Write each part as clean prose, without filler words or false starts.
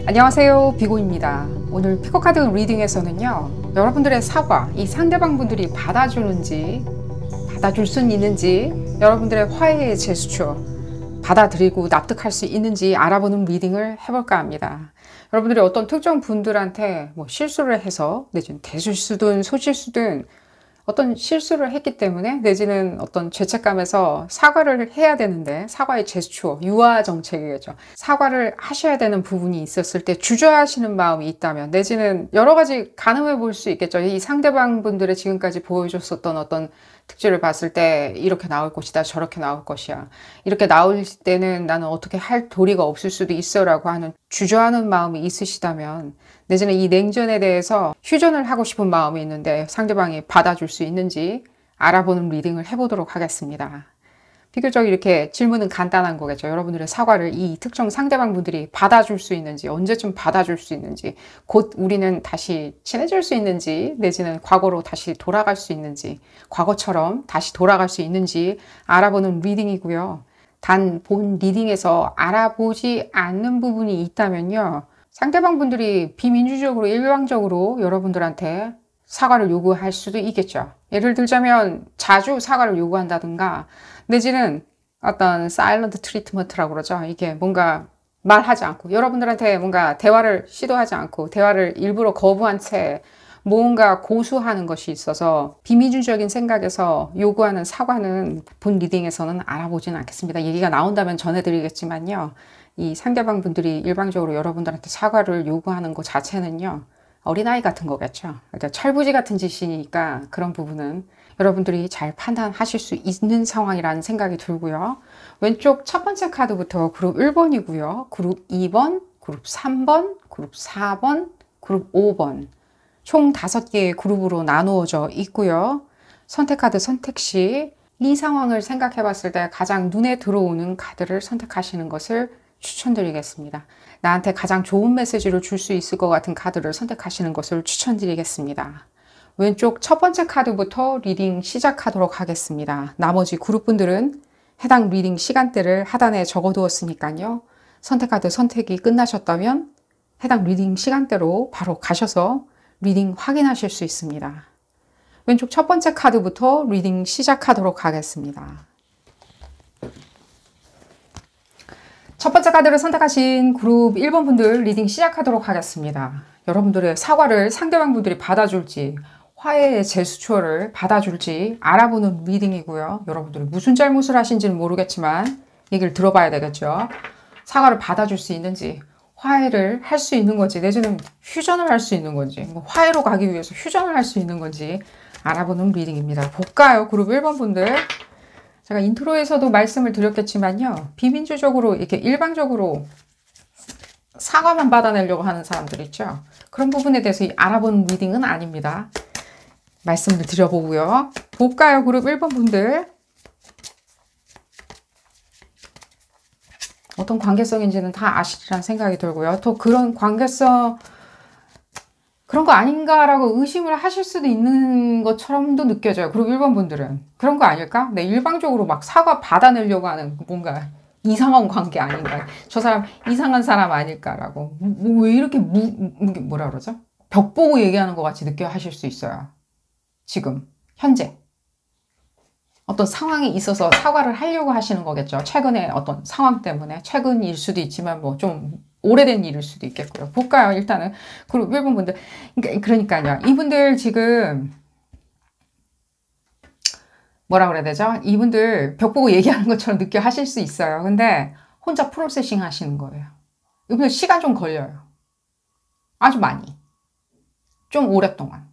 안녕하세요, 비고입니다. 오늘 피코카드 리딩에서는요, 여러분들의 사과, 이 상대방 분들이 받아주는지, 받아줄 수 있는지, 여러분들의 화해의 제스처 받아들이고 납득할 수 있는지 알아보는 리딩을 해볼까 합니다. 여러분들이 어떤 특정 분들한테 뭐 실수를 해서 내지는 대실수든 소실수든 어떤 실수를 했기 때문에 내지는 어떤 죄책감에서 사과를 해야 되는데, 사과의 제스처, 유화 정책이겠죠. 사과를 하셔야 되는 부분이 있었을 때 주저하시는 마음이 있다면, 내지는 여러 가지 가늠해 볼 수 있겠죠. 이 상대방 분들의 지금까지 보여줬었던 어떤 특질을 봤을 때 이렇게 나올 것이다, 저렇게 나올 것이야, 이렇게 나올 때는 나는 어떻게 할 도리가 없을 수도 있어 라고 하는 주저하는 마음이 있으시다면, 내지는 이 냉전에 대해서 휴전을 하고 싶은 마음이 있는데 상대방이 받아줄 수 있는지 알아보는 리딩을 해보도록 하겠습니다. 비교적 이렇게 질문은 간단한 거겠죠. 여러분들의 사과를 이 특정 상대방 분들이 받아줄 수 있는지, 언제쯤 받아줄 수 있는지, 곧 우리는 다시 친해질 수 있는지, 내지는 과거로 다시 돌아갈 수 있는지, 과거처럼 다시 돌아갈 수 있는지 알아보는 리딩이고요. 단 본 리딩에서 알아보지 않는 부분이 있다면요, 상대방 분들이 비민주적으로 일방적으로 여러분들한테 사과를 요구할 수도 있겠죠. 예를 들자면 자주 사과를 요구한다든가, 내지는 어떤 사일런트 트리트먼트라고 그러죠. 이게 뭔가 말하지 않고, 여러분들한테 뭔가 대화를 시도하지 않고 대화를 일부러 거부한 채 뭔가 고수하는 것이 있어서 비민주적인 생각에서 요구하는 사과는 본 리딩에서는 알아보지는 않겠습니다. 얘기가 나온다면 전해드리겠지만요, 이 상대방 분들이 일방적으로 여러분들한테 사과를 요구하는 것 자체는요, 어린아이 같은 거겠죠. 그러니까 철부지 같은 짓이니까 그런 부분은 여러분들이 잘 판단하실 수 있는 상황이라는 생각이 들고요. 왼쪽 첫 번째 카드부터 그룹 1번이고요. 그룹 2번, 그룹 3번, 그룹 4번, 그룹 5번. 총 5개의 그룹으로 나누어져 있고요. 선택 카드 선택 시 이 상황을 생각해 봤을 때 가장 눈에 들어오는 카드를 선택하시는 것을 추천드리겠습니다. 나한테 가장 좋은 메시지를 줄 수 있을 것 같은 카드를 선택하시는 것을 추천드리겠습니다. 왼쪽 첫 번째 카드부터 리딩 시작하도록 하겠습니다. 나머지 그룹분들은 해당 리딩 시간대를 하단에 적어두었으니까요. 선택 카드 선택이 끝나셨다면 해당 리딩 시간대로 바로 가셔서 리딩 확인하실 수 있습니다. 왼쪽 첫 번째 카드부터 리딩 시작하도록 하겠습니다. 첫 번째 카드를 선택하신 그룹 1번 분들 리딩 시작하도록 하겠습니다. 여러분들의 사과를 상대방 분들이 받아줄지, 화해의 제스처를 받아줄지 알아보는 리딩이고요. 여러분들이 무슨 잘못을 하신지는 모르겠지만 얘기를 들어봐야 되겠죠. 사과를 받아줄 수 있는지, 화해를 할 수 있는 건지, 내지는 휴전을 할 수 있는 건지, 화해로 가기 위해서 휴전을 할 수 있는 건지 알아보는 리딩입니다. 볼까요? 그룹 1번 분들. 제가 인트로에서도 말씀을 드렸겠지만요, 비민주적으로 이렇게 일방적으로 사과만 받아내려고 하는 사람들 있죠. 그런 부분에 대해서 알아보는 리딩은 아닙니다. 말씀을 드려보고요. 볼까요? 그룹 1번 분들. 어떤 관계성인지는 다 아시리라는 생각이 들고요. 또 그런 관계성, 그런 거 아닌가라고 의심을 하실 수도 있는 것처럼도 느껴져요. 그리고 1번 분들은 그런 거 아닐까? 네, 일방적으로 막 사과 받아내려고 하는 뭔가 이상한 관계 아닌가? 저 사람 이상한 사람 아닐까라고. 왜 이렇게 뭐라 그러죠? 벽 보고 얘기하는 것 같이 느껴 하실 수 있어요. 지금 현재 어떤 상황이 있어서 사과를 하려고 하시는 거겠죠. 최근에 어떤 상황 때문에, 최근일 수도 있지만 뭐 좀 오래된 일일 수도 있겠고요. 볼까요? 일단은 그룹 1번 분들. 그러니까요. 이분들 지금 뭐라 그래야 되죠? 이분들 벽 보고 얘기하는 것처럼 느껴 하실 수 있어요. 근데 혼자 프로세싱 하시는 거예요. 이분들 시간 좀 걸려요. 아주 많이. 좀 오랫동안.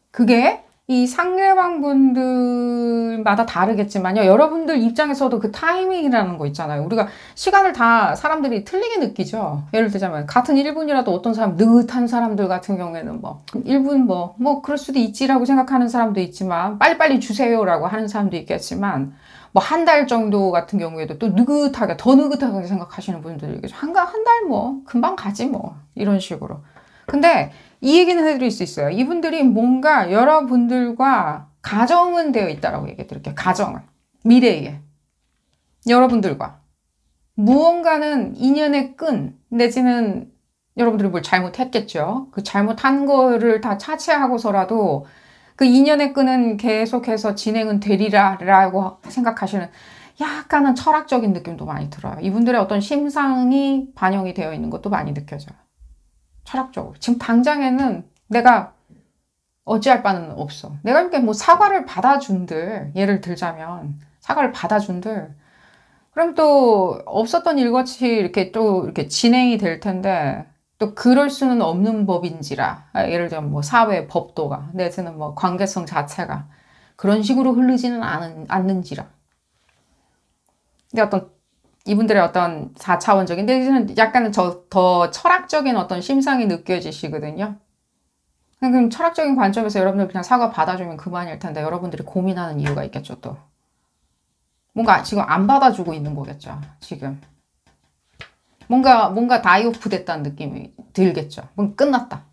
그게 이 상대방 분들마다 다르겠지만요. 여러분들 입장에서도 그 타이밍이라는 거 있잖아요. 우리가 시간을 다 사람들이 틀리게 느끼죠. 예를 들자면 같은 1분이라도 어떤 사람, 느긋한 사람들 같은 경우에는 뭐 1분 뭐 그럴 수도 있지라고 생각하는 사람도 있지만, 빨리빨리 주세요라고 하는 사람도 있겠지만, 뭐 한 달 정도 같은 경우에도 또 느긋하게, 더 느긋하게 생각하시는 분들이 계시죠. 한 달 뭐 금방 가지 뭐 이런 식으로. 근데 이 얘기는 해드릴 수 있어요. 이분들이 뭔가 여러분들과 가정은 되어 있다라고 얘기 드릴게요. 가정은. 미래에. 여러분들과. 무언가는 인연의 끈, 내지는 여러분들이 뭘 잘못했겠죠. 그 잘못한 거를 다 차치하고서라도 그 인연의 끈은 계속해서 진행은 되리라라고 생각하시는 약간은 철학적인 느낌도 많이 들어요. 이분들의 어떤 심상이 반영이 되어 있는 것도 많이 느껴져요. 철학적으로. 지금 당장에는 내가 어찌할 바는 없어. 내가 이렇게 뭐 사과를 받아준들, 예를 들자면 사과를 받아준들, 그럼 또 없었던 일같이 이렇게 또 이렇게 진행이 될 텐데, 또 그럴 수는 없는 법인지라. 예를 들면 뭐 사회 법도가, 내지는 뭐 관계성 자체가 그런 식으로 흐르지는 않는지라. 근데 이분들의 어떤 4차원적인, 내지는 약간은 더 철학적인 어떤 심상이 느껴지시거든요. 그럼 철학적인 관점에서 여러분들 그냥 사과 받아주면 그만일 텐데, 여러분들이 고민하는 이유가 있겠죠, 또. 뭔가 지금 안 받아주고 있는 거겠죠, 지금. 뭔가 다이오프 됐다는 느낌이 들겠죠. 뭔가 끝났다.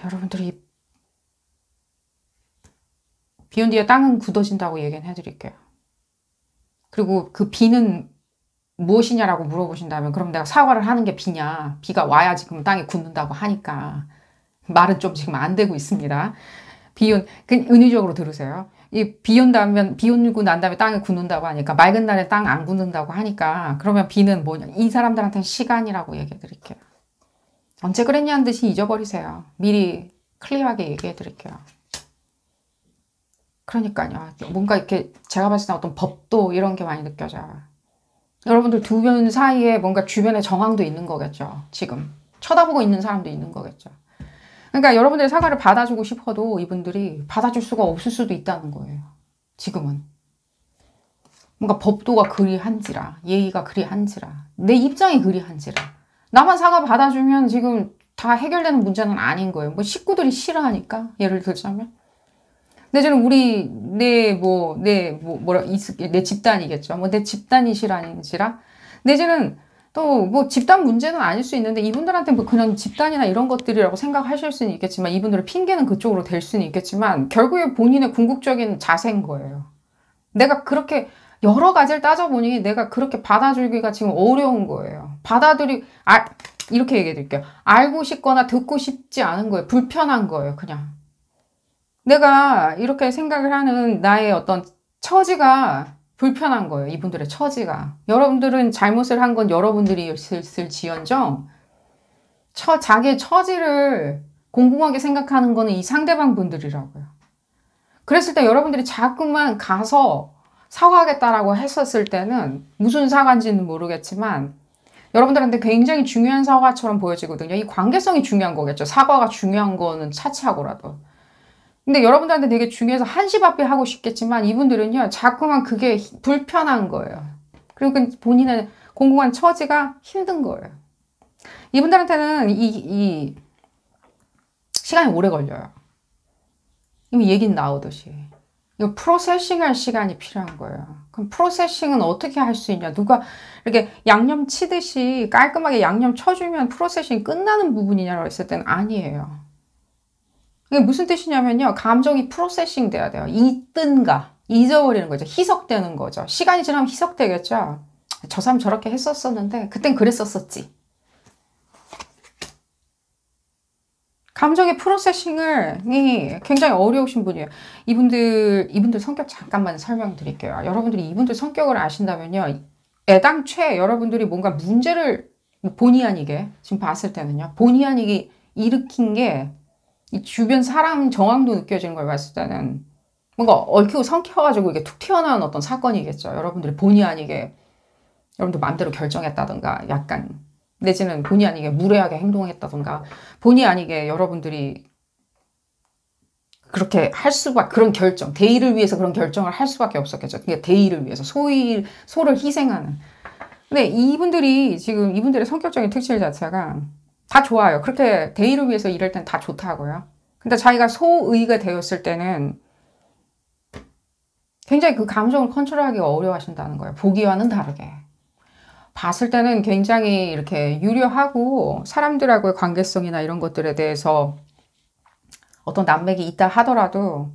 여러분들이 비온 뒤에 땅은 굳어진다고 얘기는 해드릴게요. 그리고 그 비는 무엇이냐라고 물어보신다면, 그럼 내가 사과를 하는 게 비냐? 비가 와야지 그럼 땅이 굳는다고 하니까. 말은 좀 지금 안 되고 있습니다. 은유적으로 들으세요. 비 오고 난 다음에 땅이 굳는다고 하니까, 맑은 날에 땅 안 굳는다고 하니까, 그러면 비는 뭐냐? 이 사람들한테는 시간이라고 얘기해 드릴게요. 언제 그랬냐는 듯이 잊어버리세요. 미리 클리어하게 얘기해 드릴게요. 그러니까요. 뭔가 이렇게 제가 봤을 때 어떤 법도 이런 게 많이 느껴져요. 여러분들 두 분 사이에 뭔가 주변에 정황도 있는 거겠죠. 지금. 쳐다보고 있는 사람도 있는 거겠죠. 그러니까 여러분들의 사과를 받아주고 싶어도 이분들이 받아줄 수가 없을 수도 있다는 거예요. 지금은. 뭔가 법도가 그리 한지라, 예의가 그리 한지라, 내 입장이 그리 한지라. 나만 사과 받아주면 지금 다 해결되는 문제는 아닌 거예요. 뭐 식구들이 싫어하니까, 예를 들자면. 내지는 내 집단이겠죠. 뭐 내 집단이 싫어하는지라. 내지는 또 뭐 집단 문제는 아닐 수 있는데, 이분들한테 뭐 그냥 집단이나 이런 것들이라고 생각하실 수는 있겠지만, 이분들의 핑계는 그쪽으로 될 수는 있겠지만, 결국에 본인의 궁극적인 자세인 거예요. 내가 그렇게 여러 가지를 따져보니 내가 그렇게 받아주기가 지금 어려운 거예요. 이렇게 얘기해 드릴게요. 알고 싶거나 듣고 싶지 않은 거예요. 불편한 거예요, 그냥. 내가 이렇게 생각을 하는 나의 어떤 처지가 불편한 거예요. 이분들의 처지가. 여러분들은 잘못을 한 건 여러분들이 있을지언정 자기의 처지를 공공하게 생각하는 거는 이 상대방 분들이라고요. 그랬을 때 여러분들이 자꾸만 가서 사과하겠다라고 했었을 때는 무슨 사과인지는 모르겠지만 여러분들한테 굉장히 중요한 사과처럼 보여지거든요. 이 관계성이 중요한 거겠죠. 사과가 중요한 거는 차치하고라도. 근데 여러분들한테 되게 중요해서 한시바삐 하고 싶겠지만, 이분들은요, 자꾸만 그게 불편한 거예요. 그리고 본인의 공공한 처지가 힘든 거예요. 이분들한테는 이 시간이 오래 걸려요. 이미 얘기는 나오듯이. 이거 프로세싱 할 시간이 필요한 거예요. 그럼 프로세싱은 어떻게 할 수 있냐? 누가 이렇게 양념 치듯이 깔끔하게 양념 쳐주면 프로세싱이 끝나는 부분이냐고 했을 때는 아니에요. 이게 무슨 뜻이냐면요. 감정이 프로세싱 돼야 돼요. 잊어버리는 거죠. 희석되는 거죠. 시간이 지나면 희석되겠죠. 저 사람 저렇게 했었었는데 그땐 그랬었었지. 감정의 프로세싱이 굉장히 어려우신 분이에요. 이분들 성격 잠깐만 설명드릴게요. 여러분들이 이분들 성격을 아신다면요. 애당초에 여러분들이 뭔가 문제를 본의 아니게 지금 봤을 때는요. 본의 아니게 일으킨 게 이 주변 사람 정황도 느껴지는 걸 봤을 때는 뭔가 얽히고 성켜가지고 이게 툭 튀어나온 어떤 사건이겠죠. 여러분들이 본의 아니게 여러분들 마음대로 결정했다든가 약간 내지는 본의 아니게 무례하게 행동했다든가 본의 아니게 여러분들이 그렇게 그런 결정, 대의를 위해서 그런 결정을 할 수밖에 없었겠죠. 그러니까 대의를 위해서 소를 희생하는. 근데 이분들의 성격적인 특질 자체가 다 좋아요. 그렇게 대의를 위해서 일할 땐 다 좋다고요. 근데 자기가 소의가 되었을 때는 굉장히 그 감정을 컨트롤하기가 어려워하신다는 거예요. 보기와는 다르게. 봤을 때는 굉장히 이렇게 유려하고 사람들하고의 관계성이나 이런 것들에 대해서 어떤 난맥이 있다 하더라도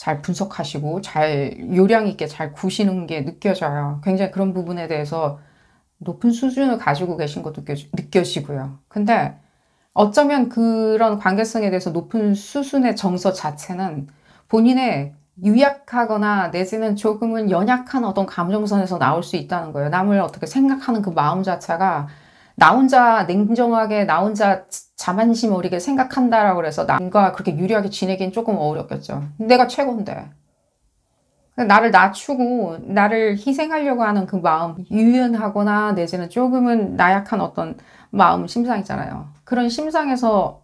잘 분석하시고 잘 요령 있게 잘 구시는 게 느껴져요. 굉장히 그런 부분에 대해서 높은 수준을 가지고 계신 것도 느껴지고요. 근데 어쩌면 그런 관계성에 대해서 높은 수준의 정서 자체는 본인의 유약하거나 내지는 조금은 연약한 어떤 감정선에서 나올 수 있다는 거예요. 남을 어떻게 생각하는 그 마음 자체가 나 혼자 냉정하게 나 혼자 자만심 어리게 생각한다라고 그래서 남과 그렇게 유리하게 지내기는 조금 어렵겠죠. 내가 최고인데. 나를 낮추고 나를 희생하려고 하는 그 마음, 유연하거나 내지는 조금은 나약한 어떤 마음, 심상이잖아요. 그런 심상에서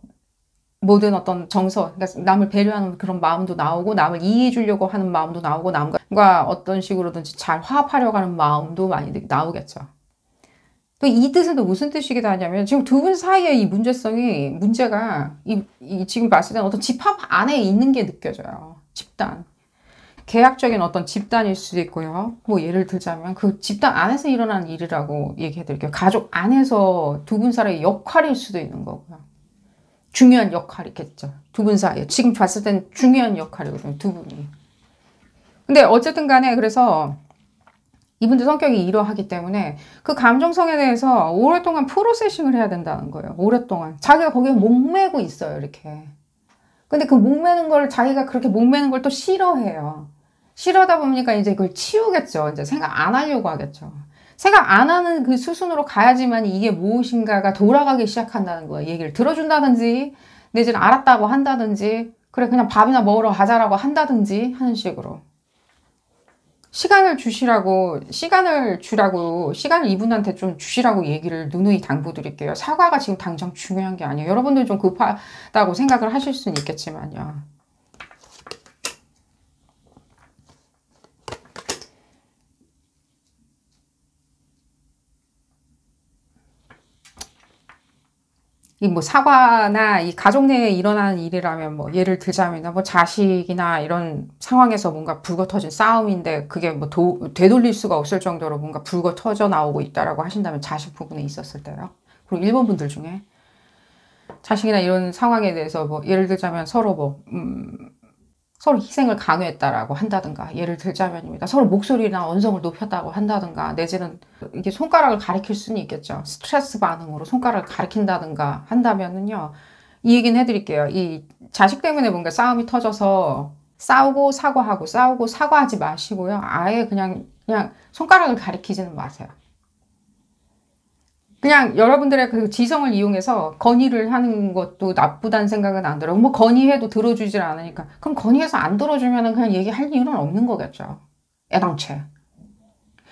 모든 어떤 정서, 그러니까 남을 배려하는 그런 마음도 나오고 남을 이해해 주려고 하는 마음도 나오고 남과 어떤 식으로든지 잘 화합하려고 하는 마음도 많이 나오겠죠. 또 이 뜻은 또 무슨 뜻이기도 하냐면 지금 두 분 사이의 이 문제가 지금 봤을 때는 어떤 집합 안에 있는 게 느껴져요. 집단. 계약적인 어떤 집단일 수도 있고요. 뭐 예를 들자면 그 집단 안에서 일어나는 일이라고 얘기해 드릴게요. 가족 안에서 두 분 사이의 역할일 수도 있는 거고요. 중요한 역할이겠죠. 두 분 사이에. 지금 봤을 땐 중요한 역할이거든요. 두 분이. 근데 어쨌든 간에 그래서 이분들 성격이 이러하기 때문에 그 감정성에 대해서 오랫동안 프로세싱을 해야 된다는 거예요. 오랫동안. 자기가 거기에 목매고 있어요. 이렇게. 근데 그 목매는 걸 자기가 그렇게 목매는 걸 또 싫어해요. 싫어하다 보니까 이제 그걸 치우겠죠. 이제 생각 안 하려고 하겠죠. 생각 안 하는 그 수순으로 가야지만 이게 무엇인가가 돌아가기 시작한다는 거예요. 얘기를 들어준다든지, 내지는 알았다고 한다든지, 그래, 그냥 밥이나 먹으러 가자라고 한다든지 하는 식으로. 시간을 주라고, 시간을 이분한테 좀 주시라고 얘기를 누누이 당부드릴게요. 사과가 지금 당장 중요한 게 아니에요. 여러분들 좀 급하다고 생각을 하실 수는 있겠지만요. 이 뭐 사과나 이 가족 내에 일어나는 일이라면 뭐 예를 들자면 뭐 자식이나 이런 상황에서 뭔가 불거 터진 싸움인데 그게 뭐 되돌릴 수가 없을 정도로 뭔가 불거 터져 나오고 있다라고 하신다면 자식 부분에 있었을 때요. 그리고 일본 분들 중에 자식이나 이런 상황에 대해서 뭐 예를 들자면 서로 서로 희생을 강요했다라고 한다든가 예를 들자면입니다. 서로 목소리나 언성을 높였다고 한다든가 내지는 이게 손가락을 가리킬 수는 있겠죠. 스트레스 반응으로 손가락을 가리킨다든가 한다면은요. 이 얘기는 해드릴게요. 이 자식 때문에 뭔가 싸움이 터져서 싸우고 사과하고 싸우고 사과하지 마시고요. 아예 그냥 손가락을 가리키지는 마세요. 그냥 여러분들의 그 지성을 이용해서 건의를 하는 것도 나쁘다는 생각은 안 들어요. 뭐 건의해도 들어주질 않으니까. 그럼 건의해서 안 들어주면 그냥 얘기할 이유는 없는 거겠죠. 애당초에.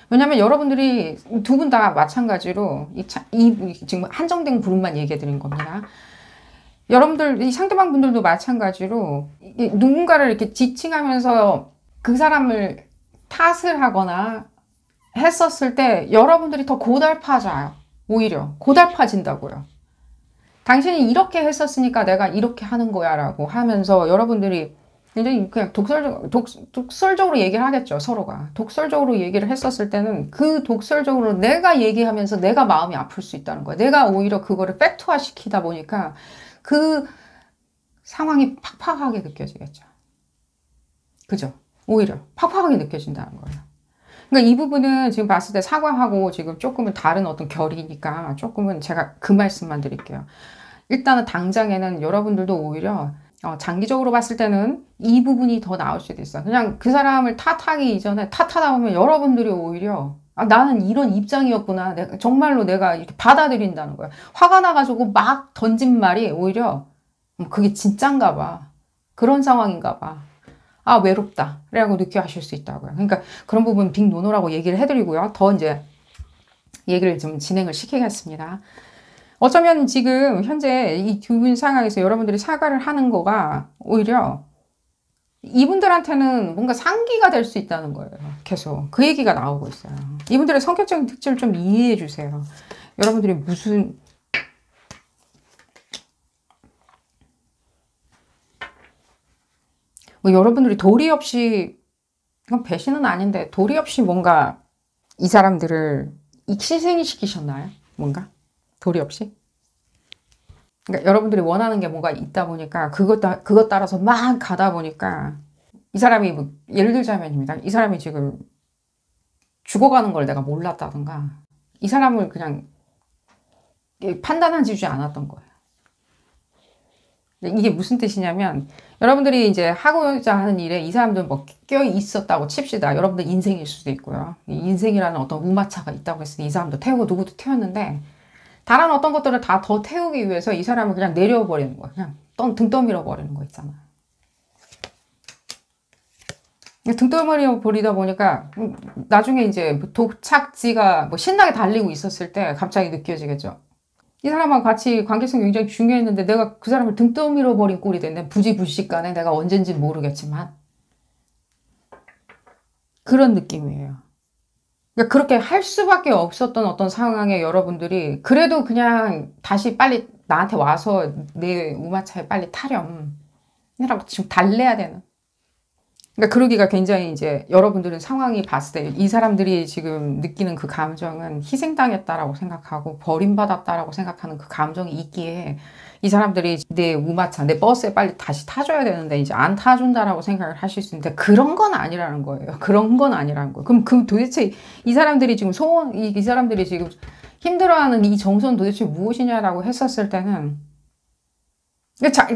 왜냐면 여러분들이 두 분 다 마찬가지로 지금 한정된 그룹만 얘기해 드린 겁니다. 여러분들, 이 상대방 분들도 마찬가지로 누군가를 이렇게 지칭하면서 그 사람을 탓을 하거나 했었을 때 여러분들이 더 고달파져요. 오히려 고달파진다고요. 당신이 이렇게 했었으니까 내가 이렇게 하는 거야 라고 하면서 여러분들이 굉장히 그냥 독설적으로 얘기를 하겠죠. 서로가. 독설적으로 얘기를 했었을 때는 그 독설적으로 내가 얘기하면서 내가 마음이 아플 수 있다는 거예요. 내가 오히려 그거를 팩트화 시키다 보니까 그 상황이 팍팍하게 느껴지겠죠. 그죠? 오히려 팍팍하게 느껴진다는 거예요. 그러니까 이 부분은 지금 봤을 때 사과하고 지금 조금은 다른 어떤 결이니까 조금은 제가 그 말씀만 드릴게요. 일단은 당장에는 여러분들도 오히려 장기적으로 봤을 때는 이 부분이 더 나을 수도 있어요. 그냥 그 사람을 탓하기 이전에 탓하다 보면 여러분들이 오히려 나는 이런 입장이었구나. 정말로 내가 이렇게 받아들인다는 거야. 화가 나가지고 막 던진 말이 오히려 그게 진짠가 봐. 그런 상황인가 봐. 외롭다. 라고 느껴 하실 수 있다고요. 그러니까 그런 부분 빅노노라고 얘기를 해드리고요. 더 이제 얘기를 좀 진행을 시키겠습니다. 어쩌면 지금 현재 이 두 분 상황에서 여러분들이 사과를 하는 거가 오히려 이분들한테는 뭔가 상기가 될 수 있다는 거예요. 계속 그 얘기가 나오고 있어요. 이분들의 성격적인 특질을 좀 이해해 주세요. 여러분들이 무슨 여러분들이 도리 없이, 이건 배신은 아닌데, 도리 없이 뭔가 이 사람들을 희생시키셨나요? 뭔가? 도리 없이? 그러니까 여러분들이 원하는 게 뭔가 있다 보니까, 그것 따라서 막 가다 보니까, 이 사람이 뭐 예를 들자면입니다. 이 사람이 지금 죽어가는 걸 내가 몰랐다든가 이 사람을 그냥 판단하지 않았던 거예요. 이게 무슨 뜻이냐면 여러분들이 이제 하고자 하는 일에 이 사람들 뭐 껴 있었다고 칩시다. 여러분들 인생일 수도 있고요. 인생이라는 어떤 우마차가 있다고 했으니 이 사람도 태우고 누구도 태웠는데 다른 어떤 것들을 다 더 태우기 위해서 이 사람을 그냥 내려버리는 거야. 그냥 등 떠밀어 버리는 거 있잖아. 등 떠밀어 버리다 보니까 나중에 이제 도착지가 뭐 신나게 달리고 있었을 때 갑자기 느껴지겠죠. 이 사람하고 같이 관계성이 굉장히 중요했는데 내가 그 사람을 등 떠밀어 버린 꼴이 됐네. 부지불식간에 내가 언젠지는 모르겠지만 그런 느낌이에요. 그러니까 그렇게 할 수밖에 없었던 어떤 상황에 여러분들이 그래도 그냥 다시 빨리 나한테 와서 내 우마차에 빨리 타렴 이라고 지금 달래야 되는. 그러니까 그러기가 굉장히 이제 여러분들은 상황이 봤을 때 이 사람들이 지금 느끼는 그 감정은 희생당했다라고 생각하고 버림받았다라고 생각하는 그 감정이 있기에 이 사람들이 내 우마차, 내 버스에 빨리 다시 타줘야 되는데 이제 안 타준다라고 생각을 하실 수 있는데 그런 건 아니라는 거예요. 그런 건 아니라는 거예요. 그럼 도대체 이 사람들이 지금 이 사람들이 지금 힘들어하는 이 정서는 도대체 무엇이냐라고 했었을 때는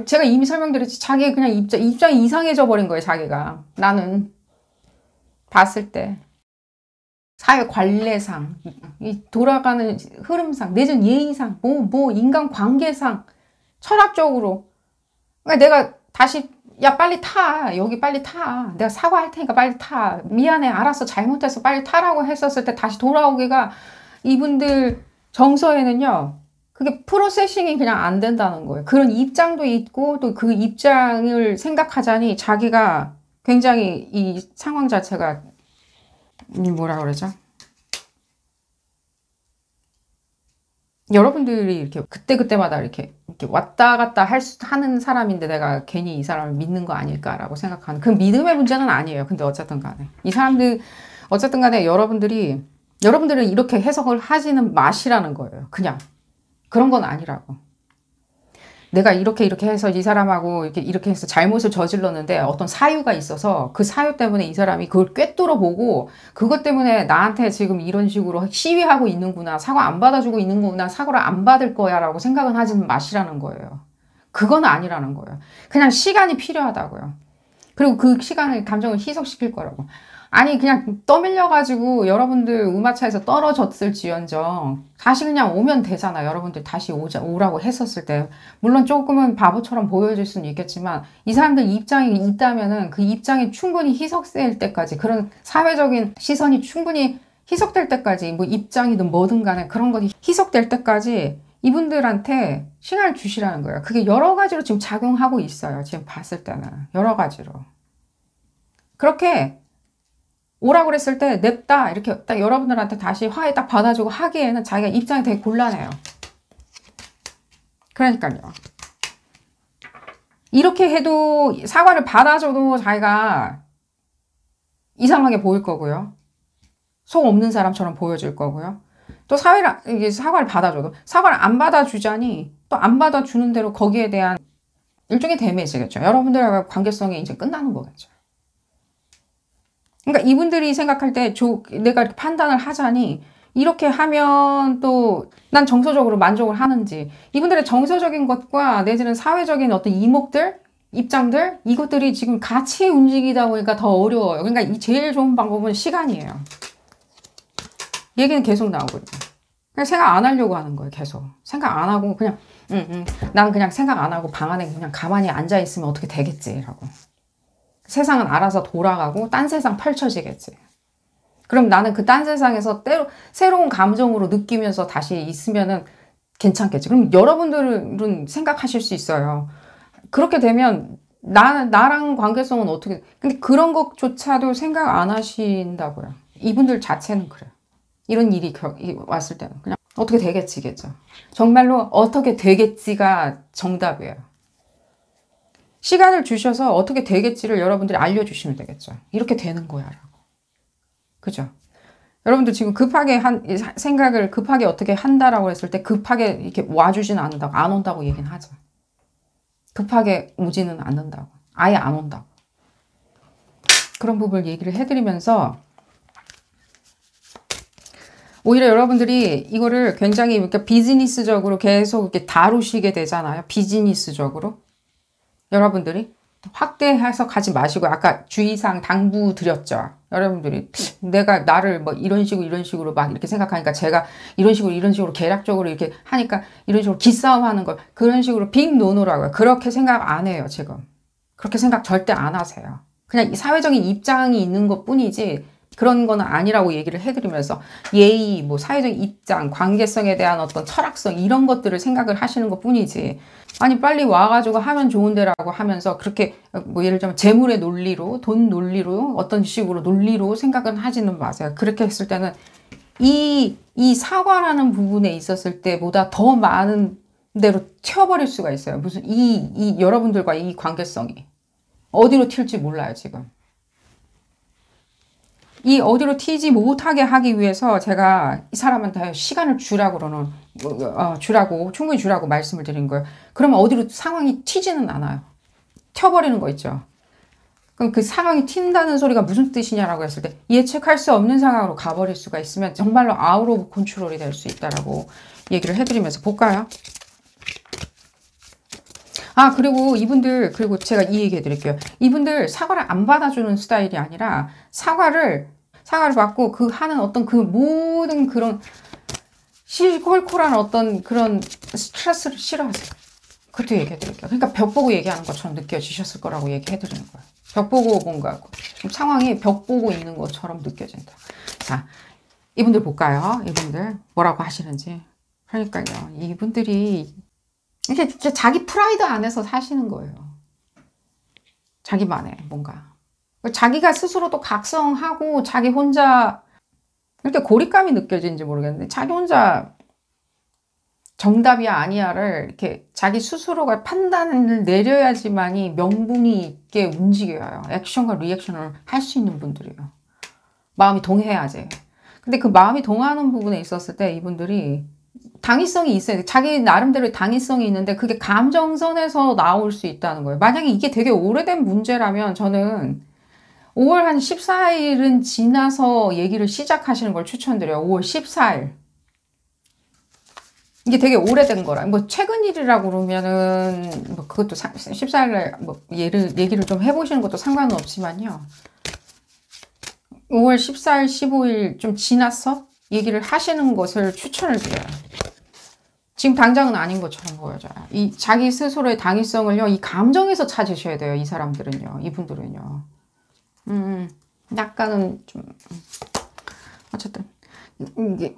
제가 이미 설명드렸지. 자기의 그냥 입장이 이상해져 버린 거예요, 자기가. 나는 봤을 때. 사회 관례상, 이 돌아가는 흐름상, 내전 예의상, 인간 관계상, 철학적으로. 그러니까 내가 다시, 야, 빨리 타. 여기 빨리 타. 내가 사과할 테니까 빨리 타. 미안해. 알았어. 잘못했어. 빨리 타라고 했었을 때 다시 돌아오기가 이분들 정서에는요, 그게 프로세싱이 그냥 안 된다는 거예요. 그런 입장도 있고 또 그 입장을 생각하자니 자기가 굉장히 이 상황 자체가 뭐라 그러죠? 여러분들이 이렇게 그때그때마다 이렇게 왔다 갔다 하는 사람인데 내가 괜히 이 사람을 믿는 거 아닐까라고 생각하는 그 믿음의 문제는 아니에요. 근데 어쨌든 간에 이 사람들 어쨌든 간에 여러분들은 이렇게 해석을 하지는 마시라는 거예요. 그냥 그런 건 아니라고. 내가 이렇게 해서 이 사람하고 이렇게 해서 잘못을 저질렀는데 어떤 사유가 있어서 그 사유 때문에 이 사람이 그걸 꿰뚫어 보고 그것 때문에 나한테 지금 이런 식으로 시위하고 있는구나. 사과 안 받아주고 있는구나. 사과를 안 받을 거야 라고 생각은 하지는 마시라는 거예요. 그건 아니라는 거예요. 그냥 시간이 필요하다고요. 그리고 그 시간을 감정을 희석시킬 거라고. 아니 그냥 떠밀려가지고 여러분들 우마차에서 떨어졌을지언정 다시 그냥 오면 되잖아. 여러분들 다시 오라고 했었을 때 물론 조금은 바보처럼 보여질 수는 있겠지만 이 사람들 입장이 있다면은 그 입장이 충분히 희석될 때까지 그런 사회적인 시선이 충분히 희석될 때까지 뭐 입장이든 뭐든 간에 그런 것이 희석될 때까지 이분들한테 시간을 주시라는 거예요. 그게 여러 가지로 지금 작용하고 있어요. 지금 봤을 때는 여러 가지로 그렇게 오라고 그랬을 때 냅다 이렇게 딱 여러분들한테 다시 화해 딱 받아주고 하기에는 자기가 입장이 되게 곤란해요. 그러니까요. 이렇게 해도 사과를 받아줘도 자기가 이상하게 보일 거고요. 속 없는 사람처럼 보여질 거고요. 또 사과를 받아줘도 사과를 안 받아주자니 또 안 받아주는 대로 거기에 대한 일종의 데미지겠죠. 여러분들과 관계성이 이제 끝나는 거겠죠. 그러니까 이분들이 생각할 때 내가 이렇게 판단을 하자니 이렇게 하면 또 난 정서적으로 만족을 하는지 이분들의 정서적인 것과 내지는 사회적인 어떤 이목들, 입장들 이것들이 지금 같이 움직이다 보니까 더 어려워요. 그러니까 이 제일 좋은 방법은 시간이에요. 얘기는 계속 나오거든요. 그냥 생각 안 하려고 하는 거예요. 계속 생각 안 하고 그냥 나는 그냥 생각 안 하고 방 안에 그냥 가만히 앉아 있으면 어떻게 되겠지라고. 세상은 알아서 돌아가고 딴 세상 펼쳐지겠지. 그럼 나는 그 딴 세상에서 새로운 감정으로 느끼면서 다시 있으면은 괜찮겠지. 그럼 여러분들은 생각하실 수 있어요. 그렇게 되면 나랑 관계성은 어떻게, 근데 그런 것조차도 생각 안 하신다고요. 이분들 자체는 그래요. 이런 일이 왔을 때는 그냥 어떻게 되겠지겠죠. 정말로 어떻게 되겠지가 정답이에요. 시간을 주셔서 어떻게 되겠지를 여러분들이 알려주시면 되겠죠. 이렇게 되는 거야 라고. 그죠? 여러분들 지금 생각을 급하게 어떻게 한다라고 했을 때 급하게 이렇게 와주지는 않는다고, 안 온다고 얘기는 하죠. 급하게 오지는 않는다고. 아예 안 온다고. 그런 부분을 얘기를 해드리면서 오히려 여러분들이 이거를 굉장히 이렇게 비즈니스적으로 계속 이렇게 다루시게 되잖아요. 비즈니스적으로. 여러분들이 확대 해석하지 마시고 아까 주의사항 당부 드렸죠. 여러분들이 내가 나를 뭐 이런 식으로 막 이렇게 생각하니까 제가 이런 식으로 계략적으로 이렇게 하니까 이런 식으로 기싸움 하는 걸 그런 식으로 빅 노노라고요. 그렇게 생각 안 해요, 지금. 그렇게 생각 절대 안 하세요. 그냥 사회적인 입장이 있는 것 뿐이지 그런 거는 아니라고 얘기를 해드리면서 예의, 뭐 사회적인 입장, 관계성에 대한 어떤 철학성 이런 것들을 생각을 하시는 것 뿐이지 아니 빨리 와가지고 하면 좋은데라고 하면서 그렇게 뭐 예를 들면 재물의 논리로 돈 논리로 어떤 식으로 논리로 생각은 하지는 마세요. 그렇게 했을 때는 이 사과라는 부분에 있었을 때보다 더 많은 대로 튀어버릴 수가 있어요. 무슨 이 여러분들과 이 관계성이 어디로 튈지 몰라요, 지금. 이 어디로 튀지 못하게 하기 위해서 제가 이 사람한테 시간을 충분히 주라고 말씀을 드린 거예요. 그러면 어디로 상황이 튀지는 않아요. 튀어버리는 거 있죠. 그럼 그 상황이 튄다는 소리가 무슨 뜻이냐라고 했을 때 예측할 수 없는 상황으로 가버릴 수가 있으면 정말로 아웃 오브 컨트롤이 될 수 있다라고 얘기를 해드리면서 볼까요? 아, 그리고 이분들, 그리고 제가 이 얘기 해드릴게요. 이분들 사과를 안 받아주는 스타일이 아니라 사과를 받고 그 하는 어떤 그 모든 그런 시콜콜한 어떤 그런 스트레스를 싫어하세요. 그것도 얘기해드릴게요. 그러니까 벽 보고 얘기하는 것처럼 느껴지셨을 거라고 얘기해드리는 거예요. 벽 보고 뭔가 상황이 벽 보고 있는 것처럼 느껴진다. 자, 이분들 볼까요? 이분들 뭐라고 하시는지. 그러니까요. 이분들이 이게 진짜 자기 프라이드 안에서 사시는 거예요. 자기만의 뭔가. 자기가 스스로도 각성하고 자기 혼자 이렇게 고립감이 느껴지는지 모르겠는데 자기 혼자 정답이야 아니야를 이렇게 자기 스스로가 판단을 내려야지만이 명분이 있게 움직여요. 액션과 리액션을 할 수 있는 분들이에요. 마음이 동해야지. 근데 그 마음이 동하는 부분에 있었을 때 이분들이 당위성이 있어요. 자기 나름대로 당위성이 있는데 그게 감정선에서 나올 수 있다는 거예요. 만약에 이게 되게 오래된 문제라면 저는 5월 한 14일은 지나서 얘기를 시작하시는 걸 추천드려요. 5월 14일. 이게 되게 오래된 거라. 뭐 최근 일이라고 그러면은 뭐 그것도 14일에 뭐 얘기를 좀 해보시는 것도 상관은 없지만요. 5월 14일, 15일 좀 지나서 얘기를 하시는 것을 추천을 드려요. 지금 당장은 아닌 것처럼 보여져요. 이 자기 스스로의 당위성을요, 이 감정에서 찾으셔야 돼요. 이 사람들은요, 이분들은요. 약간은 좀 어쨌든 이게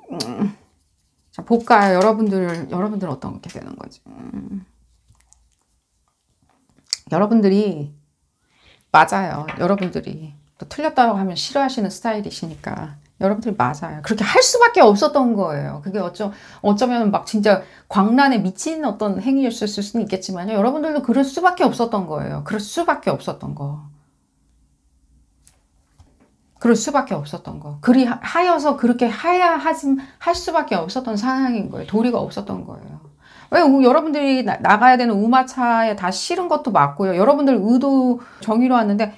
자 볼까요? 여러분들은 어떻게 되는 거지? 여러분들이 맞아요. 여러분들이 또 틀렸다고 하면 싫어하시는 스타일이시니까 여러분들이 맞아요. 그렇게 할 수밖에 없었던 거예요. 그게 어쩌면 막 진짜 광란에 미친 어떤 행위였을 수는 있겠지만요. 여러분들도 그럴 수밖에 없었던 거예요. 그럴 수밖에 없었던 거. 그럴 수밖에 없었던 거. 그리 하여서 그렇게 할 수밖에 없었던 상황인 거예요. 도리가 없었던 거예요. 왜 여러분들이 나가야 되는 우마차에 다 실은 것도 맞고요. 여러분들 의도 정의로 왔는데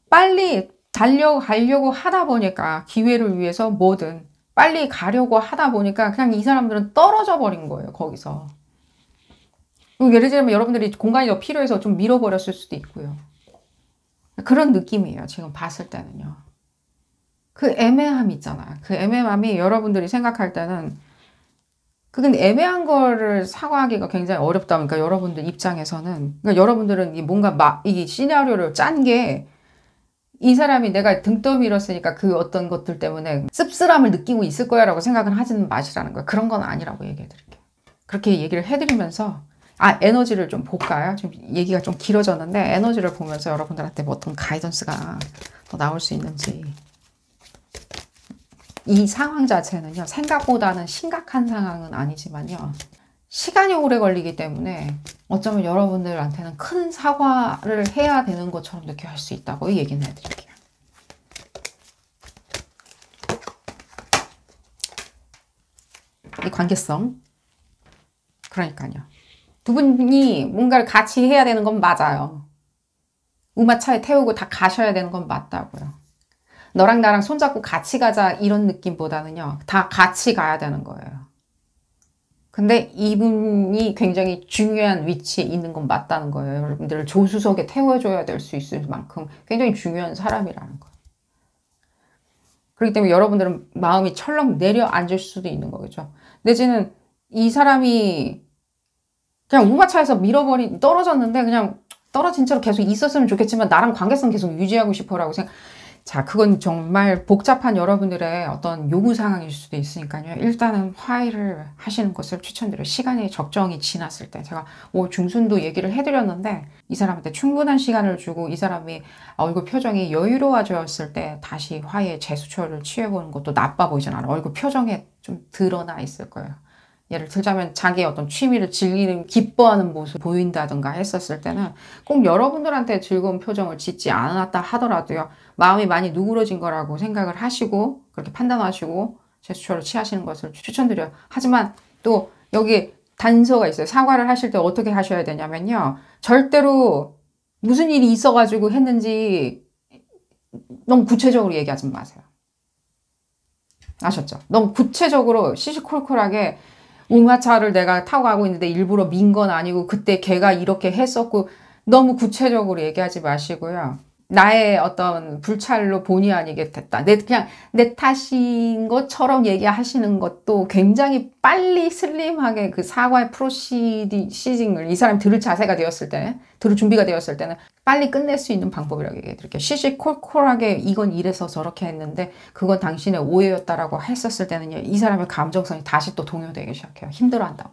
빨리 달려가려고 하다 보니까 기회를 위해서 뭐든 빨리 가려고 하다 보니까 그냥 이 사람들은 떨어져 버린 거예요. 거기서. 예를 들면 여러분들이 공간이 더 필요해서 좀 밀어버렸을 수도 있고요. 그런 느낌이에요. 지금 봤을 때는요. 그 애매함 있잖아요. 그 애매함이 여러분들이 생각할 때는 그건 애매한 거를 사과하기가 굉장히 어렵다 보니까 여러분들 입장에서는 그러니까 여러분들은 뭔가 이 시나리오를 짠 게 이 사람이 내가 등 떠밀었으니까 그 어떤 것들 때문에 씁쓸함을 느끼고 있을 거야 라고 생각은 하지는 마시라는 거예요. 그런 건 아니라고 얘기해 드릴게요. 그렇게 얘기를 해드리면서 에너지를 좀 볼까요? 지금 얘기가 좀 길어졌는데 에너지를 보면서 여러분들한테 뭐 어떤 가이던스가 더 나올 수 있는지. 이 상황 자체는요, 생각보다는 심각한 상황은 아니지만요, 시간이 오래 걸리기 때문에 어쩌면 여러분들한테는 큰 사과를 해야 되는 것처럼 느껴할 수 있다고 얘기는 해드릴게요. 이 관계성. 그러니까요. 두 분이 뭔가를 같이 해야 되는 건 맞아요. 우마차에 태우고 다 가셔야 되는 건 맞다고요. 너랑 나랑 손잡고 같이 가자 이런 느낌보다는요. 다 같이 가야 되는 거예요. 근데 이분이 굉장히 중요한 위치에 있는 건 맞다는 거예요. 여러분들을 조수석에 태워줘야 될 수 있을 만큼 굉장히 중요한 사람이라는 거예요. 그렇기 때문에 여러분들은 마음이 철렁 내려앉을 수도 있는 거겠죠. 내지는 이 사람이 그냥 우마차에서 떨어졌는데 그냥 떨어진 채로 계속 있었으면 좋겠지만 나랑 관계성 계속 유지하고 싶어라고 생각. 자, 그건 정말 복잡한 여러분들의 어떤 요구 상황일 수도 있으니까요. 일단은 화해를 하시는 것을 추천드려요. 시간이 적정히 지났을 때. 제가 뭐 중순도 얘기를 해드렸는데 이 사람한테 충분한 시간을 주고 이 사람이 얼굴 표정이 여유로워졌을 때 다시 화해 제스처를 취해보는 것도 나빠 보이진 않아요. 얼굴 표정에 좀 드러나 있을 거예요. 예를 들자면 자기의 어떤 취미를 즐기는, 기뻐하는 모습을 보인다든가 했었을 때는 꼭 여러분들한테 즐거운 표정을 짓지 않았다 하더라도요. 마음이 많이 누그러진 거라고 생각을 하시고 그렇게 판단하시고 제스처를 취하시는 것을 추천드려요. 하지만 또 여기 단서가 있어요. 사과를 하실 때 어떻게 하셔야 되냐면요. 절대로 무슨 일이 있어가지고 했는지 너무 구체적으로 얘기하지 마세요. 아셨죠? 너무 구체적으로 시시콜콜하게 우마차를 내가 타고 가고 있는데 일부러 민 건 아니고 그때 걔가 이렇게 했었고 너무 구체적으로 얘기하지 마시고요. 나의 어떤 불찰로 본의 아니게 됐다. 그냥 내 탓인 것처럼 얘기하시는 것도 굉장히 빨리 슬림하게 그 사과의 프로시징을 이 사람이 들을 자세가 되었을 때, 들을 준비가 되었을 때는 빨리 끝낼 수 있는 방법이라고 얘기해 드릴게요. 시시콜콜하게 이건 이래서 저렇게 했는데 그건 당신의 오해였다라고 했었을 때는요. 이 사람의 감정성이 다시 또 동요되기 시작해요. 힘들어한다고.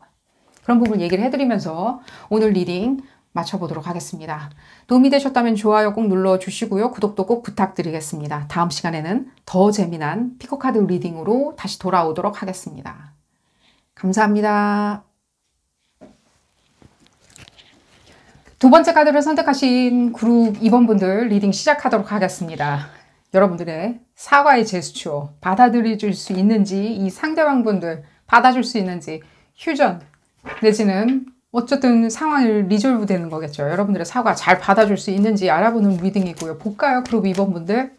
그런 부분 얘기를 해드리면서 오늘 리딩 마쳐보도록 하겠습니다. 도움이 되셨다면 좋아요 꼭 눌러주시고요. 구독도 꼭 부탁드리겠습니다. 다음 시간에는 더 재미난 피코카드 리딩으로 다시 돌아오도록 하겠습니다. 감사합니다. 두 번째 카드를 선택하신 그룹 2번 분들 리딩 시작하도록 하겠습니다. 여러분들의 사과의 제스처 받아들여줄 수 있는지, 이 상대방 분들 받아줄 수 있는지, 휴전 내지는 어쨌든 상황이 리졸브 되는 거겠죠. 여러분들의 사과 잘 받아줄 수 있는지 알아보는 리딩이고요. 볼까요? 그룹 2번 분들.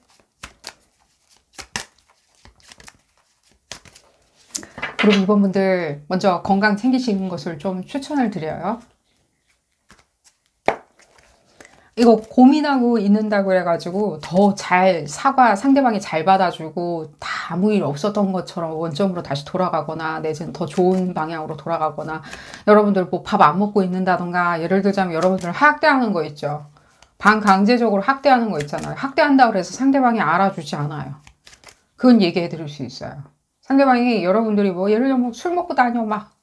그룹 2번 분들 먼저 건강 챙기시는 것을 좀 추천을 드려요. 이거 고민하고 있는다고 해가지고 더 잘 상대방이 잘 받아주고 다 아무 일 없었던 것처럼 원점으로 다시 돌아가거나 내지는 더 좋은 방향으로 돌아가거나 여러분들 뭐 밥 안 먹고 있는다던가 예를 들자면 여러분들 학대하는 거 있죠. 반강제적으로 학대하는 거 있잖아요. 학대한다고 해서 상대방이 알아주지 않아요. 그건 얘기해 드릴 수 있어요. 상대방이 여러분들이 뭐 예를 들면 술 먹고 다녀 막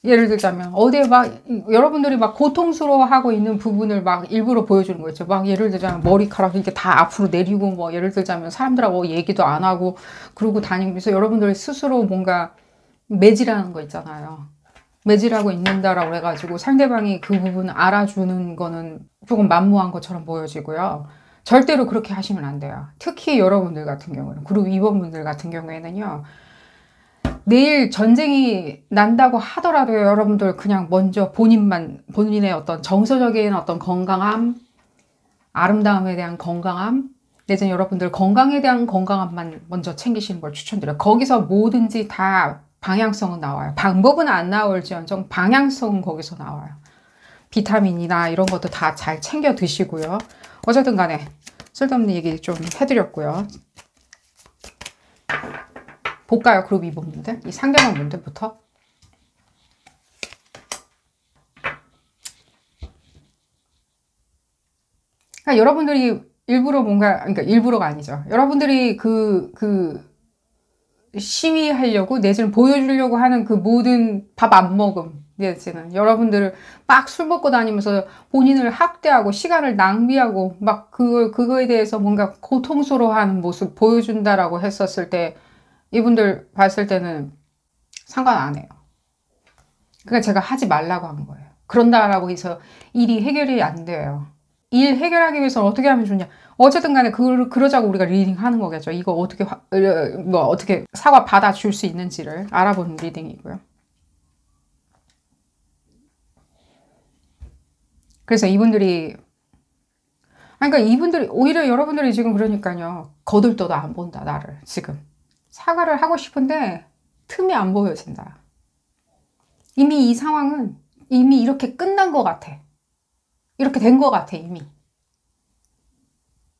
예를 들자면 어디에 막 여러분들이 막 고통스러워하고 있는 부분을 막 일부러 보여주는 거 있죠. 막 예를 들자면 머리카락 이렇게 다 앞으로 내리고 뭐 예를 들자면 사람들하고 얘기도 안 하고 그러고 다니면서 여러분들 스스로 뭔가 매질하는 거 있잖아요. 매질하고 있는다라고 해가지고 상대방이 그 부분을 알아주는 거는 조금 만무한 것처럼 보여지고요. 절대로 그렇게 하시면 안 돼요. 특히 여러분들 같은 경우는 그리고 2번 분들 같은 경우에는요. 내일 전쟁이 난다고 하더라도 여러분들 그냥 먼저 본인의 어떤 정서적인 어떤 건강함, 아름다움에 대한 건강함, 내지는 여러분들 건강에 대한 건강함만 먼저 챙기시는 걸 추천드려요. 거기서 뭐든지 다 방향성은 나와요. 방법은 안 나올지언정 방향성은 거기서 나와요. 비타민이나 이런 것도 다 잘 챙겨 드시고요. 어쨌든 간에 쓸데없는 얘기 좀 해드렸고요. 볼까요? 그룹 2번 분들? 이 상대방 분들부터. 그러니까 여러분들이 일부러 뭔가, 그러니까 일부러가 아니죠. 여러분들이 시위하려고, 내지는 보여주려고 하는 그 모든 밥 안 먹음, 내지는 여러분들을 막 술 먹고 다니면서 본인을 학대하고 시간을 낭비하고 막 그거에 대해서 뭔가 고통스러워하는 모습 보여준다라고 했었을 때 이분들 봤을 때는 상관 안 해요. 그러니까 제가 하지 말라고 한 거예요. 그런다라고 해서 일이 해결이 안 돼요. 일 해결하기 위해서는 어떻게 하면 좋냐. 어쨌든 간에 그러자고 우리가 리딩 하는 거겠죠. 이거 어떻게 사과 받아줄 수 있는지를 알아보는 리딩이고요. 그래서 이분들이 그러니까 이분들이, 오히려 여러분들이 지금 그러니까요. 거들떠도 안 본다, 나를. 지금. 사과를 하고 싶은데 틈이 안 보여진다. 이미 이 상황은 이미 이렇게 끝난 것 같아. 이렇게 된 것 같아, 이미.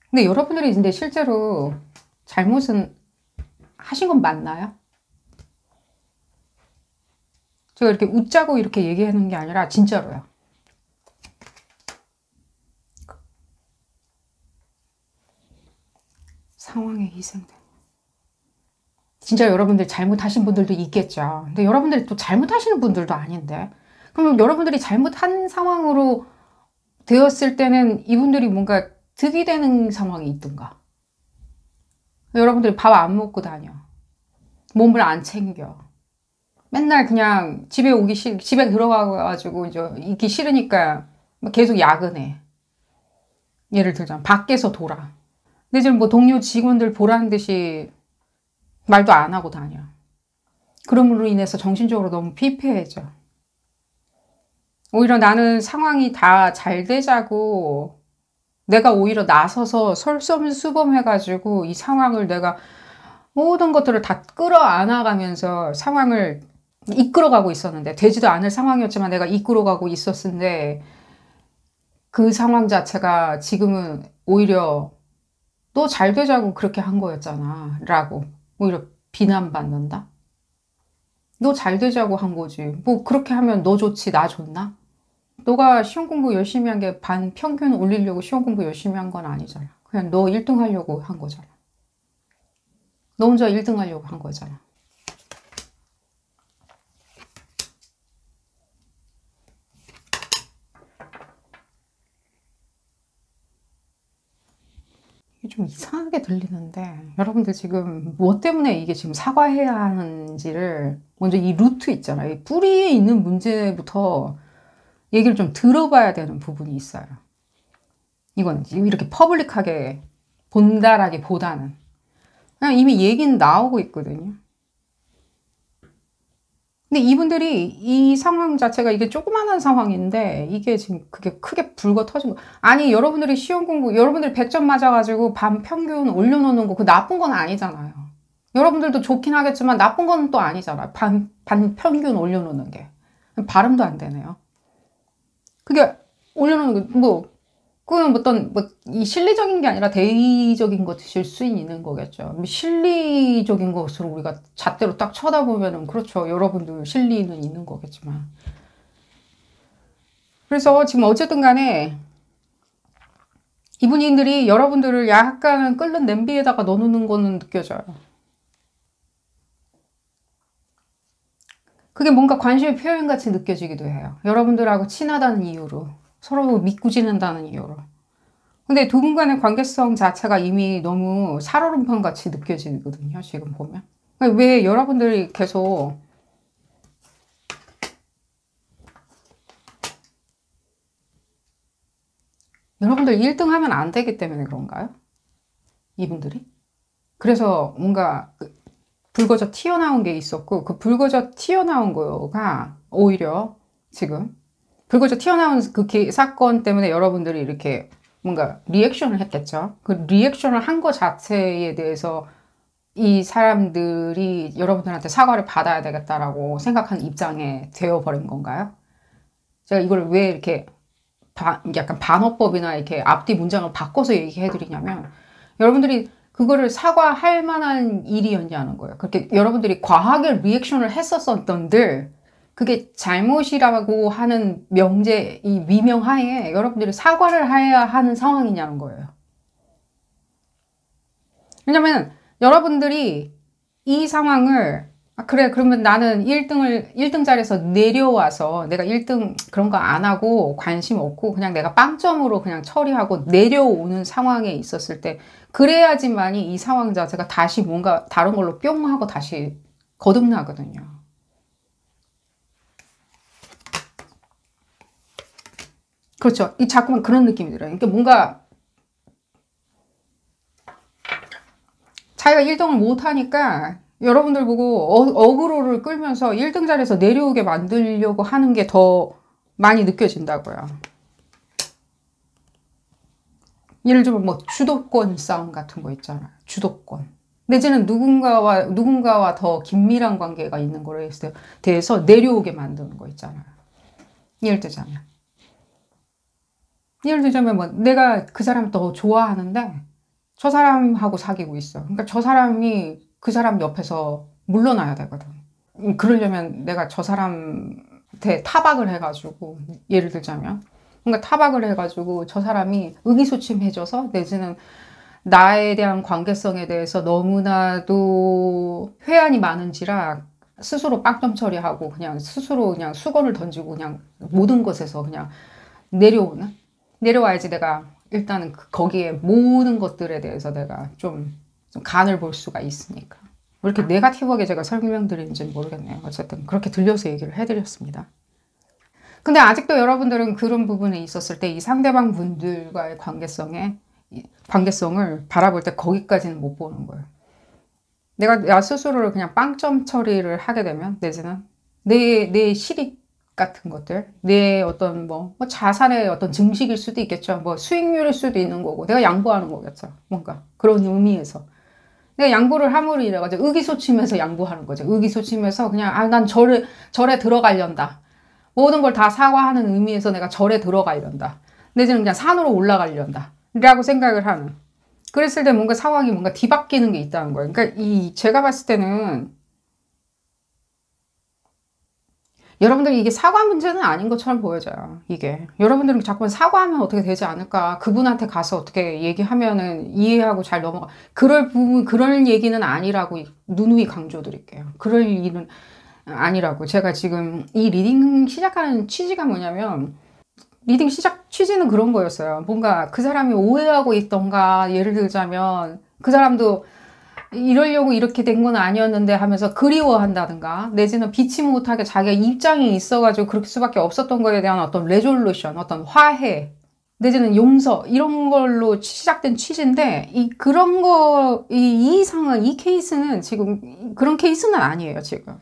근데 여러분들이 근데 실제로 잘못은 하신 건 맞나요? 제가 이렇게 웃자고 이렇게 얘기하는 게 아니라 진짜로요. 상황에 희생된. 진짜 여러분들 잘못하신 분들도 있겠죠. 근데 여러분들이 또 잘못하시는 분들도 아닌데. 그럼 여러분들이 잘못한 상황으로 되었을 때는 이분들이 뭔가 득이 되는 상황이 있든가. 여러분들이 밥 안 먹고 다녀. 몸을 안 챙겨. 맨날 그냥 집에 들어가가지고 이제 있기 싫으니까 계속 야근해. 예를 들자면 밖에서 돌아. 근데 지금 뭐 동료 직원들 보라는 듯이 말도 안 하고 다녀. 그럼으로 인해서 정신적으로 너무 피폐해져. 오히려 나는 상황이 다 잘 되자고 내가 오히려 나서서 솔선수범해가지고 이 상황을 내가 모든 것들을 다 끌어안아가면서 상황을 이끌어가고 있었는데, 되지도 않을 상황이었지만 내가 이끌어가고 있었는데, 그 상황 자체가 지금은 오히려 너 잘 되자고 그렇게 한 거였잖아 라고 오히려 비난받는다? 너 잘 되자고 한 거지. 뭐 그렇게 하면 너 좋지 나 좋나? 너가 시험 공부 열심히 한 게 반 평균 올리려고 시험 공부 열심히 한 건 아니잖아. 그냥 너 1등 하려고 한 거잖아. 너 혼자 1등 하려고 한 거잖아. 이게 좀 이상하게 들리는데, 여러분들 지금 무엇 때문에 이게 지금 사과해야 하는지를 먼저 이 루트 있잖아요. 이 뿌리에 있는 문제부터 얘기를 좀 들어봐야 되는 부분이 있어요. 이건 이렇게 퍼블릭하게 본다라기보다는 그냥 이미 얘기는 나오고 있거든요. 근데 이분들이 이 상황 자체가 이게 조그마한 상황인데 이게 지금 그게 크게 불거 터진 거. 아니 여러분들이 시험 공부 여러분들이 100점 맞아가지고 반 평균 올려놓는 거 그 나쁜 건 아니잖아요. 여러분들도 좋긴 하겠지만 나쁜 건 또 아니잖아요. 반 평균 올려놓는 게. 발음도 안 되네요. 그게 올려놓는 거 뭐 그건 어떤 이 실리적인 게 아니라 대의적인 것일 수 있는 거겠죠. 실리적인 것으로 우리가 잣대로 딱 쳐다보면은 그렇죠. 여러분들 실리는 있는 거겠지만. 그래서 지금 어쨌든 간에 이분들이 여러분들을 약간은 끓는 냄비에다가 넣어놓는 거는 느껴져요. 그게 뭔가 관심의 표현같이 느껴지기도 해요. 여러분들하고 친하다는 이유로. 서로 믿고 지낸다는 이유로. 근데 두 분 간의 관계성 자체가 이미 너무 살얼음판 같이 느껴지거든요. 지금 보면. 왜 여러분들이 계속 여러분들 1등 하면 안 되기 때문에 그런가요? 이분들이? 그래서 뭔가 불거져 튀어나온 게 있었고 그 불거져 튀어나온 거가 오히려 지금 불거져 튀어나온 그 사건 때문에 여러분들이 이렇게 뭔가 리액션을 했겠죠. 그 리액션을 한 거 자체에 대해서 이 사람들이 여러분들한테 사과를 받아야 되겠다라고 생각하는 입장에 되어버린 건가요? 제가 이걸 왜 이렇게 약간 반어법이나 이렇게 앞뒤 문장을 바꿔서 얘기해드리냐면 여러분들이 그거를 사과할 만한 일이었냐는 거예요. 그렇게 여러분들이 과하게 리액션을 했었던들 그게 잘못이라고 하는 명제, 이 위명하에 여러분들이 사과를 해야 하는 상황이냐는 거예요. 왜냐면 여러분들이 이 상황을 그래 그러면 나는 1등 자리에서 내려와서 내가 1등 그런 거 안 하고 관심 없고 그냥 내가 빵점으로 그냥 처리하고 내려오는 상황에 있었을 때 그래야지만이 이 상황 자체가 다시 뭔가 다른 걸로 뿅 하고 다시 거듭나거든요. 그렇죠. 이 자꾸만 그런 느낌이 들어요. 그러니까 뭔가 자기가 1등을 못하니까 여러분들 보고 어그로를 끌면서 1등 자리에서 내려오게 만들려고 하는 게 더 많이 느껴진다고요. 예를 들면 뭐 주도권 싸움 같은 거 있잖아요. 주도권. 내지는 누군가와 더 긴밀한 관계가 있는 거에 대해서 내려오게 만드는 거 있잖아요. 예를 들자면 뭐 내가 그 사람 더 좋아하는데 저 사람하고 사귀고 있어. 그러니까 저 사람이 그 사람 옆에서 물러나야 되거든. 그러려면 내가 저 사람한테 타박을 해가지고, 예를 들자면 뭔가 타박을 해가지고 저 사람이 의기소침해져서, 내지는 나에 대한 관계성에 대해서 너무나도 회한이 많은지라 스스로 빵점 처리하고 그냥 스스로 그냥 수건을 던지고 그냥 모든 것에서 그냥 내려와야지 내가 일단은 거기에 모든 것들에 대해서 내가 좀 간을 볼 수가 있으니까. 왜 이렇게 네거티브하게 제가 설명드리는지는 모르겠네요. 어쨌든 그렇게 들려서 얘기를 해드렸습니다. 근데 아직도 여러분들은 그런 부분에 있었을 때 이 상대방 분들과의 관계성을 바라볼 때 거기까지는 못 보는 거예요. 내가 나 스스로를 그냥 빵점 처리를 하게 되면, 내지는 내 실익 같은 것들, 내 어떤 뭐 자산의 어떤 증식일 수도 있겠죠. 뭐 수익률일 수도 있는 거고, 내가 양보하는 거겠죠. 뭔가 그런 의미에서 내가 양보를 함으로 인해가지고 의기소침해서 양보하는 거죠. 의기소침해서 그냥 난 절에 들어가련다. 모든 걸 다 사과하는 의미에서 내가 절에 들어가련다. 내지는 그냥 산으로 올라가련다 라고 생각을 하는. 그랬을 때 뭔가 상황이 뭔가 뒤바뀌는 게 있다는 거예요. 그러니까 제가 봤을 때는 여러분들이 이게 사과 문제는 아닌 것처럼 보여져요. 이게 여러분들은 자꾸만 사과하면 어떻게 되지 않을까, 그분한테 가서 어떻게 얘기하면은 이해하고 잘 넘어가, 그럴 얘기는 아니라고 누누이 강조드릴게요. 그럴 일은 아니라고. 제가 지금 이 리딩 시작하는 취지가 뭐냐면, 리딩 시작 취지는 그런 거였어요. 뭔가 그 사람이 오해하고 있던가, 예를 들자면 그 사람도 이러려고 이렇게 된 건 아니었는데 하면서 그리워한다든가, 내지는 피치 못하게 자기가 입장이 있어가지고 그럴 수밖에 없었던 거에 대한 어떤 레졸루션, 어떤 화해, 내지는 용서, 이런 걸로 시작된 취지인데, 이 상황, 이 케이스는 지금 그런 케이스는 아니에요, 지금.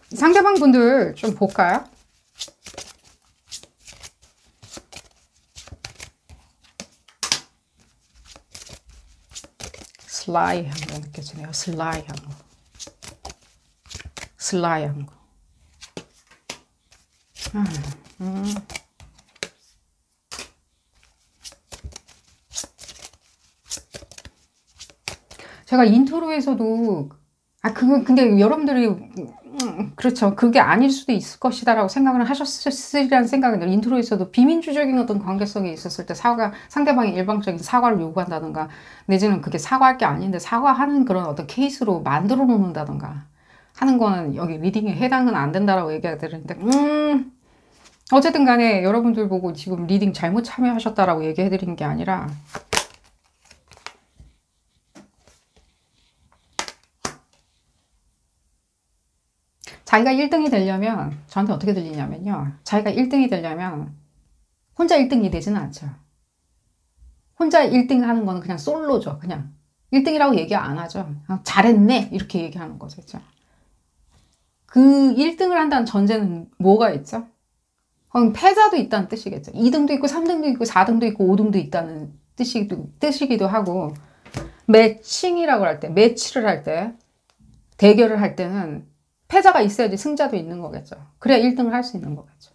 상대방 분들 좀 볼까요? 슬라이한 거 느껴지네요. 슬라이한 거. 제가 인트로에서도 근데 여러분들이 그렇죠. 그게 아닐 수도 있을 것이다라고 생각을 하셨으리라는 생각이 들어요. 인트로에서도 비민주적인 어떤 관계성이 있었을 때 상대방이 일방적인 사과를 요구한다든가, 내지는 그게 사과할 게 아닌데 사과하는 그런 어떤 케이스로 만들어 놓는다든가 하는 거는 여기 리딩에 해당은 안 된다라고 얘기가 되는데, 어쨌든 간에 여러분들 보고 지금 리딩 잘못 참여하셨다라고 얘기해 드리는 게 아니라, 자기가 1등이 되려면, 저한테 어떻게 들리냐면요, 자기가 1등이 되려면 혼자 1등이 되지는 않죠. 혼자 1등 하는 거는 그냥 솔로죠. 그냥 1등이라고 얘기 안 하죠. 잘했네 이렇게 얘기하는 거죠. 그 1등을 한다는 전제는 뭐가 있죠? 그럼 패자도 있다는 뜻이겠죠. 2등도 있고 3등도 있고 4등도 있고 5등도 있다는 뜻이기도 하고, 매칭이라고 할 때, 매치를 할 때, 대결을 할 때는 패자가 있어야지 승자도 있는 거겠죠. 그래야 1등을 할 수 있는 거겠죠.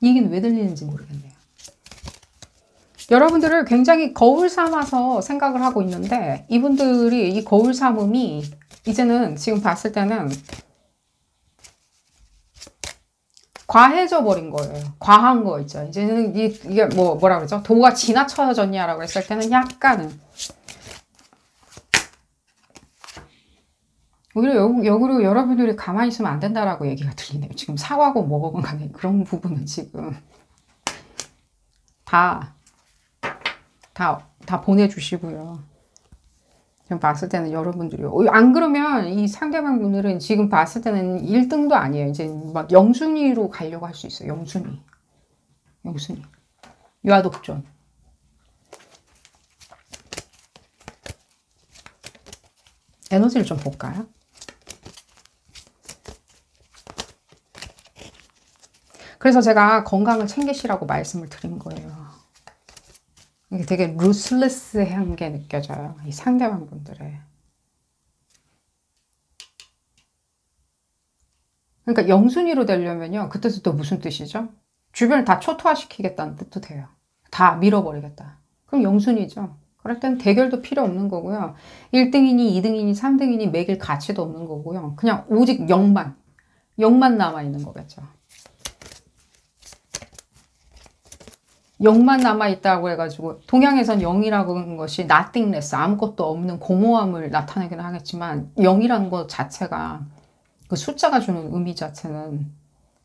이 얘기는 왜 들리는지 모르겠네요. 여러분들을 굉장히 거울 삼아서 생각을 하고 있는데, 이분들이 이 거울 삼음이 이제는 지금 봤을 때는 과해져 버린 거예요. 과한 거 있죠. 이제는 이게 뭐라 그러죠? 도가 지나쳐졌냐라고 했을 때는 약간은, 오히려 역으로 여러분들이 가만히 있으면 안 된다라고 얘기가 들리네요. 지금 사과고 뭐고 간에 그런 부분은 지금 다 보내주시고요. 지금 봤을 때는 여러분들이, 안 그러면 이 상대방 분들은 지금 봤을 때는 1등도 아니에요. 이제 막 영순위로 가려고 할 수 있어요. 영순위. 유아독존. 에너지를 좀 볼까요? 그래서 제가 건강을 챙기시라고 말씀을 드린 거예요. 이게 되게 루슬레스한 게 느껴져요. 이 상대방 분들의. 그러니까 영순위로 되려면요. 그 뜻은 또 무슨 뜻이죠? 주변을 다 초토화시키겠다는 뜻도 돼요. 다 밀어버리겠다. 그럼 영순위죠. 그럴 땐 대결도 필요 없는 거고요. 1등이니 2등이니 3등이니 매길 가치도 없는 거고요. 그냥 오직 0만 남아있는 거겠죠. 0만 남아있다고 해가지고 동양에선 0이라고 하는 것이 nothingness, 아무것도 없는 공허함을 나타내긴 하겠지만 0이라는 것 자체가 그 숫자가 주는 의미 자체는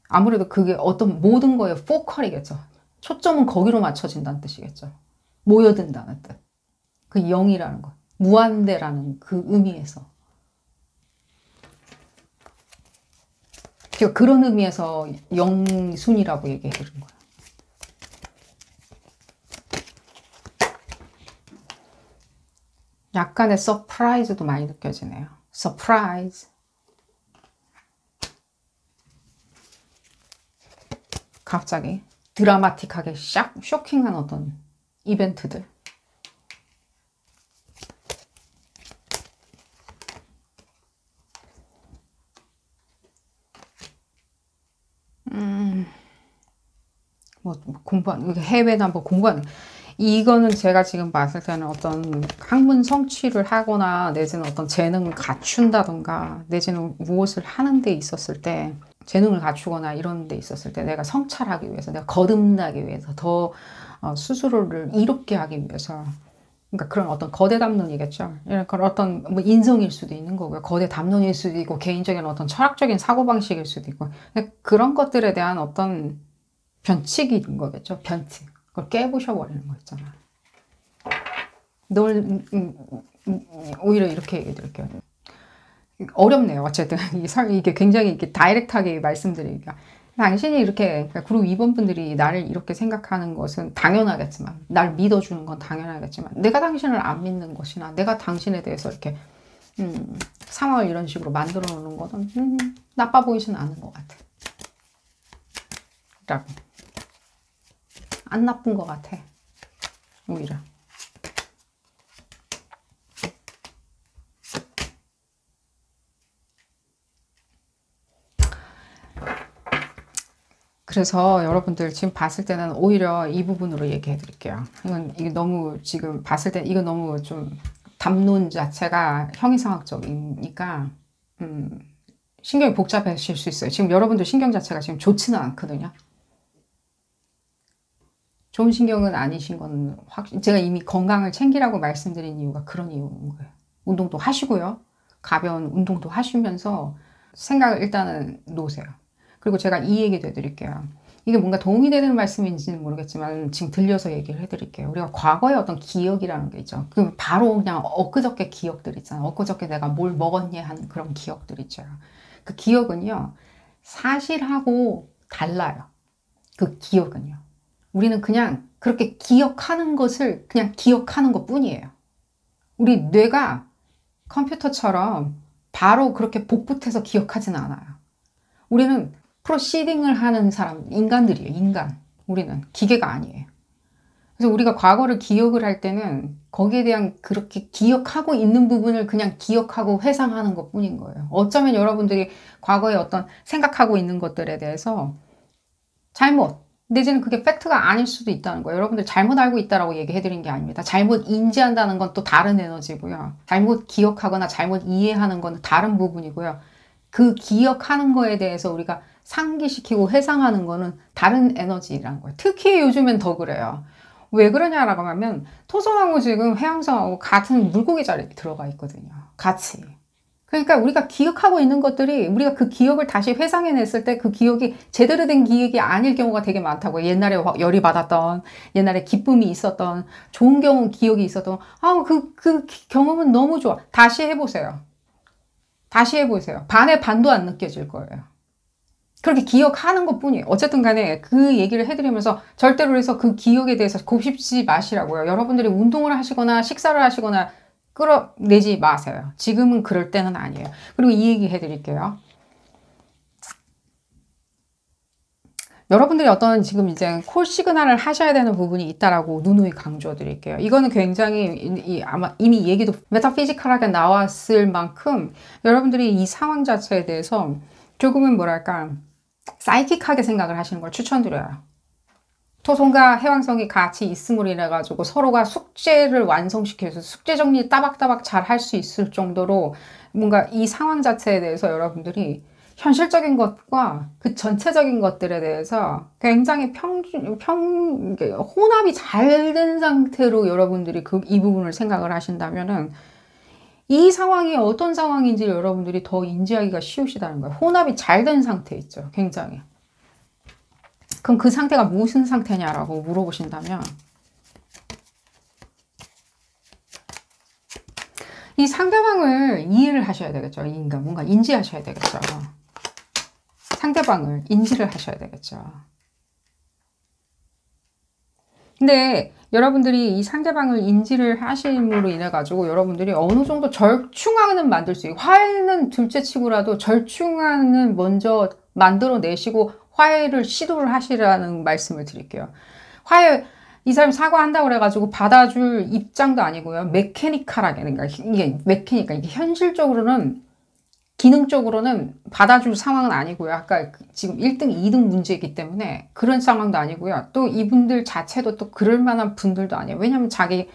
아무래도 그게 어떤 모든 거에 포컬이겠죠. 초점은 거기로 맞춰진다는 뜻이겠죠. 모여든다는 뜻. 그 0이라는 것. 무한대라는 그 의미에서. 제가 그런 의미에서 영순이라고 얘기해 드린 거예요. 약간의 서프라이즈도 많이 느껴지네요. 서프라이즈. 갑자기 드라마틱하게 쇼킹한 어떤 이벤트들. 뭐 공부하는, 해외나 뭐 공부하는, 이거는 제가 지금 봤을 때는 어떤 학문 성취를 하거나 내지는 어떤 재능을 갖춘다던가 내지는 무엇을 하는 데 있었을 때 재능을 갖추거나 이런 데 있었을 때 내가 성찰하기 위해서, 내가 거듭나기 위해서, 더 스스로를 이롭게 하기 위해서, 그러니까 그런 어떤 거대 담론이겠죠. 그런 어떤 뭐 인성일 수도 있는 거고요. 거대 담론일 수도 있고 개인적인 어떤 철학적인 사고방식일 수도 있고, 그런 것들에 대한 어떤 변칙인 거겠죠. 변칙. 그걸 깨부셔버리는 거 있잖아. 오히려 이렇게 얘기 드릴게요. 어렵네요. 어쨌든 이게 굉장히 이렇게 다이렉트하게 말씀드리기가. 당신이 이렇게 그룹 2번 분들이 나를 이렇게 생각하는 것은 당연하겠지만, 날 믿어주는 건 당연하겠지만, 내가 당신을 안 믿는 것이나 내가 당신에 대해서 이렇게 상황을 이런 식으로 만들어 놓는 것은 나빠 보이지는 않은 것 같아. 라고. 안 나쁜 것 같아. 오히려. 그래서 여러분들 지금 봤을 때는 오히려 이 부분으로 얘기해 드릴게요. 이게 너무 지금 봤을 때 이거 너무 좀 담론 자체가 형이상학적이니까 신경이 복잡하실 수 있어요. 지금 여러분들 신경 자체가 지금 좋지는 않거든요. 좋은 신경은 아니신 건 제가 이미 건강을 챙기라고 말씀드린 이유가 그런 이유인 거예요. 운동도 하시고요. 가벼운 운동도 하시면서 생각을 일단은 놓으세요. 그리고 제가 이 얘기도 해드릴게요. 이게 뭔가 도움이 되는 말씀인지는 모르겠지만 지금 들려서 얘기를 해드릴게요. 우리가 과거의 어떤 기억이라는 게 있죠. 그 바로 그냥 엊그저께 기억들 있잖아요. 엊그저께 내가 뭘 먹었냐 하는 그런 기억들 있죠. 그 기억은요. 사실하고 달라요. 그 기억은요. 우리는 그냥 그렇게 기억하는 것을 그냥 기억하는 것 뿐이에요. 우리 뇌가 컴퓨터처럼 바로 그렇게 복붙해서 기억하지는 않아요. 우리는 프로시딩을 하는 사람, 인간들이에요. 인간. 우리는 기계가 아니에요. 그래서 우리가 과거를 기억을 할 때는 거기에 대한 그렇게 기억하고 있는 부분을 그냥 기억하고 회상하는 것 뿐인 거예요. 어쩌면 여러분들이 과거에 어떤 생각하고 있는 것들에 대해서 잘못, 내지는 그게 팩트가 아닐 수도 있다는 거예요. 여러분들 잘못 알고 있다라고 얘기해드린 게 아닙니다. 잘못 인지한다는 건 또 다른 에너지고요. 잘못 기억하거나 잘못 이해하는 건 다른 부분이고요. 그 기억하는 거에 대해서 우리가 상기시키고 회상하는 거는 다른 에너지라는 거예요. 특히 요즘엔 더 그래요. 왜 그러냐라고 하면 토성하고 지금 해왕성하고 같은 물고기 자리에 들어가 있거든요. 같이. 그러니까 우리가 기억하고 있는 것들이 우리가 그 기억을 다시 회상해냈을 때 그 기억이 제대로 된 기억이 아닐 경우가 되게 많다고요. 옛날에 열이 받았던, 옛날에 기쁨이 있었던, 좋은 기억이 있었던, 그 경험은 너무 좋아. 다시 해보세요. 다시 해보세요. 반의 반도 안 느껴질 거예요. 그렇게 기억하는 것 뿐이에요. 어쨌든 간에 그 얘기를 해드리면서 절대로 해서 그 기억에 대해서 곱씹지 마시라고요. 여러분들이 운동을 하시거나 식사를 하시거나 끌어내지 마세요. 지금은 그럴 때는 아니에요. 그리고 이 얘기 해드릴게요. 여러분들이 어떤 지금 이제 콜 시그널을 하셔야 되는 부분이 있다라고 누누이 강조해 드릴게요. 이거는 굉장히 아마 이미 얘기도 메타피지컬하게 나왔을 만큼 여러분들이 이 상황 자체에 대해서 조금은 뭐랄까 사이킥하게 생각을 하시는 걸 추천드려요. 토성과 해왕성이 같이 있음으로 인해 가지고 서로가 숙제를 완성시켜서 숙제 정리 따박따박 잘 할 수 있을 정도로 뭔가 이 상황 자체에 대해서 여러분들이 현실적인 것과 그 전체적인 것들에 대해서 굉장히 혼합이 잘 된 상태로 여러분들이 이 부분을 생각을 하신다면은 이 상황이 어떤 상황인지 여러분들이 더 인지하기가 쉬우시다는 거예요. 혼합이 잘 된 상태 있죠. 굉장히. 그럼 그 상태가 무슨 상태냐라고 물어보신다면 이 상대방을 이해를 하셔야 되겠죠. 이 인간 뭔가 인지하셔야 되겠죠. 상대방을 인지를 하셔야 되겠죠. 근데 여러분들이 이 상대방을 인지를 하심으로 인해 가지고 여러분들이 어느 정도 절충안은 만들 수 있고 화해는 둘째 치고라도 절충안은 먼저 만들어내시고 화해를 시도를 하시라는 말씀을 드릴게요. 화해, 이 사람이 사과한다고 그래가지고 받아줄 입장도 아니고요. 메케니컬하게, 그러니까 이게 현실적으로는, 기능적으로는 받아줄 상황은 아니고요. 아까 지금 1등, 2등 문제이기 때문에 그런 상황도 아니고요. 또 이분들 자체도 또 그럴 만한 분들도 아니에요. 왜냐면 자기,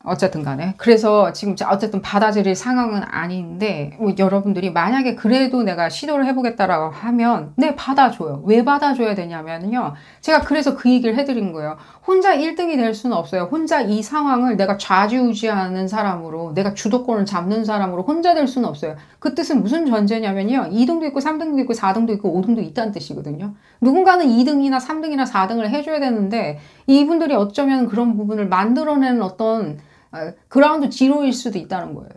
어쨌든 간에. 그래서 지금 어쨌든 받아들일 상황은 아닌데, 여러분들이 만약에 그래도 내가 시도를 해보겠다라고 하면, 네, 받아줘요. 왜 받아줘야 되냐면요. 제가 그래서 그 얘기를 해드린 거예요. 혼자 1등이 될 수는 없어요. 혼자 이 상황을 내가 좌지우지하는 사람으로, 내가 주도권을 잡는 사람으로 혼자 될 수는 없어요. 그 뜻은 무슨 전제냐면요. 2등도 있고 3등도 있고 4등도 있고 5등도 있다는 뜻이거든요. 누군가는 2등이나 3등이나 4등을 해줘야 되는데, 이분들이 어쩌면 그런 부분을 만들어내는 어떤 그라운드 지로일 수도 있다는 거예요.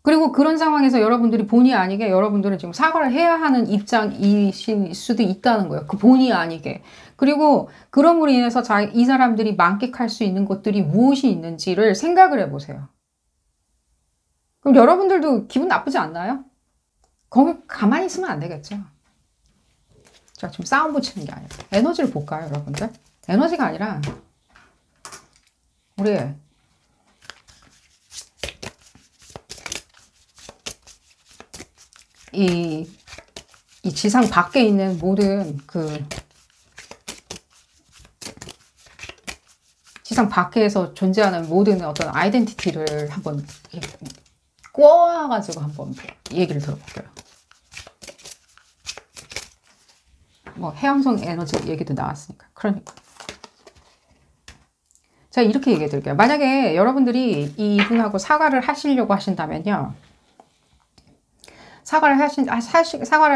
그리고 그런 상황에서 여러분들이 본의 아니게 여러분들은 지금 사과를 해야 하는 입장이실 수도 있다는 거예요. 그 본의 아니게. 그리고 그럼으로 인해서 이 사람들이 만끽할 수 있는 것들이 무엇이 있는지를 생각을 해보세요. 그럼 여러분들도 기분 나쁘지 않나요? 거기 가만히 있으면 안 되겠죠. 자, 지금 싸움 붙이는 게 아니라 에너지를 볼까요, 여러분들? 에너지가 아니라 우리 이 지상 밖에 있는 모든 지상 밖에서 존재하는 모든 어떤 아이덴티티를 한번 꼬아가지고 한번 얘기를 들어볼게요. 뭐 해양성 에너지 얘기도 나왔으니까. 그러니까. 자, 이렇게 얘기해 드릴게요. 만약에 여러분들이 이분하고 사과를 하시려고 하신다면요. 사과를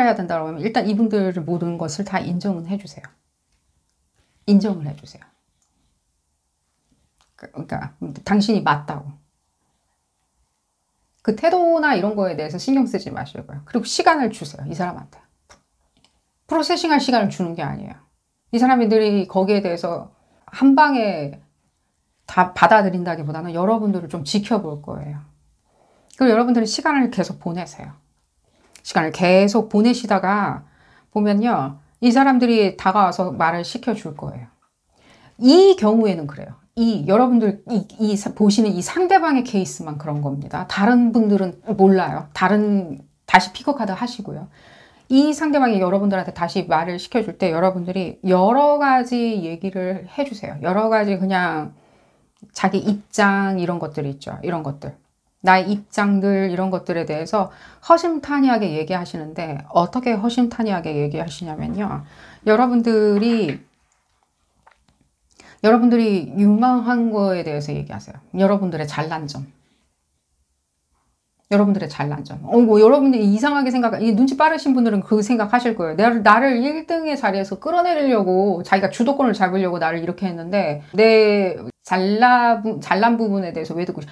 해야 된다고 하면 일단 이분들의 모든 것을 다 인정은 해주세요. 인정을 해주세요. 그러니까 당신이 맞다고. 그 태도나 이런 거에 대해서 신경 쓰지 마시고요. 그리고 시간을 주세요. 이 사람한테. 프로세싱할 시간을 주는 게 아니에요. 이 사람들이 거기에 대해서 한 방에 다 받아들인다기보다는 여러분들을 좀 지켜볼 거예요. 그리고 여러분들이 시간을 계속 보내세요. 시간을 계속 보내시다가 보면요. 이 사람들이 다가와서 말을 시켜줄 거예요. 이 경우에는 그래요. 여러분들 보시는 이 상대방의 케이스만 그런 겁니다. 다른 분들은 몰라요. 다시 픽업카드 하시고요. 이 상대방이 여러분들한테 다시 말을 시켜줄 때 여러분들이 여러 가지 얘기를 해주세요. 여러 가지 그냥 자기 입장 이런 것들이 있죠. 이런 것들. 나의 입장들 이런 것들에 대해서 허심탄회하게 얘기하시는데 어떻게 허심탄회하게 얘기하시냐면요. 여러분들이 유망한 거에 대해서 얘기하세요. 여러분들의 잘난 점. 여러분들의 잘난 점. 뭐 여러분들이 이상하게 눈치 빠르신 분들은 그 생각하실 거예요. 나를 1등의 자리에서 끌어내리려고 자기가 주도권을 잡으려고 나를 이렇게 했는데 내 잘난 부분에 대해서 왜 듣고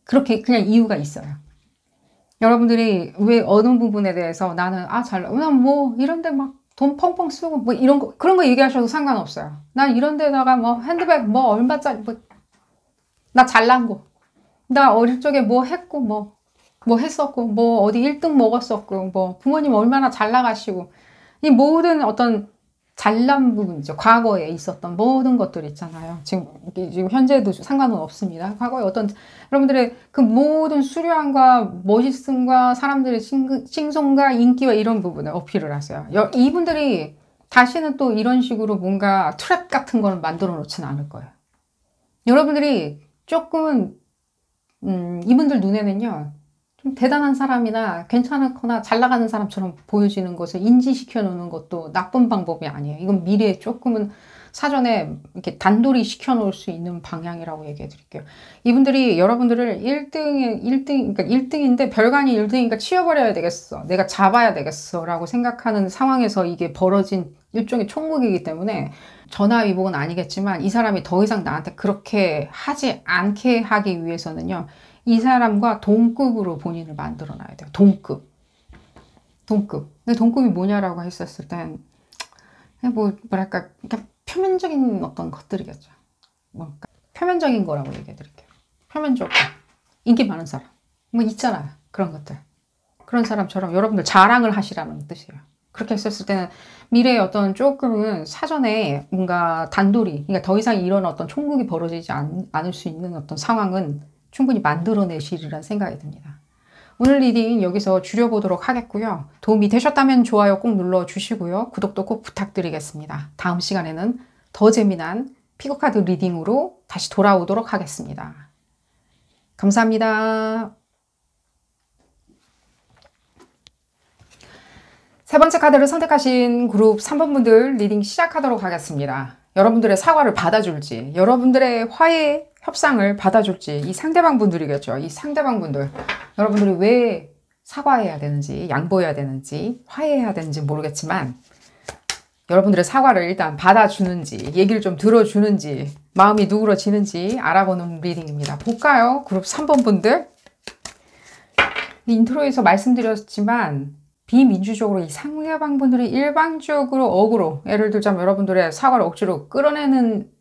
그렇게 그냥 이유가 있어요. 여러분들이 왜 어느 부분에 대해서 나는 난 뭐 이런데 막 돈 펑펑 쓰고 뭐 그런 거 얘기하셔도 상관없어요. 난 이런 데다가 뭐 핸드백 뭐 얼마짜리 나 잘난 거. 나 어릴 적에 뭐 했고 뭐 했었고 뭐 어디 1등 먹었었고 뭐 부모님 얼마나 잘 나가시고 이 모든 어떤 잘난 부분이죠. 과거에 있었던 모든 것들 있잖아요. 지금 현재도 상관은 없습니다. 과거에 어떤 여러분들의 그 모든 수려함과 멋있음과 사람들의 칭송과 인기와 이런 부분을 어필을 하세요. 이분들이 다시는 또 이런 식으로 뭔가 트랩 같은 걸 만들어 놓지는 않을 거예요. 여러분들이 조금은 이분들 눈에는요. 좀 대단한 사람이나 괜찮거나 잘 나가는 사람처럼 보여지는 것을 인지시켜 놓는 것도 나쁜 방법이 아니에요. 이건 미래에 조금은 사전에 이렇게 단돌이 시켜 놓을 수 있는 방향이라고 얘기해 드릴게요. 이분들이 여러분들을 1등, 그러니까 1등인데 별관이 1등이니까 치워버려야 되겠어. 내가 잡아야 되겠어. 라고 생각하는 상황에서 이게 벌어진 일종의 총국이기 때문에 전화위복은 아니겠지만 이 사람이 더 이상 나한테 그렇게 하지 않게 하기 위해서는요. 이 사람과 동급으로 본인을 만들어 놔야 돼요. 동급. 근데 동급이 뭐냐라고 했었을 땐, 뭐랄까, 그러니까 표면적인 어떤 것들이겠죠. 뭔가 표면적인 거라고 얘기해 드릴게요. 표면적으로. 인기 많은 사람. 뭐 있잖아요. 그런 것들. 그런 사람처럼 여러분들 자랑을 하시라는 뜻이에요. 그렇게 했었을 때는 미래에 어떤 조금은 사전에 뭔가 단돌이, 그러니까 더 이상 이런 어떤 총국이 벌어지지 않을 수 있는 어떤 상황은 충분히 만들어내시리라는 생각이 듭니다. 오늘 리딩 여기서 줄여보도록 하겠고요. 도움이 되셨다면 좋아요 꼭 눌러주시고요. 구독도 꼭 부탁드리겠습니다. 다음 시간에는 더 재미난 피거카드 리딩으로 다시 돌아오도록 하겠습니다. 감사합니다. 세 번째 카드를 선택하신 그룹 3번 분들 리딩 시작하도록 하겠습니다. 여러분들의 사과를 받아줄지, 여러분들의 화해 협상을 받아줄지, 이 상대방 분들이겠죠. 이 상대방 분들. 여러분들이 왜 사과해야 되는지, 양보해야 되는지, 화해해야 되는지 모르겠지만, 여러분들의 사과를 일단 받아주는지, 얘기를 좀 들어주는지, 마음이 누그러지는지 알아보는 리딩입니다. 볼까요? 그룹 3번 분들. 인트로에서 말씀드렸지만, 비민주적으로 이 상대방 분들이 일방적으로 억으로, 예를 들자면 여러분들의 사과를 억지로 끌어내는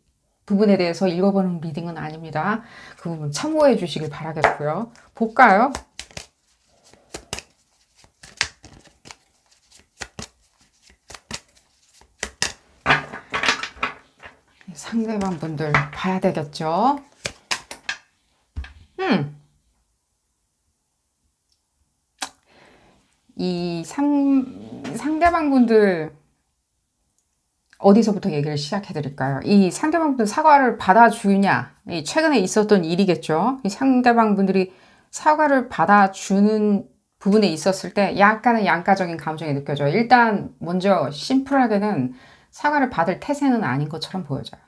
부분에 대해서 읽어보는 리딩은 아닙니다. 그 부분 참고해 주시길 바라겠고요. 볼까요? 상대방 분들 봐야 되겠죠? 이 상대방 분들 어디서부터 얘기를 시작해 드릴까요? 이 상대방 분들 사과를 받아주냐? 최근에 있었던 일이겠죠? 이 상대방 분들이 사과를 받아주는 부분에 있었을 때 약간의 양가적인 감정이 느껴져요. 일단 먼저 심플하게는 사과를 받을 태세는 아닌 것처럼 보여져요.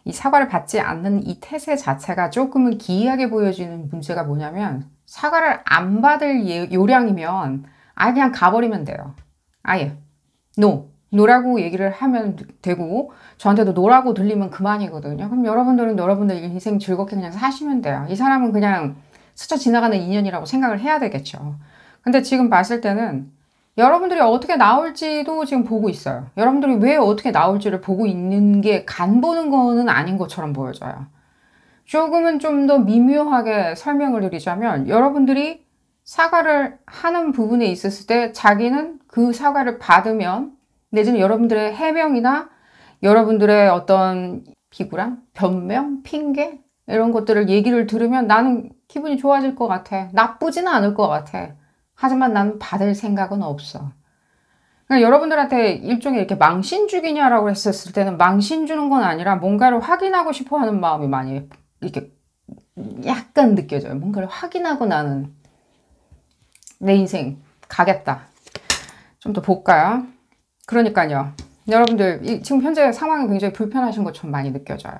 이 사과를 받지 않는 이 태세 자체가 조금은 기이하게 보여지는 문제가 뭐냐면 사과를 안 받을 요량이면 아예 그냥 가버리면 돼요. 아예. 노라고 얘기를 하면 되고 저한테도 노라고 들리면 그만이거든요. 그럼 여러분들은 여러분들 인생 즐겁게 그냥 사시면 돼요. 이 사람은 그냥 스쳐 지나가는 인연이라고 생각을 해야 되겠죠. 근데 지금 봤을 때는 여러분들이 어떻게 나올지도 지금 보고 있어요. 여러분들이 왜 어떻게 나올지를 보고 있는 게 간 보는 거는 아닌 것처럼 보여져요. 조금은 좀 더 미묘하게 설명을 드리자면 여러분들이 사과를 하는 부분에 있었을 때 자기는 그 사과를 받으면 내지는 여러분들의 해명이나 여러분들의 어떤 비굴함, 변명, 핑계 이런 것들을 얘기를 들으면 나는 기분이 좋아질 것 같아. 나쁘지는 않을 것 같아. 하지만 나는 받을 생각은 없어. 그러니까 여러분들한테 일종의 이렇게 망신 주기냐라고 했었을 때는 망신 주는 건 아니라 뭔가를 확인하고 싶어 하는 마음이 많이 이렇게 약간 느껴져요. 뭔가를 확인하고 나는 내 인생 가겠다. 좀 더 볼까요? 그러니까요. 여러분들 지금 현재 상황이 굉장히 불편하신 것처럼 많이 느껴져요.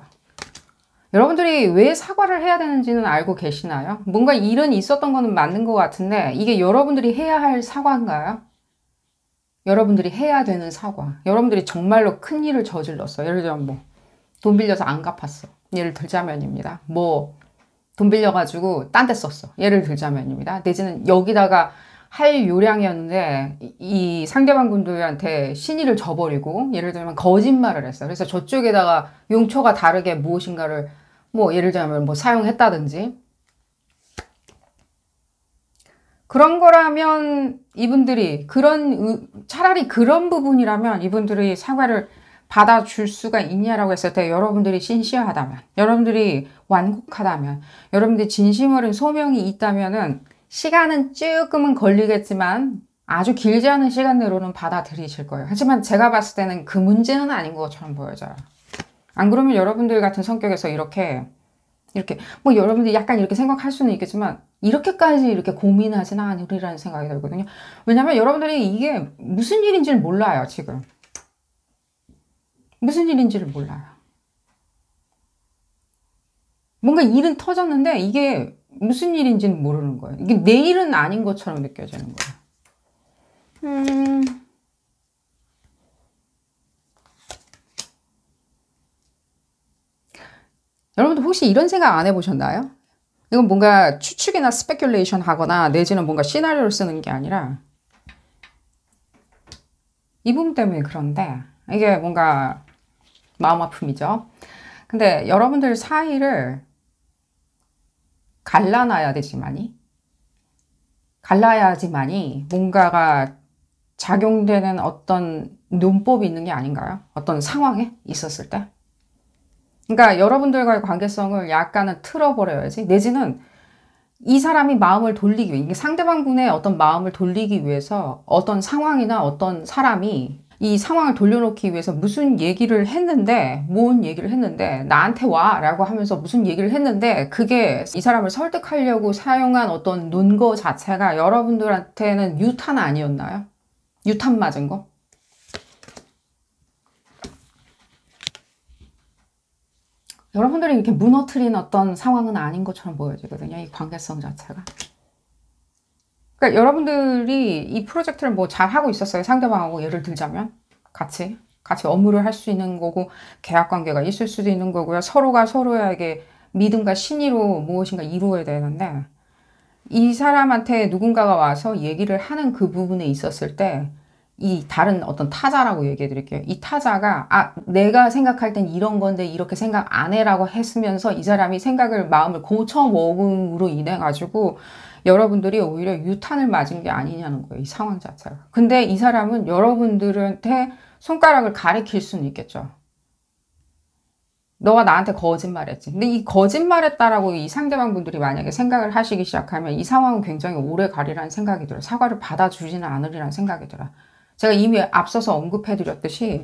여러분들이 왜 사과를 해야 되는지는 알고 계시나요? 뭔가 일은 있었던 거는 맞는 것 같은데 이게 여러분들이 해야 할 사과인가요? 여러분들이 해야 되는 사과. 여러분들이 정말로 큰 일을 저질렀어. 예를 들면 뭐 돈 빌려서 안 갚았어. 예를 들자면입니다. 뭐 돈 빌려가지고 딴 데 썼어. 예를 들자면입니다. 내지는 여기다가 할 요량이었는데 이 상대방 분들한테 신의를 저버리고 예를 들면 거짓말을 했어. 그래서 저쪽에다가 용처가 다르게 무엇인가를 뭐 예를 들면 뭐 사용했다든지 그런 거라면 이분들이 차라리 그런 부분이라면 이분들이 사과를 받아줄 수가 있냐라고 했을 때 여러분들이 신시하다면, 여러분들이 완곡하다면, 여러분들이 진심 어린 소명이 있다면은 시간은 조금은 걸리겠지만 아주 길지 않은 시간 내로는 받아들이실 거예요. 하지만 제가 봤을 때는 그 문제는 아닌 것처럼 보여져요. 안 그러면 여러분들 같은 성격에서 이렇게 뭐 여러분들이 약간 이렇게 생각할 수는 있겠지만 이렇게까지 이렇게 고민하지는 않으리라는 생각이 들거든요. 왜냐면 여러분들이 이게 무슨 일인지를 몰라요, 지금. 무슨 일인지를 몰라요. 뭔가 일은 터졌는데 이게 무슨 일인지는 모르는 거예요. 이게 내 일은 아닌 것처럼 느껴지는 거예요. 여러분들 혹시 이런 생각 안 해보셨나요? 이건 뭔가 추측이나 스페큘레이션 하거나 내지는 뭔가 시나리오를 쓰는 게 아니라 이 부분 때문에 그런데 이게 뭔가 마음 아픔이죠. 근데 여러분들 사이를 갈라야지만이 뭔가가 작용되는 어떤 논법이 있는 게 아닌가요? 어떤 상황에 있었을 때? 그러니까 여러분들과의 관계성을 약간은 틀어버려야지. 내지는 이 사람이 마음을 돌리기 위해, 이게 상대방 분의 어떤 마음을 돌리기 위해서 어떤 상황이나 어떤 사람이 이 상황을 돌려놓기 위해서 무슨 얘기를 했는데, 뭔 얘기를 했는데, 나한테 와! 라고 하면서 무슨 얘기를 했는데, 그게 이 사람을 설득하려고 사용한 어떤 논거 자체가 여러분들한테는 유탄 아니었나요? 유탄 맞은 거? 여러분들이 이렇게 무너뜨린 어떤 상황은 아닌 것처럼 보여지거든요. 이 관계성 자체가. 그러니까 여러분들이 이 프로젝트를 뭐 잘하고 있었어요. 상대방하고 예를 들자면. 같이 업무를 할 수 있는 거고, 계약 관계가 있을 수도 있는 거고요. 서로가 서로에게 믿음과 신의로 무엇인가 이루어야 되는데, 이 사람한테 누군가가 와서 얘기를 하는 그 부분에 있었을 때, 이 다른 어떤 타자라고 얘기해 드릴게요. 이 타자가 내가 생각할 땐 이런 건데 이렇게 생각 안 해라고 했으면서 이 사람이 마음을 고쳐 먹음으로 인해 가지고 여러분들이 오히려 유탄을 맞은 게 아니냐는 거예요. 이 상황 자체가. 근데 이 사람은 여러분들한테 손가락을 가리킬 수는 있겠죠. 너가 나한테 거짓말했지. 근데 이 거짓말했다라고 이 상대방 분들이 만약에 생각을 하시기 시작하면 이 상황은 굉장히 오래 가리라는 생각이 들어요. 사과를 받아주지는 않으리라는 생각이 들어요. 제가 이미 앞서서 언급해드렸듯이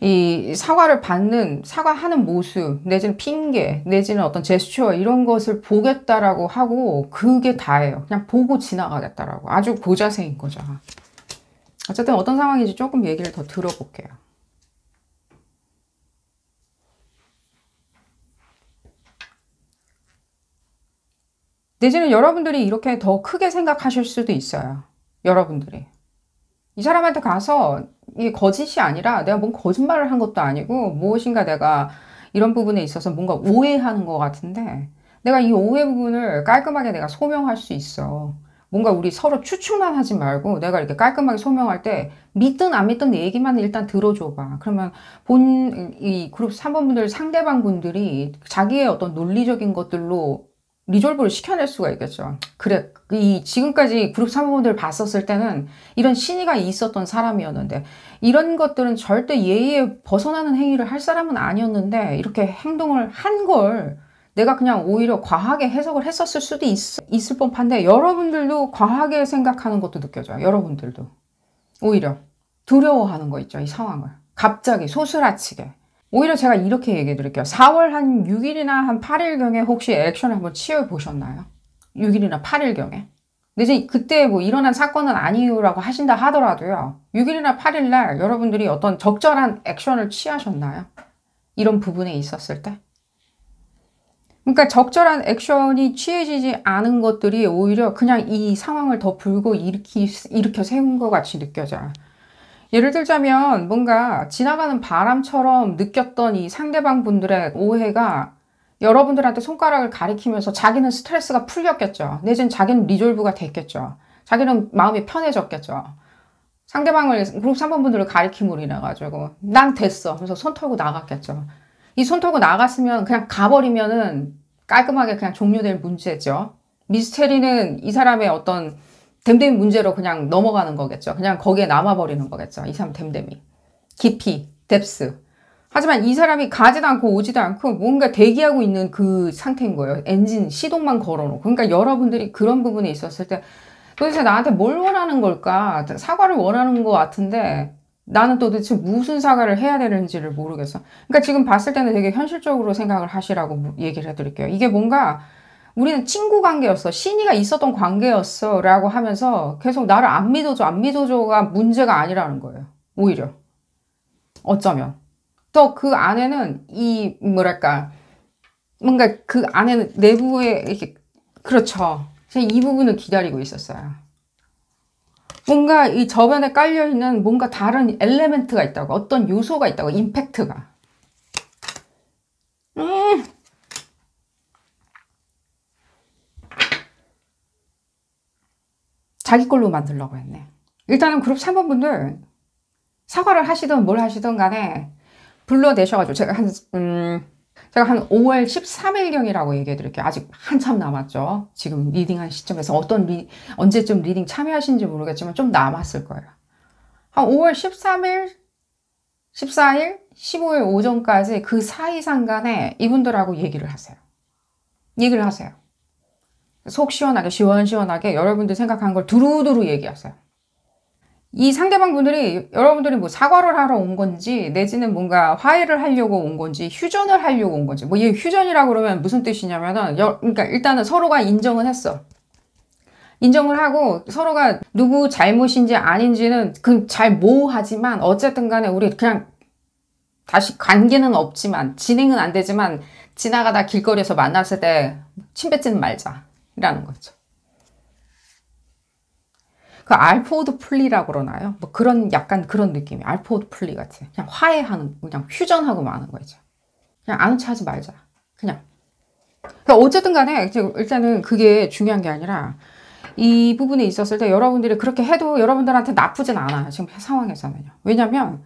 이 사과하는 모습, 내지는 핑계, 내지는 어떤 제스처 이런 것을 보겠다라고 하고 그게 다예요. 그냥 보고 지나가겠다라고. 아주 고자세인 거죠. 어쨌든 어떤 상황인지 조금 얘기를 더 들어볼게요. 내지는 여러분들이 이렇게 더 크게 생각하실 수도 있어요. 여러분들이. 이 사람한테 가서 이게 거짓이 아니라 내가 뭔 거짓말을 한 것도 아니고 무엇인가 내가 이런 부분에 있어서 뭔가 오해하는 것 같은데 내가 이 오해 부분을 깔끔하게 내가 소명할 수 있어. 뭔가 우리 서로 추측만 하지 말고 내가 이렇게 깔끔하게 소명할 때 믿든 안 믿든 내 얘기만 일단 들어줘봐. 그러면 이 그룹 3번 분들 상대방 분들이 자기의 어떤 논리적인 것들로 리졸브를 시켜낼 수가 있겠죠. 그래, 지금까지 그룹 3번들 봤었을 때는 이런 신의가 있었던 사람이었는데 이런 것들은 절대 예의에 벗어나는 행위를 할 사람은 아니었는데 이렇게 행동을 한 걸 내가 그냥 오히려 과하게 해석을 했었을 수도 있을 법한데 여러분들도 과하게 생각하는 것도 느껴져요. 여러분들도. 오히려 두려워하는 거 있죠. 이 상황을. 갑자기 소스라치게. 오히려 제가 이렇게 얘기해 드릴게요. 4월 한 6일이나 한 8일경에 혹시 액션을 한번 취해 보셨나요? 6일이나 8일경에. 근데 이제 그때 뭐 일어난 사건은 아니요라고 하신다 하더라도요. 6일이나 8일날 여러분들이 어떤 적절한 액션을 취하셨나요? 이런 부분에 있었을 때. 그러니까 적절한 액션이 취해지지 않은 것들이 오히려 그냥 이 상황을 더 불고 일으켜 세운 것 같이 느껴져요. 예를 들자면 뭔가 지나가는 바람처럼 느꼈던 이 상대방 분들의 오해가 여러분들한테 손가락을 가리키면서 자기는 스트레스가 풀렸겠죠. 내지는 자기는 리졸브가 됐겠죠. 자기는 마음이 편해졌겠죠. 상대방을 그룹 3번 분들을 가리킴으로 인해 가지고 난 됐어 하면서 손 털고 나갔겠죠. 이 손 털고 나갔으면 그냥 가버리면은 깔끔하게 그냥 종료될 문제죠. 미스테리는 이 사람의 어떤 댐댐이 문제로 그냥 넘어가는 거겠죠. 그냥 거기에 남아버리는 거겠죠. 이 사람 댐댐이. 깊이, 뎁스. 하지만 이 사람이 가지도 않고 오지도 않고 뭔가 대기하고 있는 그 상태인 거예요. 엔진 시동만 걸어놓고. 그러니까 여러분들이 그런 부분에 있었을 때 도대체 나한테 뭘 원하는 걸까? 사과를 원하는 것 같은데 나는 도대체 무슨 사과를 해야 되는지를 모르겠어. 그러니까 지금 봤을 때는 되게 현실적으로 생각을 하시라고 얘기를 해드릴게요. 이게 뭔가 우리는 친구 관계였어. 신의가 있었던 관계였어. 라고 하면서 계속 나를 안 믿어줘, 안 믿어줘가 문제가 아니라는 거예요. 오히려. 어쩌면. 또 그 안에는 이, 뭐랄까. 뭔가 그 안에는 내부에 이렇게, 그렇죠. 제가 이 부분을 기다리고 있었어요. 뭔가 이 저변에 깔려있는 뭔가 다른 엘레멘트가 있다고. 어떤 요소가 있다고. 임팩트가. 자기 걸로 만들려고 했네. 일단은 그룹 3번 분들 사과를 하시든 뭘 하시든 간에 불러내셔가지고 제가 한 5월 13일경이라고 얘기해 드릴게요. 아직 한참 남았죠. 지금 리딩한 시점에서 언제쯤 리딩 참여하신지 모르겠지만 좀 남았을 거예요. 한 5월 13일, 14일, 15일 오전까지 그 사이 상간에 이분들하고 얘기를 하세요. 얘기를 하세요. 속 시원하게 시원시원하게 여러분들 생각한 걸 두루두루 얘기하세요. 이 상대방 분들이 여러분들이 뭐 사과를 하러 온 건지 내지는 뭔가 화해를 하려고 온 건지 휴전을 하려고 온 건지 뭐 이 휴전이라고 그러면 무슨 뜻이냐면은 그러니까 일단은 서로가 인정은 했어. 인정을 하고 서로가 누구 잘못인지 아닌지는 그 잘 모호하지만 어쨌든 간에 우리 그냥 다시 관계는 없지만 진행은 안 되지만 지나가다 길거리에서 만났을 때 침 뱉지는 말자 라는 거죠. 그 알포드 플리라고 그러나요? 뭐 그런 약간 그런 느낌이 알포드 플리 같아. 그냥 화해하는 그냥 휴전하고 마는 거죠. 그냥 아는 체 하지 말자. 그냥. 그러니까 어쨌든 간에 일단은 그게 중요한 게 아니라 이 부분에 있었을 때 여러분들이 그렇게 해도 여러분들한테 나쁘진 않아요. 지금 상황에서는요. 왜냐면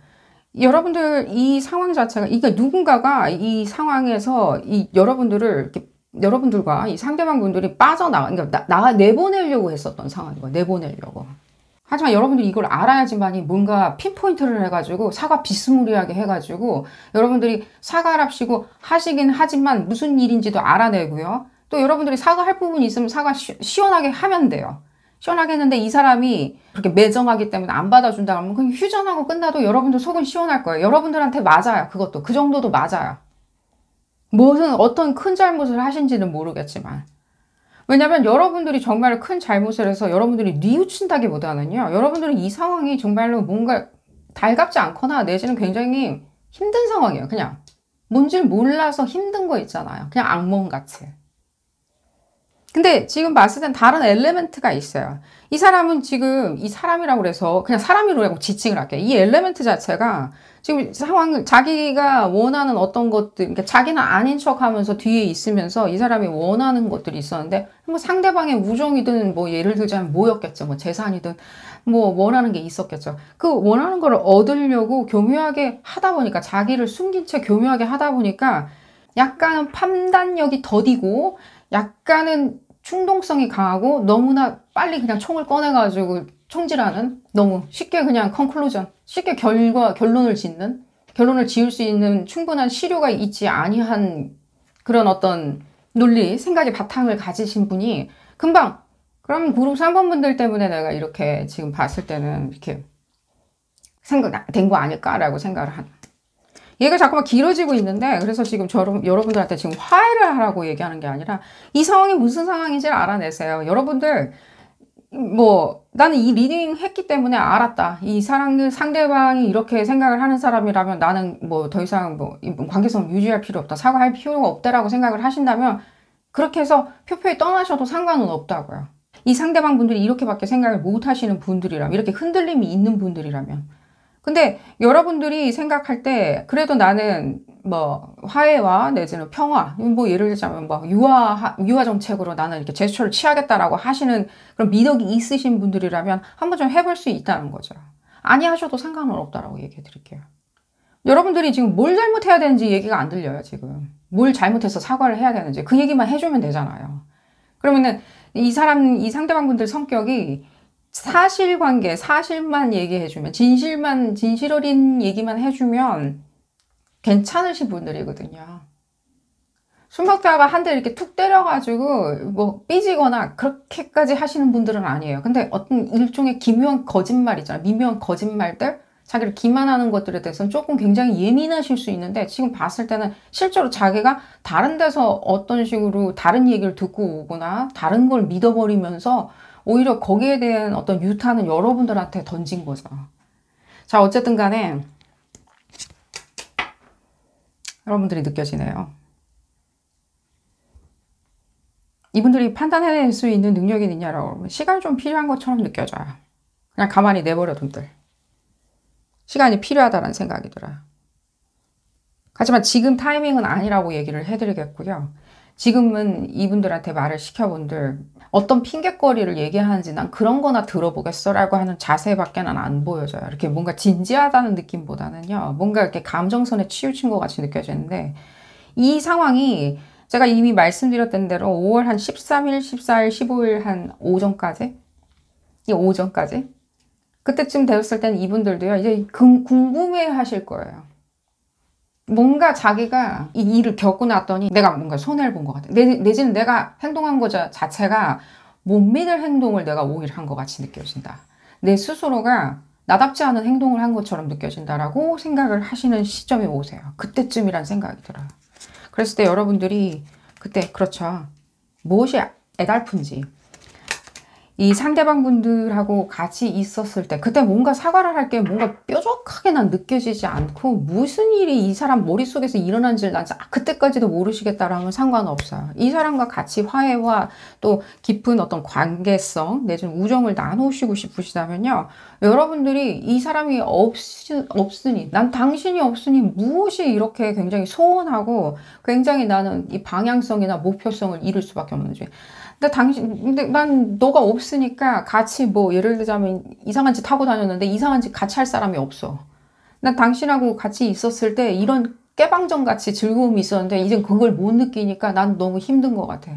여러분들 이 상황 자체가 이게 누군가가 이 상황에서 이 여러분들을 이렇게 여러분들과 이 상대방 분들이 빠져나가, 그러니까 내보내려고 했었던 상황이고, 내보내려고. 하지만 여러분들이 이걸 알아야지만이 뭔가 핀포인트를 해가지고, 사과 비스무리하게 해가지고, 여러분들이 사과랍시고 하시긴 하지만 무슨 일인지도 알아내고요. 또 여러분들이 사과할 부분이 있으면 사과 시원하게 하면 돼요. 시원하게 했는데 이 사람이 그렇게 매정하기 때문에 안 받아준다 그러면 그냥 휴전하고 끝나도 여러분들 속은 시원할 거예요. 여러분들한테 맞아요. 그것도. 그 정도도 맞아요. 무슨 어떤 큰 잘못을 하신지는 모르겠지만 왜냐면 여러분들이 정말 큰 잘못을 해서 여러분들이 뉘우친다기보다는요 여러분들은 이 상황이 정말로 뭔가 달갑지 않거나 내지는 굉장히 힘든 상황이에요. 그냥 뭔지를 몰라서 힘든 거 있잖아요. 그냥 악몽같이. 근데 지금 봤을 땐 다른 엘레멘트가 있어요. 이 사람은 지금 이 사람이라고 그래서 그냥 사람이라고 지칭을 할게요. 이 엘레멘트 자체가 지금 상황을 자기가 원하는 어떤 것들, 그러니까 자기는 아닌 척 하면서 뒤에 있으면서 이 사람이 원하는 것들이 있었는데 뭐 상대방의 우정이든 뭐 예를 들자면 뭐였겠죠. 뭐 재산이든 뭐 원하는 게 있었겠죠. 그 원하는 거를 얻으려고 교묘하게 하다 보니까 자기를 숨긴 채 교묘하게 하다 보니까 약간은 판단력이 더디고 약간은 충동성이 강하고 너무나 빨리 그냥 총을 꺼내가지고 총질하는 너무 쉽게 그냥 컨클루전 쉽게 결론을 지을 수 있는 충분한 시료가 있지 아니한 그런 어떤 논리, 생각의 바탕을 가지신 분이 금방 그럼 그룹 3번 분들 때문에 내가 이렇게 지금 봤을 때는 이렇게 생각된 거 아닐까라고 생각을 하는 얘가 자꾸만 길어지고 있는데 그래서 지금 여러분들한테 지금 화해를 하라고 얘기하는 게 아니라 이 상황이 무슨 상황인지를 알아내세요. 여러분들 뭐 나는 이 리딩 했기 때문에 알았다. 이 상대방이 이렇게 생각을 하는 사람이라면 나는 뭐 더 이상 뭐 관계성을 유지할 필요 없다. 사과할 필요가 없다라고 생각을 하신다면 그렇게 해서 표표에 떠나셔도 상관은 없다고요. 이 상대방 분들이 이렇게밖에 생각을 못 하시는 분들이라면 이렇게 흔들림이 있는 분들이라면 근데 여러분들이 생각할 때 그래도 나는 뭐 화해와 내지는 평화 뭐 예를 들자면 뭐 유화 정책으로 나는 이렇게 제스처를 취하겠다라고 하시는 그런 미덕이 있으신 분들이라면 한번 좀 해볼 수 있다는 거죠. 아니 하셔도 상관은 없다라고 얘기해 드릴게요. 여러분들이 지금 뭘 잘못해야 되는지 얘기가 안 들려요. 지금 뭘 잘못해서 사과를 해야 되는지 그 얘기만 해주면 되잖아요. 그러면은 이 상대방 분들 성격이 사실관계, 사실만 얘기해주면, 진실 어린 얘기만 해주면 괜찮으신 분들이거든요. 술 먹다가 한 대 이렇게 툭 때려가지고 뭐 삐지거나 그렇게까지 하시는 분들은 아니에요. 근데 어떤 일종의 기묘한 거짓말 있잖아요. 미묘한 거짓말들? 자기를 기만하는 것들에 대해서는 조금 굉장히 예민하실 수 있는데, 지금 봤을 때는 실제로 자기가 다른 데서 어떤 식으로 다른 얘기를 듣고 오거나 다른 걸 믿어버리면서 오히려 거기에 대한 어떤 유탄은 여러분들한테 던진 거죠. 자, 어쨌든 간에 여러분들이 느껴지네요. 이분들이 판단해낼 수 있는 능력이 있냐라고 하면 시간이 좀 필요한 것처럼 느껴져요. 그냥 가만히 내버려둔들. 시간이 필요하다는 생각이 들어요. 하지만 지금 타이밍은 아니라고 얘기를 해드리겠고요. 지금은 이분들한테 말을 시켜본들 어떤 핑곗거리를 얘기하는지 난 그런 거나 들어보겠어 라고 하는 자세밖에는 안 보여져요. 이렇게 뭔가 진지하다는 느낌보다는요. 뭔가 이렇게 감정선에 치우친 것 같이 느껴지는데, 이 상황이 제가 이미 말씀드렸던 대로 5월 한 13일, 14일, 15일 한 오전까지, 이 오전까지 그때쯤 되었을 때는 이분들도요 이제 궁금해 하실 거예요. 뭔가 자기가 이 일을 겪고 났더니 내가 뭔가 손해를 본 것 같아. 내지는 내가 행동한 것 자체가 못 믿을 행동을 내가 오히려 한 것 같이 느껴진다. 내 스스로가 나답지 않은 행동을 한 것처럼 느껴진다라고 생각을 하시는 시점이 오세요. 그때쯤이란 생각이 들어요. 그랬을 때 여러분들이 그때 그렇죠. 무엇이 애달픈지 이 상대방 분들하고 같이 있었을 때 그때 뭔가 사과를 할 게 뭔가 뾰족하게 난 느껴지지 않고 무슨 일이 이 사람 머릿속에서 일어난지를 난 그때까지도 모르시겠다라면 상관없어요. 이 사람과 같이 화해와 또 깊은 어떤 관계성 내지는 우정을 나누시고 싶으시다면요. 여러분들이 이 사람이 없으니 난 당신이 없으니 무엇이 이렇게 굉장히 소원하고 굉장히 나는 이 방향성이나 목표성을 잃을 수밖에 없는지. 근데 난 너가 없으니까 같이 뭐 예를 들자면 이상한 짓 하고 다녔는데 이상한 짓 같이 할 사람이 없어. 난 당신하고 같이 있었을 때 이런 깨방정같이 즐거움이 있었는데 이젠 그걸 못 느끼니까 난 너무 힘든 것 같아.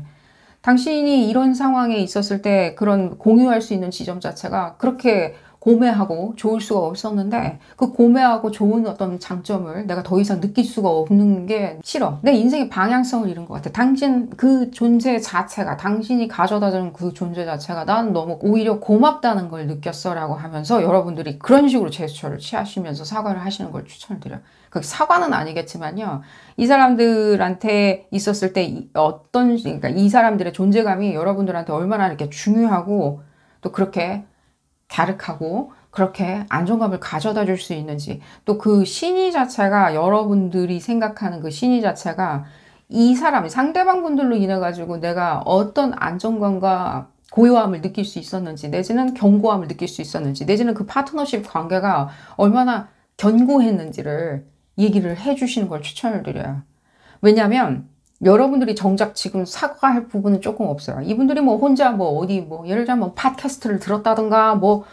당신이 이런 상황에 있었을 때 그런 공유할 수 있는 지점 자체가 그렇게 고매하고 좋을 수가 없었는데 그 고매하고 좋은 어떤 장점을 내가 더 이상 느낄 수가 없는 게 싫어. 내 인생의 방향성을 잃은 것 같아. 당신 그 존재 자체가 당신이 가져다주는 그 존재 자체가 난 너무 오히려 고맙다는 걸 느꼈어 라고 하면서 여러분들이 그런 식으로 제스처를 취하시면서 사과를 하시는 걸 추천드려요. 그 사과는 아니겠지만요. 이 사람들한테 있었을 때 그러니까 이 사람들의 존재감이 여러분들한테 얼마나 이렇게 중요하고 또 그렇게 갸륵하고 그렇게 안정감을 가져다 줄 수 있는지, 또 그 신의 자체가 여러분들이 생각하는 그 신의 자체가 이 사람이 상대방 분들로 인해 가지고 내가 어떤 안정감과 고요함을 느낄 수 있었는지, 내지는 견고함을 느낄 수 있었는지, 내지는 그 파트너십 관계가 얼마나 견고했는지를 얘기를 해주시는 걸 추천을 드려요. 왜냐하면 여러분들이 정작 지금 사과할 부분은 조금 없어요. 이분들이 뭐 혼자 뭐 어디 뭐 예를 들자면 뭐 팟캐스트를 들었다든가 뭘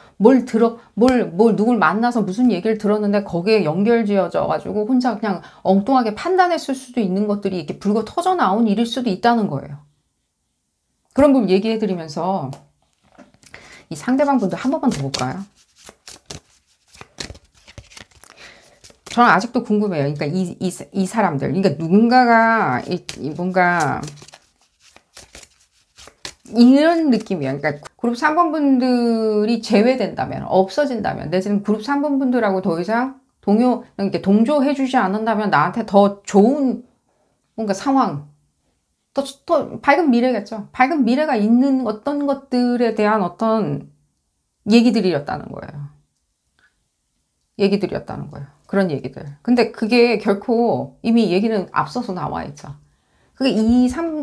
누굴 만나서 무슨 얘기를 들었는데 거기에 연결지어져 가지고 혼자 그냥 엉뚱하게 판단했을 수도 있는 것들이 이렇게 불고 터져 나온 일일 수도 있다는 거예요. 그런 걸 얘기해 드리면서 이 상대방 분들 한 번만 더 볼까요? 저는 아직도 궁금해요. 그러니까 이 사람들, 그러니까 누군가가 뭔가 이런 느낌이에요. 그러니까 그룹 3번 분들이 제외된다면, 없어진다면, 내지는 그룹 3번 분들하고 더 이상 이렇게 동조해주지 않는다면 나한테 더 좋은 뭔가 상황, 더 밝은 미래겠죠. 밝은 미래가 있는 어떤 것들에 대한 어떤 얘기들이었다는 거예요. 그런 얘기들. 근데 그게 결코 이미 얘기는 앞서서 나와 있죠. 그게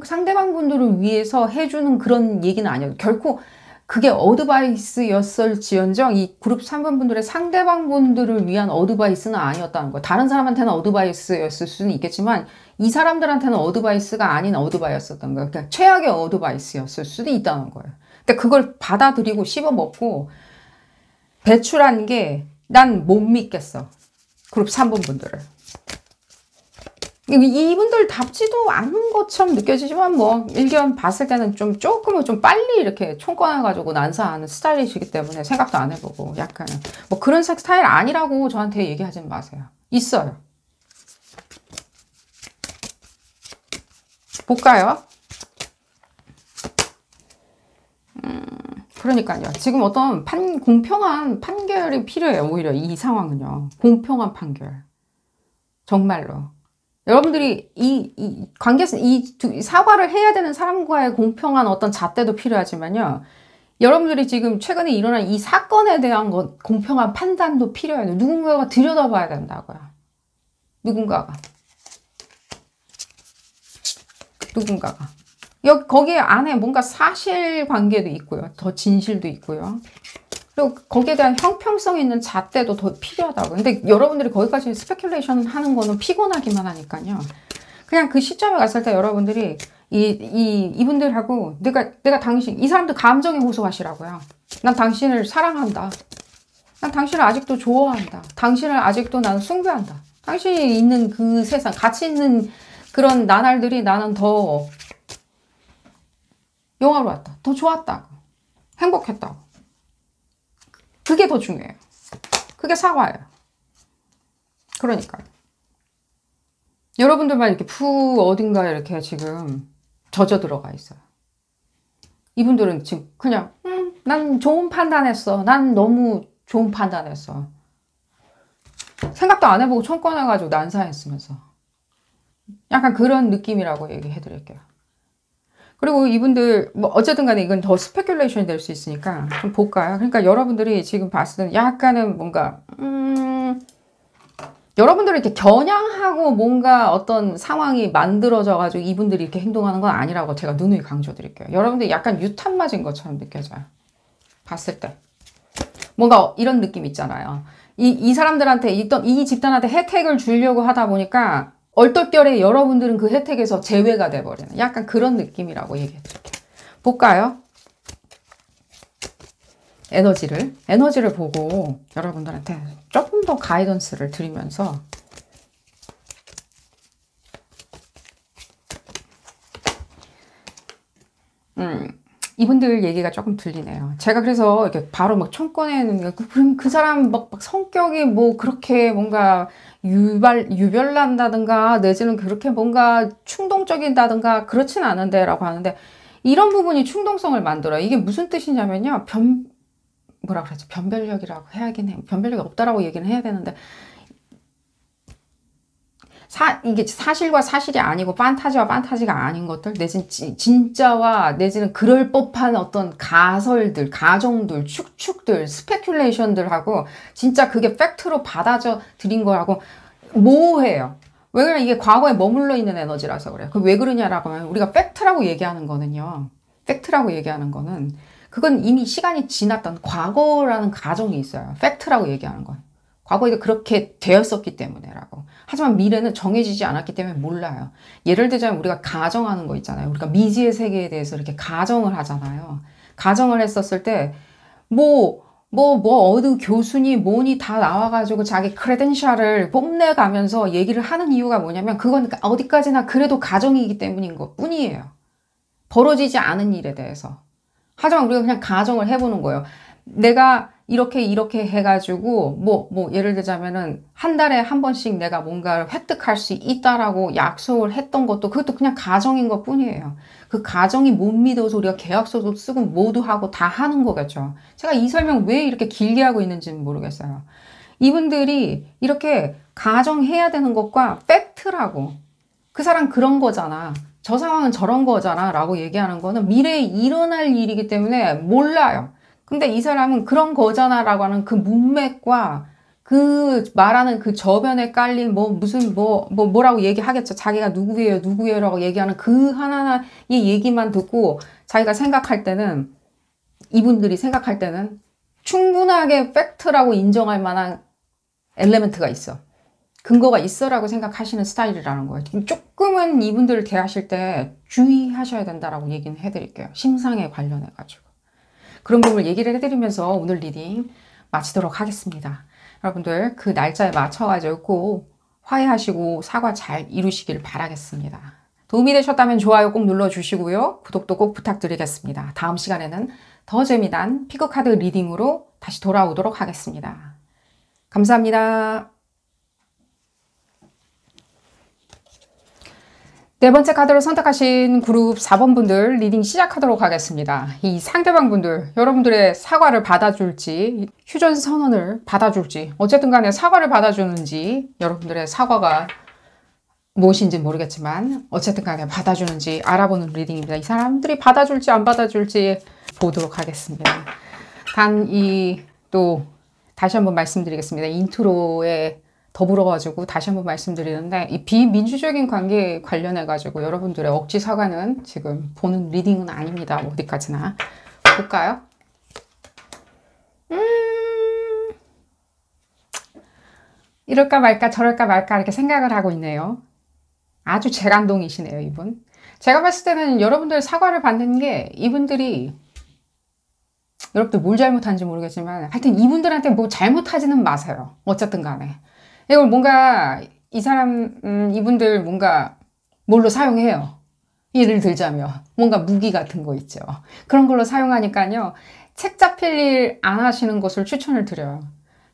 상대방 분들을 위해서 해주는 그런 얘기는 아니에요. 결코 그게 어드바이스였을지언정 이 그룹 3번 분들의 상대방 분들을 위한 어드바이스는 아니었다는 거예요. 다른 사람한테는 어드바이스였을 수는 있겠지만 이 사람들한테는 어드바이스가 아닌 어드바이스였던 거예요. 그러니까 최악의 어드바이스였을 수도 있다는 거예요. 근데 그걸 받아들이고 씹어먹고 배출한 게 난 못 믿겠어. 그룹 3번 분들을. 이분들 답지도 않은 것처럼 느껴지지만 뭐 일견 봤을 때는 조금은 좀 빨리 이렇게 총 꺼내가지고 난사하는 스타일이시기 때문에 생각도 안 해보고 약간 뭐 그런 스타일 아니라고 저한테 얘기하지 마세요. 있어요. 볼까요? 그러니까요. 지금 어떤 공평한 판결이 필요해요. 오히려 이 상황은요. 공평한 판결. 정말로. 여러분들이 이 관계성, 사과를 해야 되는 사람과의 공평한 어떤 잣대도 필요하지만요. 여러분들이 지금 최근에 일어난 이 사건에 대한 공평한 판단도 필요해요. 누군가가 들여다봐야 된다고요. 누군가가. 거기 안에 뭔가 사실관계도 있고요. 더 진실도 있고요. 그리고 거기에 대한 형평성 있는 잣대도 더 필요하다고. 근데 여러분들이 거기까지 스페큘레이션 하는 거는 피곤하기만 하니까요. 그냥 그 시점에 갔을 때 여러분들이 이분들하고 내가 당신, 이 사람들 감정에 호소하시라고요. 난 당신을 사랑한다. 난 당신을 아직도 좋아한다. 당신을 아직도 나는 숭배한다. 당신이 있는 그 세상, 같이 있는 그런 나날들이 나는 더 영화로웠다. 더 좋았다고. 행복했다고. 그게 더 중요해요. 그게 사과예요. 그러니까요. 여러분들만 이렇게 어딘가에 이렇게 지금 젖어 들어가 있어요. 이분들은 지금 그냥 난 좋은 판단했어. 난 너무 좋은 판단했어. 생각도 안 해보고 총 꺼내가지고 난사했으면서. 약간 그런 느낌이라고 얘기해 드릴게요. 그리고 이분들 뭐 어쨌든 간에 이건 더 스페큘레이션이 될 수 있으니까 좀 볼까요? 그러니까 여러분들이 지금 봤을 때는 약간은 뭔가 여러분들이 이렇게 겨냥하고 뭔가 어떤 상황이 만들어져 가지고 이분들이 이렇게 행동하는 건 아니라고 제가 누누이 강조드릴게요. 여러분들이 약간 유탄 맞은 것처럼 느껴져요. 봤을 때 뭔가 이런 느낌 있잖아요. 이 사람들한테 이 집단한테 혜택을 주려고 하다 보니까 얼떨결에 여러분들은 그 혜택에서 제외가 돼버리는 약간 그런 느낌이라고 얘기해드릴게요. 볼까요? 에너지를 보고 여러분들한테 조금 더 가이던스를 드리면서 이분들 얘기가 조금 들리네요. 제가 그래서 이렇게 바로 막 총 꺼내는 게 그럼 그 사람 막 성격이 뭐 그렇게 뭔가 유별난다든가 내지는 그렇게 뭔가 충동적이다든가 그렇진 않은데 라고 하는데 이런 부분이 충동성을 만들어요. 이게 무슨 뜻이냐면요. 뭐라 그러지? 변별력이라고 해야긴 해요. 변별력이 없다라고 얘기는 해야 되는데 이게 사실과 사실이 아니고 판타지와 판타지가 아닌 것들 내지는 진짜와 내지는 그럴 법한 어떤 가설들, 가정들, 추측들, 스페큘레이션들하고 진짜 그게 팩트로 받아들인 거하고 모호해요. 왜 그러냐? 이게 과거에 머물러 있는 에너지라서 그래요. 왜 그러냐라고 하면 우리가 팩트라고 얘기하는 거는요. 팩트라고 얘기하는 거는 그건 이미 시간이 지났던 과거라는 가정이 있어요. 팩트라고 얘기하는 건. 과거에 그렇게 되었었기 때문에라고. 하지만 미래는 정해지지 않았기 때문에 몰라요. 예를 들자면 우리가 가정하는 거 있잖아요. 우리가 미지의 세계에 대해서 이렇게 가정을 하잖아요. 가정을 했었을 때 어느 교수니 뭐니 다 나와가지고 자기 크레덴셜을 뽐내가면서 얘기를 하는 이유가 뭐냐면 그건 어디까지나 그래도 가정이기 때문인 것 뿐이에요. 벌어지지 않은 일에 대해서. 하지만 우리가 그냥 가정을 해보는 거예요. 내가 이렇게 해가지고 예를 들자면은 한 달에 한 번씩 내가 뭔가를 획득할 수 있다라고 약속을 했던 것도 그것도 그냥 가정인 것 뿐이에요. 그 가정이 못 믿어서 우리가 계약서도 쓰고 모두 하고 다 하는 거겠죠. 제가 이 설명 왜 이렇게 길게 하고 있는지는 모르겠어요. 이분들이 이렇게 가정해야 되는 것과 팩트라고 그 사람 그런 거잖아. 저 상황은 저런 거잖아 라고 얘기하는 거는 미래에 일어날 일이기 때문에 몰라요. 근데 이 사람은 그런 거잖아 라고 하는 그 문맥과 그 말하는 그 저변에 깔린 뭐라고 얘기하겠죠. 자기가 누구예요 라고 얘기하는 그 하나하나의 얘기만 듣고 자기가 생각할 때는 이분들이 생각할 때는 충분하게 팩트라고 인정할 만한 엘레멘트가 있어. 근거가 있어라고 생각하시는 스타일이라는 거예요. 조금은 이분들을 대하실 때 주의하셔야 된다라고 얘기는 해드릴게요. 심상에 관련해가지고. 그런 부분을 얘기를 해드리면서 오늘 리딩 마치도록 하겠습니다. 여러분들 그 날짜에 맞춰가지고 화해하시고 사과 잘 이루시길 바라겠습니다. 도움이 되셨다면 좋아요 꼭 눌러주시고요. 구독도 꼭 부탁드리겠습니다. 다음 시간에는 더 재미난 피크카드 리딩으로 다시 돌아오도록 하겠습니다. 감사합니다. 네 번째 카드로 선택하신 그룹 4번 분들 리딩 시작하도록 하겠습니다. 이 상대방 분들, 여러분들의 사과를 받아줄지, 휴전 선언을 받아줄지, 어쨌든 간에 사과를 받아주는지, 여러분들의 사과가 무엇인지 모르겠지만 어쨌든 간에 받아주는지 알아보는 리딩입니다. 이 사람들이 받아줄지 안 받아줄지 보도록 하겠습니다. 또 다시 한번 말씀드리겠습니다. 인트로에 더불어가지고 다시 한번 말씀드리는데 이 비민주적인 관계에 관련해가지고 여러분들의 억지 사과는 지금 보는 리딩은 아닙니다. 어디까지나 볼까요? 이럴까 말까 저럴까 말까 이렇게 생각을 하고 있네요. 아주 재간동이시네요, 이분. 제가 봤을 때는 여러분들 사과를 받는 게 이분들이 여러분들 뭘 잘못한지 모르겠지만 하여튼 이분들한테 뭐 잘못하지는 마세요. 어쨌든 간에. 이걸 뭔가 이분들 뭔가 뭘로 사용해요. 예를 들자면 뭔가 무기 같은 거 있죠. 그런 걸로 사용하니까요. 책 잡힐 일 안 하시는 것을 추천을 드려요.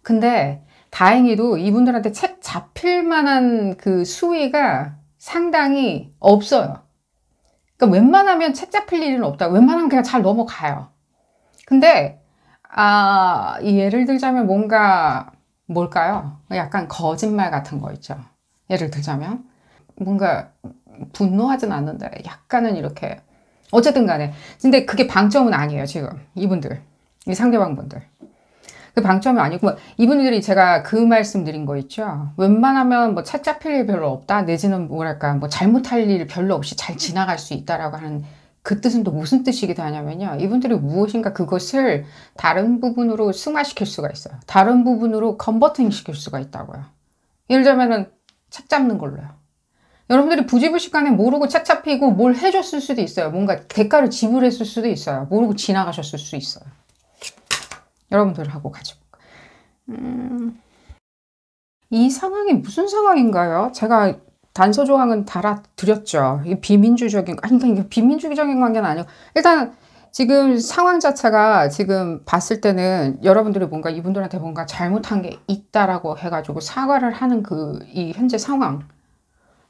근데 다행히도 이분들한테 책 잡힐 만한 그 수위가 상당히 없어요. 그러니까 웬만하면 책 잡힐 일은 없다. 웬만하면 그냥 잘 넘어가요. 근데 예를 들자면 뭘까요? 약간 거짓말 같은 거 있죠. 예를 들자면 뭔가 분노하진 않는데 약간은 이렇게 어쨌든 간에 근데 그게 방점은 아니에요. 지금 이분들 이 상대방 분들 그 방점이 아니고 이분들이 제가 그 말씀 드린 거 있죠. 웬만하면 뭐 책 잡힐 일 별로 없다 내지는 뭐랄까 뭐 잘못할 일 별로 없이 잘 지나갈 수 있다라고 하는 그 뜻은 또 무슨 뜻이기도 하냐면요. 이분들이 무엇인가 그것을 다른 부분으로 승화시킬 수가 있어요. 다른 부분으로 컨버팅 시킬 수가 있다고요. 예를 들면은 책 잡는 걸로요. 여러분들이 부지불식간에 모르고 책 잡히고 뭘 해줬을 수도 있어요. 뭔가 대가를 지불했을 수도 있어요. 모르고 지나가셨을 수 있어요. 여러분들하고 가지고. 이 상황이 무슨 상황인가요? 제가 단서 조항은 달아드렸죠. 이 비민주적인, 그러니까 이게 비민주적인 관계는 아니고, 일단 지금 상황 자체가 지금 봤을 때는 여러분들이 뭔가 이분들한테 뭔가 잘못한 게 있다라고 해가지고 사과를 하는 이 현재 상황.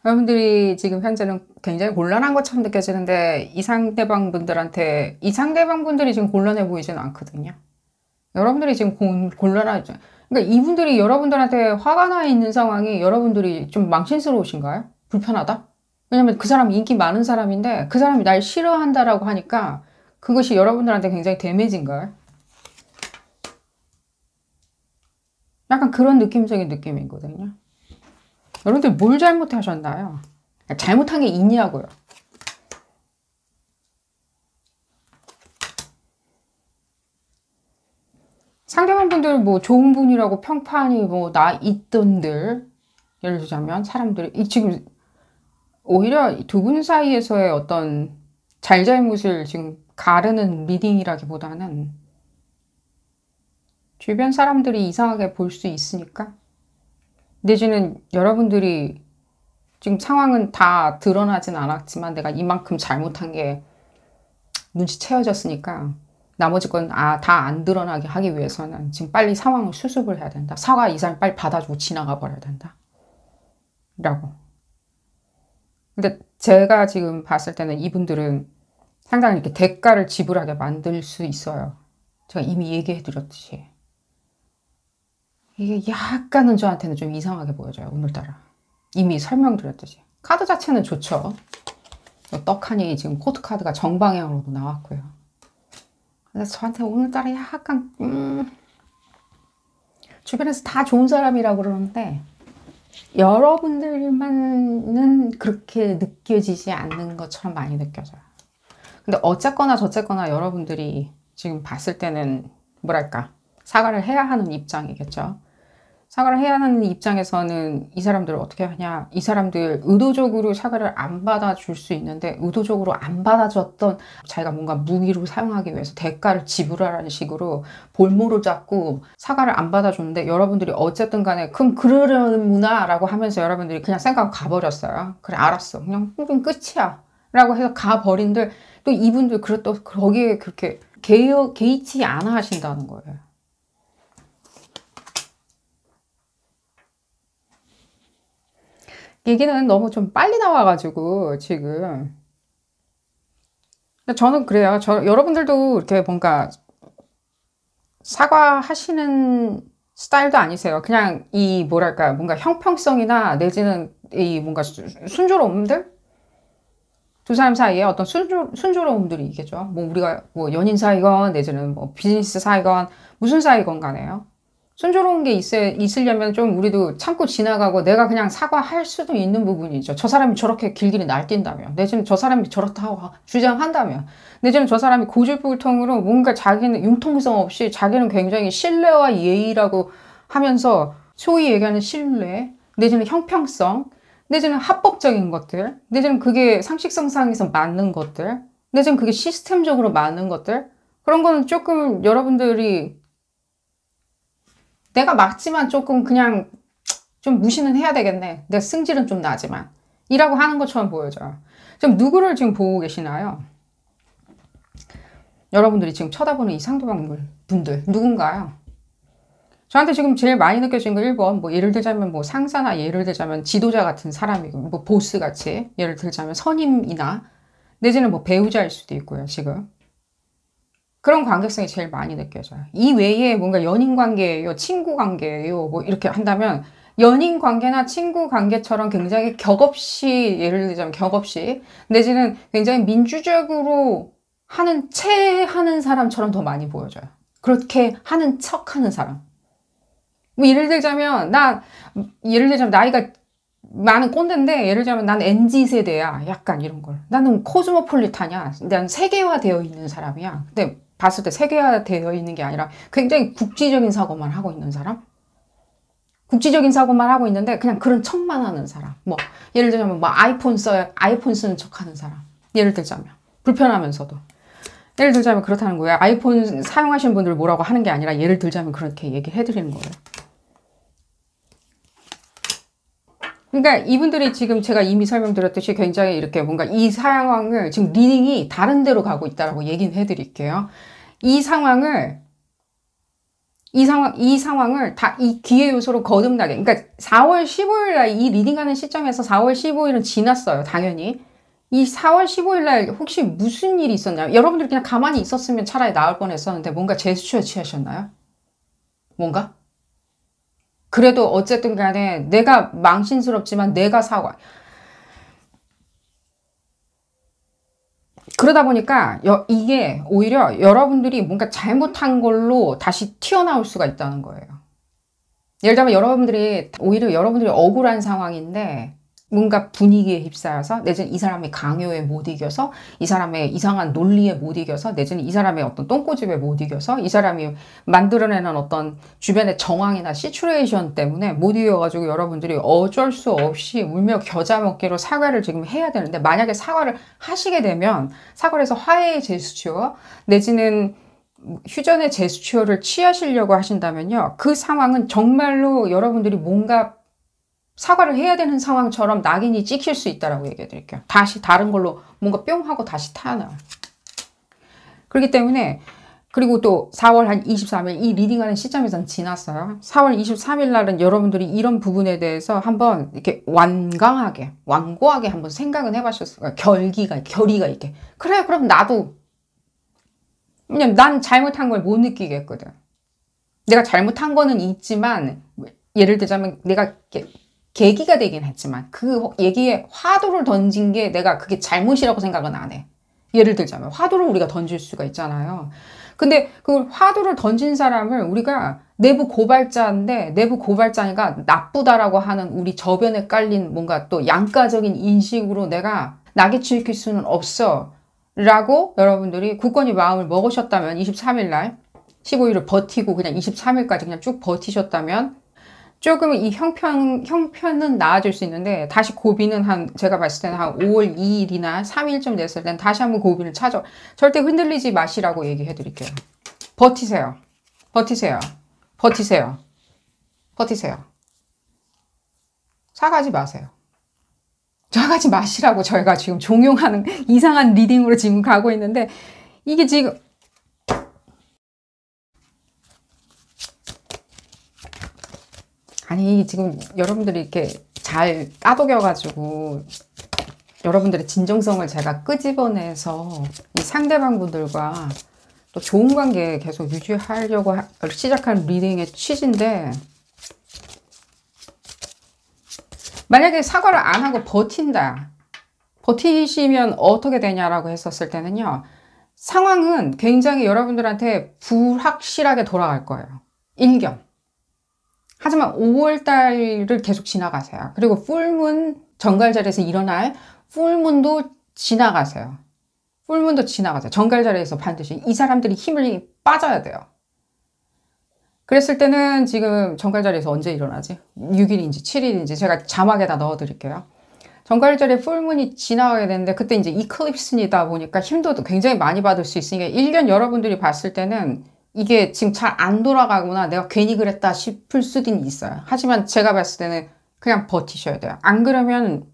여러분들이 지금 현재는 굉장히 곤란한 것처럼 느껴지는데 이 상대방 분들이 지금 곤란해 보이지는 않거든요. 여러분들이 지금 곤란하죠. 그러니까 이분들이 여러분들한테 화가 나 있는 상황이 여러분들이 좀 망신스러우신가요? 불편하다? 왜냐면 그 사람이 인기 많은 사람인데 그 사람이 날 싫어한다라고 하니까 그것이 여러분들한테 굉장히 데미지인가요? 약간 그런 느낌적인 느낌이거든요. 여러분들 뭘 잘못하셨나요? 잘못한 게 있냐고요. 상대방 분들 뭐 좋은 분이라고 평판이 뭐 나 있던들 예를 들자면 사람들이 지금 오히려 두 분 사이에서의 어떤 잘잘못을 지금 가르는 리딩이라기보다는 주변 사람들이 이상하게 볼 수 있으니까 내지는 여러분들이 지금 상황은 다 드러나진 않았지만 내가 이만큼 잘못한 게 눈치채어졌으니까 나머지 건 다 안 드러나게 하기 위해서는 지금 빨리 상황을 수습을 해야 된다. 사과 이 사람 빨리 받아주고 지나가 버려야 된다. 라고. 근데 제가 지금 봤을 때는 이분들은 상당히 이렇게 대가를 지불하게 만들 수 있어요. 제가 이미 얘기해 드렸듯이. 이게 약간은 저한테는 좀 이상하게 보여져요. 오늘따라. 이미 설명드렸듯이. 카드 자체는 좋죠. 떡하니 지금 코트 카드가 정방향으로도 나왔고요. 그래서 저한테 오늘따라 약간 주변에서 다 좋은 사람이라고 그러는데 여러분들만은 그렇게 느껴지지 않는 것처럼 많이 느껴져요. 근데 어쨌거나 저쨌거나 여러분들이 지금 봤을 때는 뭐랄까 사과를 해야 하는 입장이겠죠. 사과를 해야 하는 입장에서는 이 사람들을 어떻게 하냐. 이 사람들 의도적으로 사과를 안 받아줄 수 있는데 의도적으로 안 받아줬던 자기가 뭔가 무기로 사용하기 위해서 대가를 지불하라는 식으로 볼모로 잡고 사과를 안 받아줬는데 여러분들이 어쨌든 간에 그럼 그러려는구나 라고 하면서 여러분들이 그냥 생각하고 가버렸어요. 그래 알았어. 그냥 끝이야. 라고 해서 가버린들 또 이분들 또 거기에 그렇게 개의치 않아 하신다는 거예요. 얘기는 너무 좀 빨리 나와가지고 지금 저는 그래요. 여러분들도 이렇게 뭔가 사과하시는 스타일도 아니세요. 그냥 이 뭐랄까 뭔가 형평성이나 내지는 이 뭔가 순조로움들 두 사람 사이에 어떤 순조로움들이 있겠죠. 뭐 우리가 뭐 연인 사이건 내지는 뭐 비즈니스 사이건 무슨 사이건 간에요. 순조로운 게 있으려면 좀 우리도 참고 지나가고 내가 그냥 사과할 수도 있는 부분이죠. 저 사람이 저렇게 길길이 날뛴다면, 내지는 저 사람이 저렇다고 주장한다면, 내지는 저 사람이 고집불통으로 뭔가 자기는 융통성 없이 자기는 굉장히 신뢰와 예의라고 하면서 소위 얘기하는 신뢰, 내지는 형평성, 내지는 합법적인 것들, 내지는 그게 상식선상에서 맞는 것들, 내지는 그게 시스템적으로 맞는 것들, 그런 거는 조금 여러분들이 내가 맞지만 조금 그냥 좀 무시는 해야 되겠네. 내 승질은 좀 나지만. 이라고 하는 것처럼 보여져요. 지금 누구를 지금 보고 계시나요? 여러분들이 지금 쳐다보는 이 상대방 분들 누군가요? 저한테 지금 제일 많이 느껴지는 거 1번 뭐 예를 들자면 뭐 상사나 예를 들자면 지도자 같은 사람이고 뭐 보스 같이 예를 들자면 선임이나 내지는 뭐 배우자일 수도 있고요. 지금 그런 관계성이 제일 많이 느껴져요. 이 외에 뭔가 연인 관계예요, 친구 관계예요, 뭐 이렇게 한다면 연인 관계나 친구 관계처럼 굉장히 격없이 예를 들자면 격없이 내지는 굉장히 민주적으로 하는 사람처럼 더 많이 보여져요. 그렇게 하는 척하는 사람. 뭐 예를 들자면 나이가 많은 꼰대인데 예를 들자면 난 MZ 세대야. 약간 이런 걸. 나는 코스모폴리타냐. 난 세계화되어 있는 사람이야. 근데 봤을 때 세계화되어 있는 게 아니라 굉장히 국지적인 사고만 하고 있는 사람? 국지적인 사고만 하고 있는데 그냥 그런 척만 하는 사람. 뭐 예를 들자면 뭐 아이폰 쓰는 척 하는 사람. 예를 들자면 불편하면서도. 예를 들자면 그렇다는 거예요. 아이폰 사용하시는 분들 뭐라고 하는 게 아니라 예를 들자면 그렇게 얘기를 해드리는 거예요. 그러니까 이분들이 지금 제가 이미 설명드렸듯이 굉장히 이렇게 뭔가 이 상황을 지금 리딩이 다른 데로 가고 있다라고 얘기는 해드릴게요. 이 상황을 다 이 기회 요소로 거듭나게. 그러니까 4월 15일 날 이 리딩하는 시점에서 4월 15일은 지났어요. 당연히. 이 4월 15일 날 혹시 무슨 일이 있었나요? 여러분들 그냥 가만히 있었으면 차라리 나을 뻔했었는데 뭔가 제스처에 취하셨나요? 뭔가? 그래도 어쨌든 간에 내가 망신스럽지만 내가 사과. 그러다 보니까 이게 오히려 여러분들이 뭔가 잘못한 걸로 다시 튀어나올 수가 있다는 거예요. 예를 들면 오히려 여러분들이 억울한 상황인데 뭔가 분위기에 휩싸여서 내지는 이 사람의 강요에 못 이겨서 이 사람의 이상한 논리에 못 이겨서 내지는 이 사람의 어떤 똥꼬집에 못 이겨서 이 사람이 만들어내는 어떤 주변의 정황이나 시츄에이션 때문에 못 이겨가지고 여러분들이 어쩔 수 없이 울며 겨자 먹기로 사과를 지금 해야 되는데 만약에 사과를 하시게 되면 사과를 해서 화해의 제스처 내지는 휴전의 제스처를 취하시려고 하신다면요. 그 상황은 정말로 여러분들이 뭔가 사과를 해야 되는 상황처럼 낙인이 찍힐 수 있다라고 얘기해 드릴게요. 다시 다른 걸로 뭔가 뿅 하고 다시 타나요. 그렇기 때문에 그리고 또 4월 한 23일 이 리딩하는 시점에서는 지났어요. 4월 23일 날은 여러분들이 이런 부분에 대해서 한번 이렇게 완고하게 한번 생각은 해봤었어요. 결의가 있게. 그래 그럼 나도 왜냐면 난 잘못한 걸 못 느끼겠거든. 내가 잘못한 거는 있지만 예를 들자면 내가 계기가 되긴 했지만 그 얘기에 화두를 던진 게 내가 그게 잘못이라고 생각은 안 해. 예를 들자면 화두를 우리가 던질 수가 있잖아요. 근데 그 화두를 던진 사람을 우리가 내부 고발자인데 내부 고발자니까 나쁘다라고 하는 우리 저변에 깔린 뭔가 또 양가적인 인식으로 내가 낙이치킬 수는 없어 라고 여러분들이 굳건히 마음을 먹으셨다면 23일 날 15일을 버티고 그냥 23일까지 그냥 쭉 버티셨다면 조금 이 형편은 나아질 수 있는데 다시 고비는 제가 봤을 때는 한 5월 2일이나 3일쯤 됐을 땐 다시 한번 고비를 찾아. 절대 흔들리지 마시라고 얘기해 드릴게요. 버티세요. 버티세요. 버티세요. 버티세요. 사가지 마세요. 사가지 마시라고 저희가 지금 종용하는 이상한 리딩으로 지금 가고 있는데 이게 지금 아니 지금 여러분들이 이렇게 잘 따독여가지고 여러분들의 진정성을 제가 끄집어내서 이 상대방 분들과 또 좋은 관계 계속 유지하려고 시작한 리딩의 취지인데 만약에 사과를 안 하고 버틴다. 버티시면 어떻게 되냐라고 했었을 때는요. 상황은 굉장히 여러분들한테 불확실하게 돌아갈 거예요. 일견. 하지만 5월달을 계속 지나가세요. 그리고 풀문, 정갈자리에서 일어날 풀문도 지나가세요. 풀문도 지나가세요. 정갈자리에서 반드시 이 사람들이 힘을 빠져야 돼요. 그랬을 때는 지금 정갈자리에서 언제 일어나지? 6일인지 7일인지 제가 자막에다 넣어드릴게요. 정갈자리 풀문이 지나가게 되는데 그때 이제 이클립스이다 보니까 힘도 굉장히 많이 받을 수 있으니까 일견 여러분들이 봤을 때는 이게 지금 잘 안 돌아가구나 내가 괜히 그랬다 싶을 수도 있어요. 하지만 제가 봤을 때는 그냥 버티셔야 돼요. 안 그러면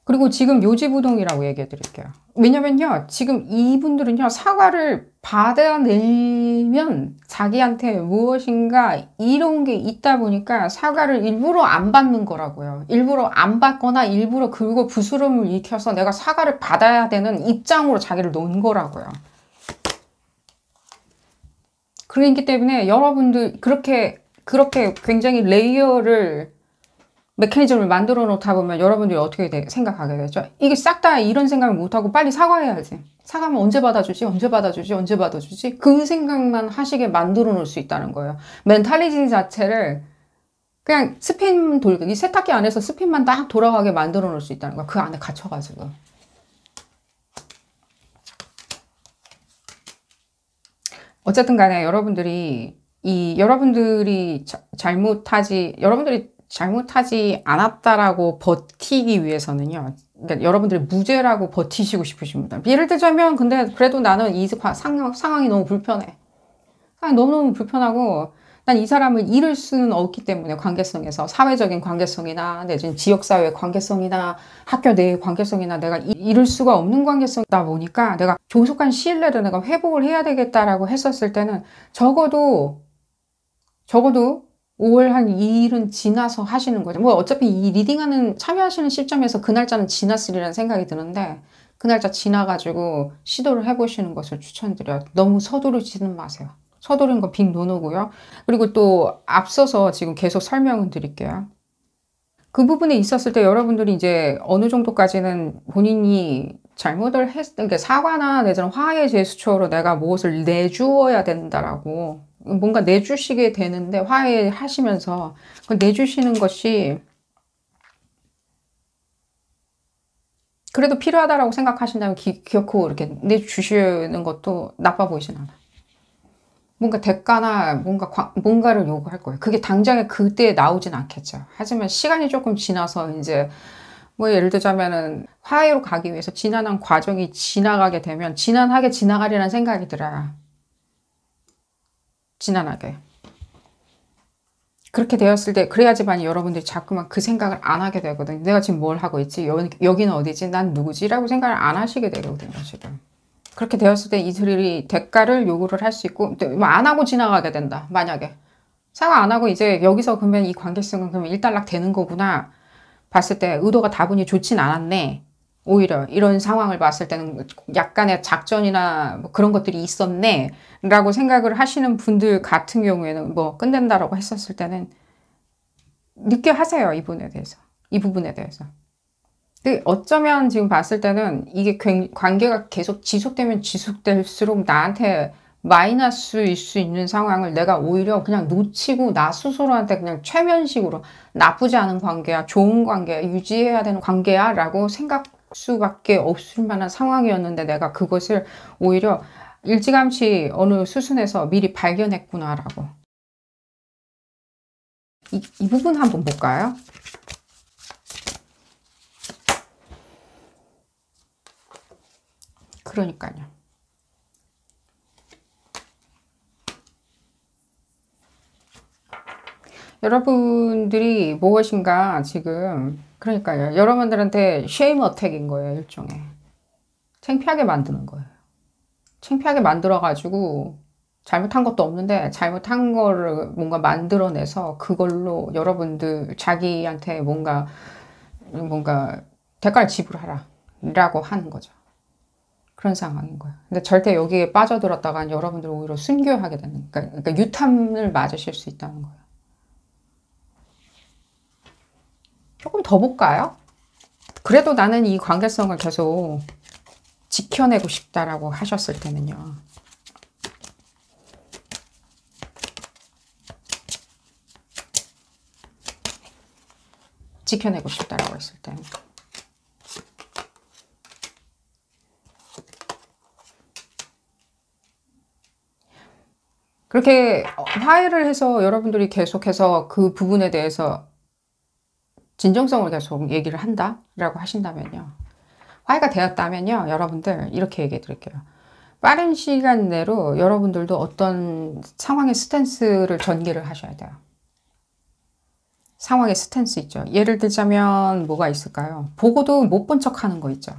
그리고 지금 요지부동이라고 얘기해 드릴게요. 왜냐면요 지금 이분들은요 사과를 받아내면 자기한테 무엇인가 이런 게 있다 보니까 사과를 일부러 안 받는 거라고요. 일부러 안 받거나 일부러 긁어 부스럼을 일으켜서 내가 사과를 받아야 되는 입장으로 자기를 놓은 거라고요. 그렇기 때문에 여러분들 그렇게 굉장히 레이어를 메커니즘을 만들어 놓다 보면 여러분들이 어떻게 생각하게 되죠? 이게 싹 다 이런 생각을 못하고 빨리 사과해야지. 사과하면 언제 받아주지? 언제 받아주지? 언제 받아주지? 그 생각만 하시게 만들어 놓을 수 있다는 거예요. 멘탈리티 자체를 그냥 스핀 돌기, 이 세탁기 안에서 스핀만 딱 돌아가게 만들어 놓을 수 있다는 거야. 그 안에 갇혀가지고. 어쨌든 간에 여러분들이 여러분들이 잘못하지 않았다라고 버티기 위해서는요. 그러니까 여러분들이 무죄라고 버티시고 싶으신 분들. 예를 들자면 근데 그래도 나는 이 상황이 너무 불편해. 상황이 너무너무 불편하고 난 이 사람을 잃을 수는 없기 때문에 관계성에서 사회적인 관계성이나 내지는 지역사회 관계성이나 학교 내의 관계성이나 내가 잃을 수가 없는 관계성이다 보니까 내가 조속한 신뢰를 내가 회복을 해야 되겠다라고 했었을 때는 적어도 5월 한 2일은 지나서 하시는 거죠. 뭐 어차피 이 리딩하는 참여하시는 시점에서 그 날짜는 지났으리라는 생각이 드는데 그 날짜 지나가지고 시도를 해보시는 것을 추천드려요. 너무 서두르지는 마세요. 서두른 거 빅 노노고요. 그리고 또 앞서서 지금 계속 설명을 드릴게요. 그 부분에 있었을 때 여러분들이 이제 어느 정도까지는 본인이 잘못을 그러니까 사과나 내지는 화해 제스처로 내가 무엇을 내주어야 된다라고 뭔가 내주시게 되는데 화해하시면서 그걸 내주시는 것이 그래도 필요하다라고 생각하신다면 기어코 이렇게 내주시는 것도 나빠 보이진 않아요. 뭔가 대가나 뭔가를 요구할 거예요. 그게 당장에 그때 나오진 않겠죠. 하지만 시간이 조금 지나서 이제 뭐 예를 들자면은 화해로 가기 위해서 지난한 과정이 지나가게 되면 지난하게 지나가리라는 생각이 들어요. 지난하게. 그렇게 되었을 때 그래야지만 여러분들이 자꾸만 그 생각을 안 하게 되거든요. 내가 지금 뭘 하고 있지? 여기는 어디지? 난 누구지? 라고 생각을 안 하시게 되거든요. 지금. 그렇게 되었을 때 이들이 대가를 요구를 할 수 있고 안 하고 지나가게 된다. 만약에. 사과 안 하고 이제 여기서 그러면 이 관계성은 그러면 일단락 되는 거구나. 봤을 때 의도가 다분히 좋진 않았네. 오히려 이런 상황을 봤을 때는 약간의 작전이나 뭐 그런 것들이 있었네 라고 생각을 하시는 분들 같은 경우에는 뭐 끝낸다라고 했었을 때는 늦게 하세요. 이 부분에 대해서. 근데 어쩌면 지금 봤을 때는 이게 관계가 계속 지속되면 지속될수록 나한테 마이너스일 수 있는 상황을 내가 오히려 그냥 놓치고 나 스스로한테 그냥 최면식으로 나쁘지 않은 관계야, 좋은 관계야, 유지해야 되는 관계야 라고 생각 수밖에 없을 만한 상황이었는데 내가 그것을 오히려 일찌감치 어느 수순에서 미리 발견했구나라고. 이 부분 한번 볼까요? 그러니까요. 여러분들이 무엇인가 지금, 그러니까요. 여러분들한테 쉐임 어택인 거예요, 일종의. 창피하게 만드는 거예요. 창피하게 만들어가지고 잘못한 것도 없는데 잘못한 거를 뭔가 만들어내서 그걸로 여러분들 자기한테 뭔가 대가를 지불하라 라고 하는 거죠. 그런 상황인 거예요. 근데 절대 여기에 빠져들었다간 여러분들 오히려 순교하게 되는, 그러니까 유탐을 맞으실 수 있다는 거예요. 조금 더 볼까요? 그래도 나는 이 관계성을 계속 지켜내고 싶다라고 하셨을 때는요. 지켜내고 싶다라고 했을 때는. 그렇게 화해를 해서 여러분들이 계속해서 그 부분에 대해서 진정성을 계속 얘기를 한다라고 하신다면요. 화해가 되었다면요. 여러분들 이렇게 얘기해 드릴게요. 빠른 시간 내로 여러분들도 어떤 상황의 스탠스를 전개를 하셔야 돼요. 상황의 스탠스 있죠. 예를 들자면 뭐가 있을까요? 보고도 못 본 척 하는 거 있죠.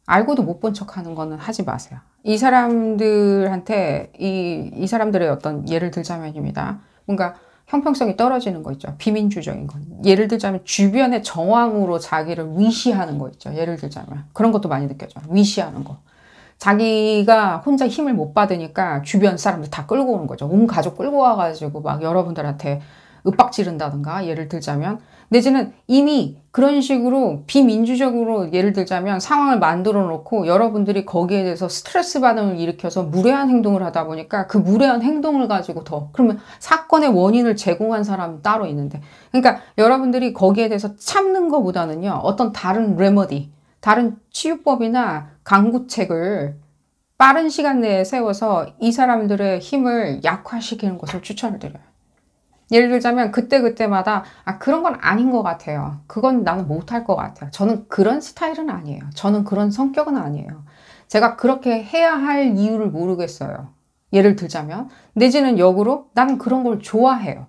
알고도 못 본 척 하는 거는 하지 마세요. 이 사람들한테 이 사람들의 어떤 예를 들자면입니다. 뭔가 형평성이 떨어지는 거 있죠. 비민주적인 건. 예를 들자면 주변의 정황으로 자기를 위시하는 거 있죠. 예를 들자면. 그런 것도 많이 느껴져요. 위시하는 거. 자기가 혼자 힘을 못 받으니까 주변 사람들 다 끌고 오는 거죠. 온 가족 끌고 와가지고 막 여러분들한테 윽박 지른다든가 예를 들자면 내지는 이미 그런 식으로 비민주적으로 예를 들자면 상황을 만들어 놓고 여러분들이 거기에 대해서 스트레스 반응을 일으켜서 무례한 행동을 하다 보니까 그 무례한 행동을 가지고 그러면 사건의 원인을 제공한 사람은 따로 있는데 그러니까 여러분들이 거기에 대해서 참는 것보다는요 어떤 다른 레머디 다른 치유법이나 강구책을 빠른 시간 내에 세워서 이 사람들의 힘을 약화시키는 것을 추천을 드려요. 예를 들자면 그때그때마다 그런 건 아닌 것 같아요. 그건 나는 못할 것 같아요. 저는 그런 스타일은 아니에요. 저는 그런 성격은 아니에요. 제가 그렇게 해야 할 이유를 모르겠어요. 예를 들자면 내지는 역으로 나는 그런 걸 좋아해요.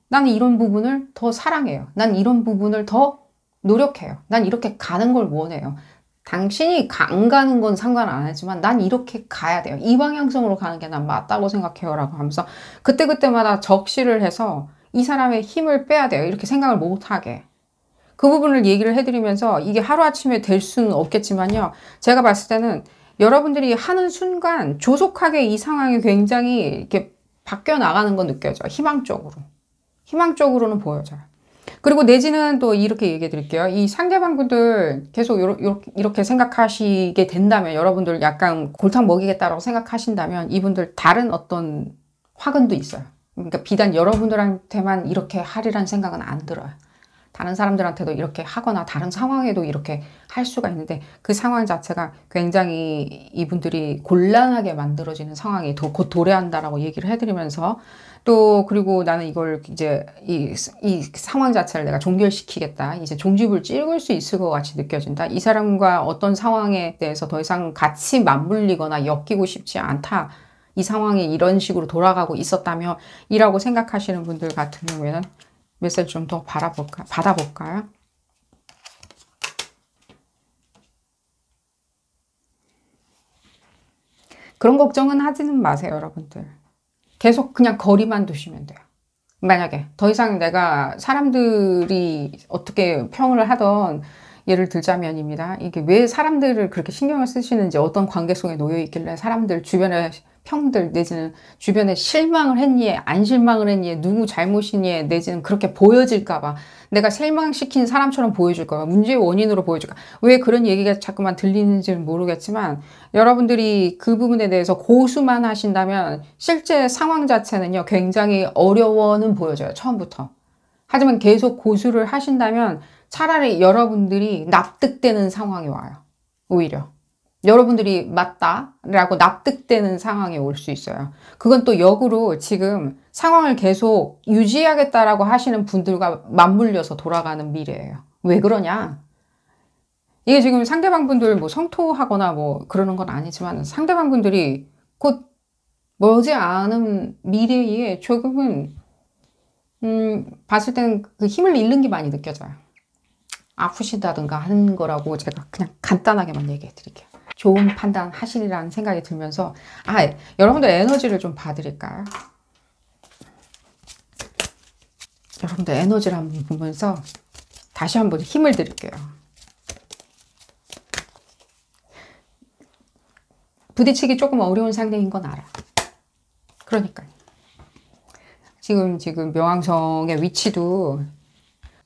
나는 이런 부분을 더 사랑해요. 난 이런 부분을 더 노력해요. 난 이렇게 가는 걸 원해요. 당신이 안 가는 건 상관 안 하지만 난 이렇게 가야 돼요. 이 방향성으로 가는 게 난 맞다고 생각해요. 라고 하면서 그때그때마다 적시를 해서 이 사람의 힘을 빼야 돼요. 이렇게 생각을 못하게. 그 부분을 얘기를 해드리면서 이게 하루아침에 될 수는 없겠지만요. 제가 봤을 때는 여러분들이 하는 순간 조속하게 이 상황이 굉장히 이렇게 바뀌어 나가는 건 느껴져요. 희망적으로. 희망적으로는 보여져요. 그리고 내지는 또 이렇게 얘기해 드릴게요. 이 상대방분들 계속 이렇게 생각하시게 된다면 여러분들 약간 골탕 먹이겠다라고 생각하신다면 이분들 다른 어떤 화근도 있어요. 그러니까 비단 여러분들한테만 이렇게 하리란 생각은 안 들어요. 다른 사람들한테도 이렇게 하거나 다른 상황에도 이렇게 할 수가 있는데 그 상황 자체가 굉장히 이분들이 곤란하게 만들어지는 상황이 곧 도래한다라고 얘기를 해드리면서 또 그리고 나는 이걸 이제 이 상황 자체를 내가 종결시키겠다. 이제 종집을 찍을 수 있을 것 같이 느껴진다. 이 사람과 어떤 상황에 대해서 더 이상 같이 맞물리거나 엮이고 싶지 않다. 이 상황이 이런 식으로 돌아가고 있었다며 이라고 생각하시는 분들 같은 경우에는 메시지 좀 더 받아볼까요? 그런 걱정은 하지는 마세요, 여러분들. 계속 그냥 거리만 두시면 돼요. 만약에 더 이상 내가 사람들이 어떻게 평을 하던 예를 들자면입니다. 이게 왜 사람들을 그렇게 신경을 쓰시는지 어떤 관계 속에 놓여 있길래 사람들 주변에 평들 내지는 주변에 실망을 했니 안 실망을 했니 누구 잘못이니 내지는 그렇게 보여질까봐 내가 실망시킨 사람처럼 보여줄까봐 문제의 원인으로 보여줄까 왜 그런 얘기가 자꾸만 들리는지는 모르겠지만 여러분들이 그 부분에 대해서 고수만 하신다면 실제 상황 자체는요 굉장히 어려워는 보여져요 처음부터. 하지만 계속 고수를 하신다면 차라리 여러분들이 납득되는 상황이 와요. 오히려 여러분들이 맞다라고 납득되는 상황에 올 수 있어요. 그건 또 역으로 지금 상황을 계속 유지하겠다라고 하시는 분들과 맞물려서 돌아가는 미래예요. 왜 그러냐? 이게 지금 상대방 분들 뭐 성토하거나 뭐 그러는 건 아니지만 상대방 분들이 곧 머지 않은 미래에 조금은 봤을 때는 그 힘을 잃는 게 많이 느껴져요. 아프신다든가 하는 거라고 제가 그냥 간단하게만 얘기해 드릴게요. 좋은 판단 하시리라는 생각이 들면서 여러분들 에너지를 좀 봐드릴까요? 여러분들 에너지를 한번 보면서 다시 한번 힘을 드릴게요. 부딪히기 조금 어려운 상대인 건 알아. 그러니까요. 지금 명왕성의 위치도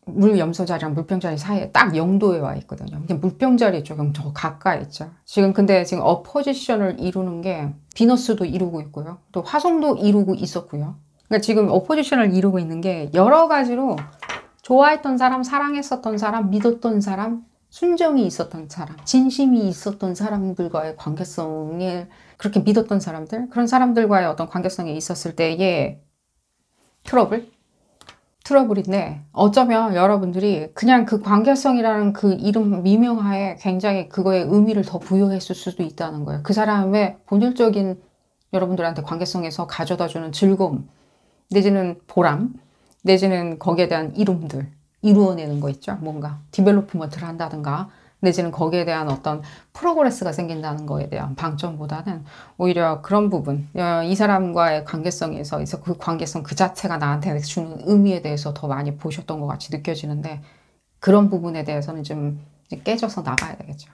물염소자리랑 물병자리 사이에 딱 0도에 와 있거든요. 근데 물병자리 조금 더 가까이 있죠. 근데 지금 어포지션을 이루는 게 비너스도 이루고 있고요. 또 화성도 이루고 있었고요. 그러니까 지금 어포지션을 이루고 있는 게 여러 가지로 좋아했던 사람, 사랑했었던 사람, 믿었던 사람, 순정이 있었던 사람, 진심이 있었던 사람들과의 관계성에 그렇게 믿었던 사람들, 그런 사람들과의 어떤 관계성이 있었을 때의 트러블인데 어쩌면 여러분들이 그냥 그 관계성이라는 그 이름 미명하에 굉장히 그거에 의미를 더 부여했을 수도 있다는 거예요. 그 사람의 본질적인 여러분들한테 관계성에서 가져다주는 즐거움, 내지는 보람, 내지는 거기에 대한 이름들, 이루어내는 거 있죠. 뭔가 디벨로프먼트를 한다든가 내지는 거기에 대한 어떤 프로그레스가 생긴다는 거에 대한 방점보다는 오히려 그런 부분, 이 사람과의 관계성에서 그 관계성 그 자체가 나한테 주는 의미에 대해서 더 많이 보셨던 것 같이 느껴지는데 그런 부분에 대해서는 좀 깨져서 나가야 되겠죠.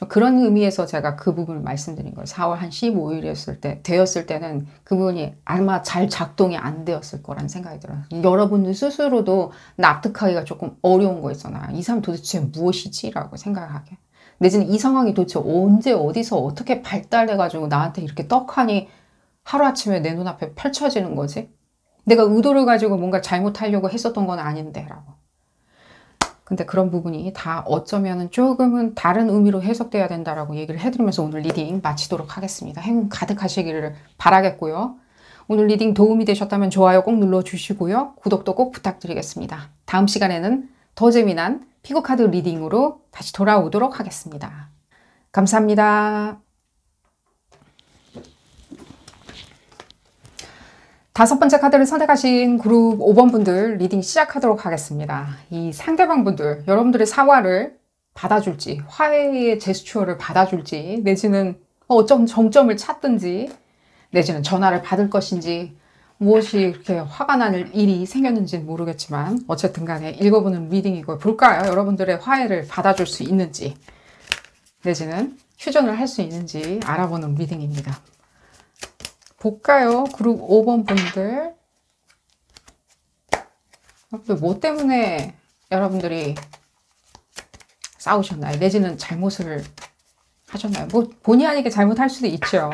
그런 의미에서 제가 그 부분을 말씀드린 거예요. 4월 한 15일이었을 되었을 때는 그 부분이 아마 잘 작동이 안 되었을 거라는 생각이 들어요. 여러분들 스스로도 납득하기가 조금 어려운 거 있잖아요. 이 사람 도대체 무엇이지? 라고 생각하게. 내지는 이 상황이 도대체 언제 어디서 어떻게 발달해가지고 나한테 이렇게 떡하니 하루아침에 내 눈앞에 펼쳐지는 거지? 내가 의도를 가지고 뭔가 잘못하려고 했었던 건 아닌데 라고. 근데 그런 부분이 다 어쩌면 조금은 다른 의미로 해석돼야 된다라고 얘기를 해드리면서 오늘 리딩 마치도록 하겠습니다. 행운 가득하시기를 바라겠고요. 오늘 리딩 도움이 되셨다면 좋아요 꼭 눌러주시고요. 구독도 꼭 부탁드리겠습니다. 다음 시간에는 더 재미난 피거카드 리딩으로 다시 돌아오도록 하겠습니다. 감사합니다. 5번째 카드를 선택하신 그룹 5번 분들 리딩 시작하도록 하겠습니다. 이 상대방 분들, 여러분들의 사과를 받아줄지, 화해의 제스처를 받아줄지, 내지는 어쩜 정점을 찾든지, 내지는 전화를 받을 것인지, 무엇이 이렇게 화가 나는 일이 생겼는지는 모르겠지만 어쨌든 간에 읽어보는 리딩이고 볼까요? 여러분들의 화해를 받아줄 수 있는지, 내지는 휴전을 할 수 있는지 알아보는 리딩입니다. 볼까요? 그룹 5번 분들. 뭐 때문에 여러분들이 싸우셨나요? 내지는 잘못을 하셨나요? 뭐 본의 아니게 잘못할 수도 있죠.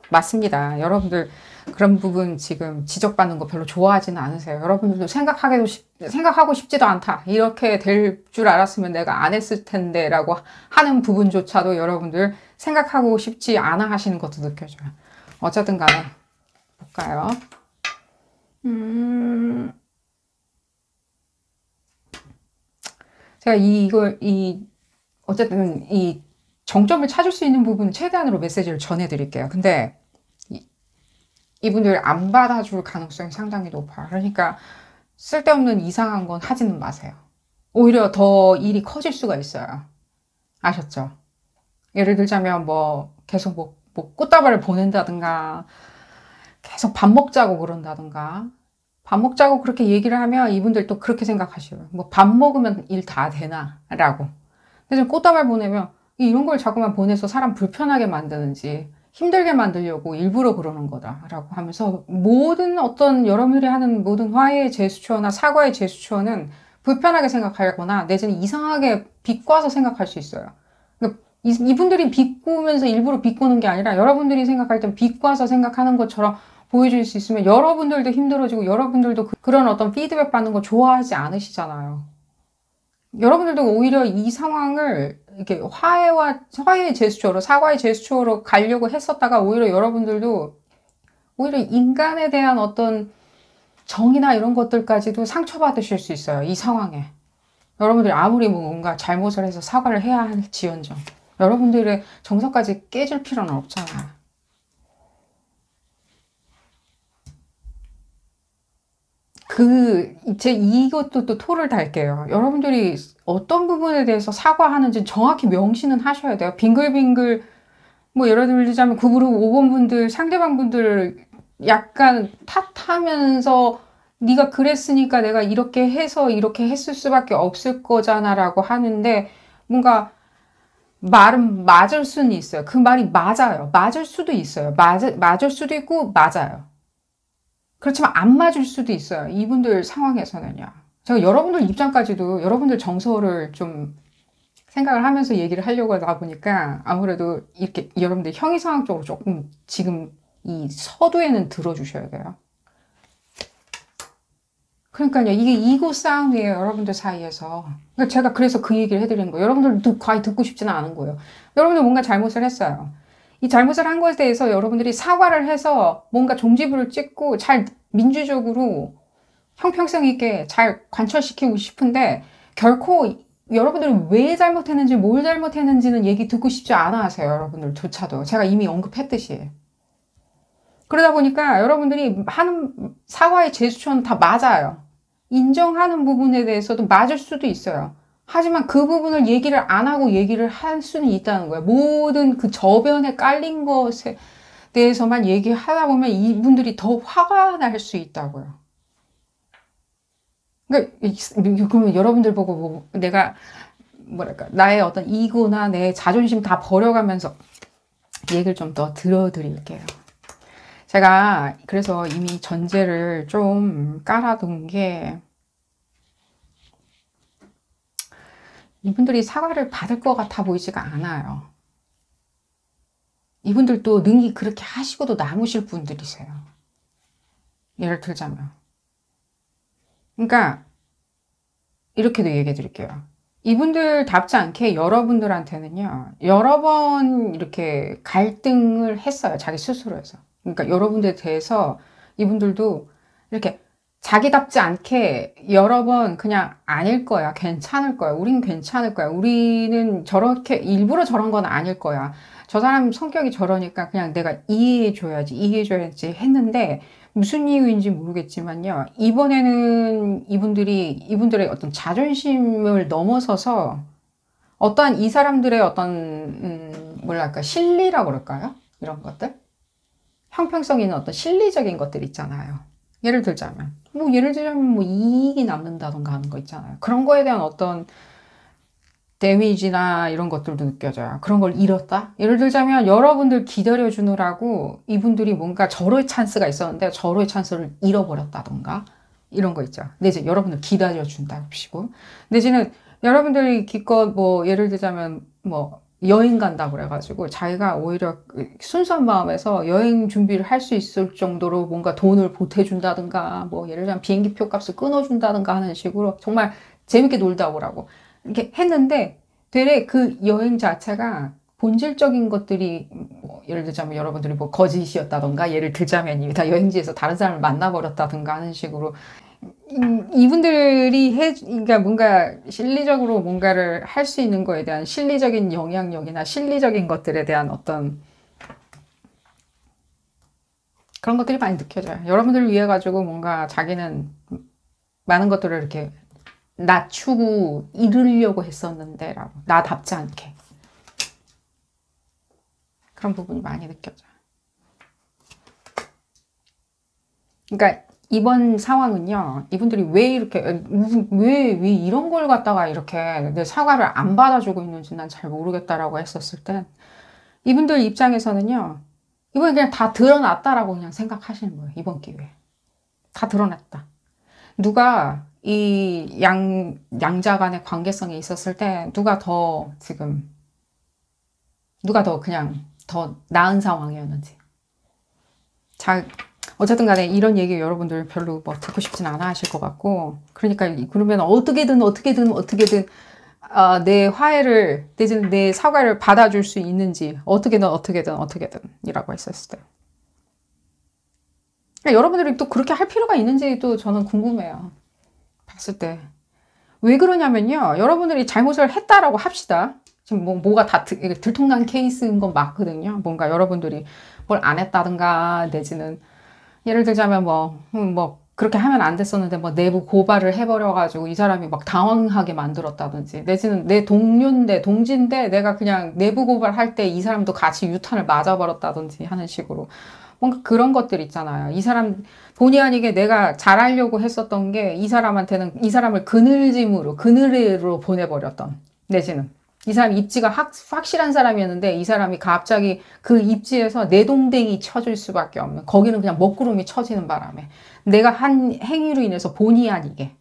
맞습니다. 여러분들 그런 부분 지금 지적받는 거 별로 좋아하지는 않으세요. 여러분들도 생각하고 싶지도 않다. 이렇게 될 줄 알았으면 내가 안 했을 텐데 라고 하는 부분조차도 여러분들 생각하고 싶지 않아 하시는 것도 느껴져요. 어쨌든 간에 볼까요? 제가 어쨌든 이 정점을 찾을 수 있는 부분은 최대한으로 메시지를 전해드릴게요. 근데 이분들 안 받아줄 가능성이 상당히 높아요. 그러니까 쓸데없는 이상한 건 하지는 마세요. 오히려 더 일이 커질 수가 있어요. 아셨죠? 예를 들자면 계속 꽃다발을 보낸다든가 계속 밥 먹자고 그런다든가 밥 먹자고 그렇게 얘기를 하면 이분들 또 그렇게 생각하셔요. 밥 먹으면 일 다 되나? 라고. 근데 꽃다발 보내면 이런 걸 자꾸만 보내서 사람 불편하게 만드는지 힘들게 만들려고 일부러 그러는 거다 라고 하면서 모든 어떤 여러분들이 하는 모든 화해의 제스처나 사과의 제스처는 불편하게 생각하거나 내지는 이상하게 비꼬아서 생각할 수 있어요. 이분들이 비꼬면서 일부러 비꼬는 게 아니라 여러분들이 생각할 땐 비꼬아서 생각하는 것처럼 보여줄 수 있으면 여러분들도 힘들어지고 여러분들도 그런 어떤 피드백 받는 거 좋아하지 않으시잖아요. 여러분들도 오히려 이 상황을 이렇게 화해의 제스처로, 사과의 제스처로 가려고 했었다가 오히려 여러분들도 오히려 인간에 대한 어떤 정의나 이런 것들까지도 상처받으실 수 있어요. 이 상황에. 여러분들이 아무리 뭔가 잘못을 해서 사과를 해야 할지언정. 여러분들의 정서까지 깨질 필요는 없잖아요. 이것도 또 토를 달게요. 여러분들이 어떤 부분에 대해서 사과하는지 정확히 명시는 하셔야 돼요. 빙글빙글, 뭐 예를 들자면 9그룹 5번 분들, 상대방 분들 약간 탓하면서 네가 그랬으니까 내가 이렇게 해서 이렇게 했을 수밖에 없을 거잖아 라고 하는데 뭔가 말은 맞을 수는 있어요. 그 말이 맞아요. 맞을 수도 있어요. 맞을 수도 있고 맞아요. 그렇지만 안 맞을 수도 있어요. 이분들 상황에서는요. 제가 여러분들 입장까지도 여러분들 정서를 좀 생각을 하면서 얘기를 하려고 하다 보니까 아무래도 이렇게 여러분들 형이상학적으로 조금 지금 이 서두에는 들어주셔야 돼요. 그러니까요. 이게 이고 싸움이에요. 여러분들 사이에서. 그러니까 제가 그래서 그 얘기를 해드리는 거예요. 여러분들 과히 듣고 싶지는 않은 거예요. 여러분들 뭔가 잘못을 했어요. 이 잘못을 한 것에 대해서 여러분들이 사과를 해서 뭔가 종지부를 찍고 잘 민주적으로 형평성 있게 잘 관철시키고 싶은데 결코 여러분들이 왜 잘못했는지 뭘 잘못했는지는 얘기 듣고 싶지 않아 하세요. 여러분들조차도. 제가 이미 언급했듯이. 그러다 보니까 여러분들이 하는 사과의 제스처는 다 맞아요. 인정하는 부분에 대해서도 맞을 수도 있어요. 하지만 그 부분을 얘기를 안 하고 얘기를 할 수는 있다는 거예요. 모든 그 저변에 깔린 것에 대해서만 얘기하다 보면 이분들이 더 화가 날 수 있다고요. 그러니까 그러면 여러분들 보고 뭐 내가 뭐랄까 나의 어떤 이고나 내 자존심 다 버려가면서 얘기를 좀 더 들어드릴게요. 제가 그래서 이미 전제를 좀 깔아둔 게 이분들이 사과를 받을 것 같아 보이지가 않아요. 이분들도 능히 그렇게 하시고도 남으실 분들이세요. 예를 들자면. 그러니까 이렇게도 얘기해 드릴게요. 이분들답지 않게 여러분들한테는요. 여러 번 이렇게 갈등을 했어요. 자기 스스로에서. 그러니까 여러분들에 대해서 이분들도 이렇게 자기답지 않게 여러 번 그냥 아닐 거야. 괜찮을 거야. 우린 괜찮을 거야. 우리는 저렇게 일부러 저런 건 아닐 거야. 저 사람 성격이 저러니까 그냥 내가 이해해줘야지 했는데 무슨 이유인지 모르겠지만요. 이번에는 이분들의 어떤 자존심을 넘어서서 어떠한 이 사람들의 어떤 뭐랄까 실리라고 그럴까요? 이런 것들? 형평성 있는 어떤 실리적인 것들 있잖아요. 예를 들자면 뭐 이익이 남는다던가 하는 거 있잖아요. 그런 거에 대한 어떤 데미지나 이런 것들도 느껴져요. 그런 걸 잃었다? 예를 들자면 여러분들 기다려주느라고 이분들이 뭔가 절호의 찬스가 있었는데 절호의 찬스를 잃어버렸다던가 이런 거 있죠. 내지 여러분들 기다려준다고 내지는 여러분들이 기껏 뭐 예를 들자면 뭐 여행 간다고 그래가지고 자기가 오히려 순수한 마음에서 여행 준비를 할 수 있을 정도로 뭔가 돈을 보태준다든가 뭐 예를 들자면 비행기표 값을 끊어준다든가 하는 식으로 정말 재밌게 놀다 오라고 이렇게 했는데 되레 그 여행 자체가 본질적인 것들이 뭐 예를 들자면 여러분들이 뭐 거짓이었다던가 예를 들자면입니다. 여행지에서 다른 사람을 만나버렸다든가 하는 식으로 이분들이 그러니까 뭔가 실리적으로 뭔가를 할 수 있는 거에 대한 실리적인 영향력이나 실리적인 것들에 대한 어떤 그런 것들이 많이 느껴져요. 여러분들을 위해 가지고 뭔가 자기는 많은 것들을 이렇게 낮추고 이르려고 했었는데 라고 나답지 않게 그런 부분이 많이 느껴져요. 그러니까 이번 상황은요, 이분들이 왜 이렇게, 왜 이런 걸 갖다가 이렇게 내 사과를 안 받아주고 있는지 난 잘 모르겠다라고 했었을 땐, 이분들 입장에서는요, 이번에 그냥 다 드러났다라고 그냥 생각하시는 거예요, 이번 기회에. 다 드러났다. 누가 이 양자 간의 관계성이 있었을 때, 누가 더 그냥 더 나은 상황이었는지. 어쨌든 간에 이런 얘기 여러분들 별로 뭐 듣고 싶진 않아 하실 것 같고 그러니까 그러면 어떻게든 내 화해를 내지는 내 사과를 받아줄 수 있는지 어떻게든 이라고 했었을 때 그러니까 여러분들이 또 그렇게 할 필요가 있는지도 저는 궁금해요. 봤을 때 왜 그러냐면요, 여러분들이 잘못을 했다라고 합시다. 지금 뭐가 다 들통난 케이스인 건 맞거든요. 뭔가 여러분들이 뭘 안 했다든가 내지는 예를 들자면 그렇게 하면 안 됐었는데 내부 고발을 해버려가지고 이 사람이 막 당황하게 만들었다든지 내지는 내 동료인데 동지인데 내가 그냥 내부 고발할 때 이 사람도 같이 유탄을 맞아버렸다든지 하는 식으로 뭔가 그런 것들 있잖아요. 이 사람 본의 아니게 내가 잘하려고 했었던 게 이 사람한테는 이 사람을 그늘으로 보내버렸던 내지는 이 사람 입지가 확실한 사람이었는데 이 사람이 갑자기 그 입지에서 내동댕이 쳐질 수밖에 없는 거기는 그냥 먹구름이 쳐지는 바람에 내가 한 행위로 인해서 본의 아니게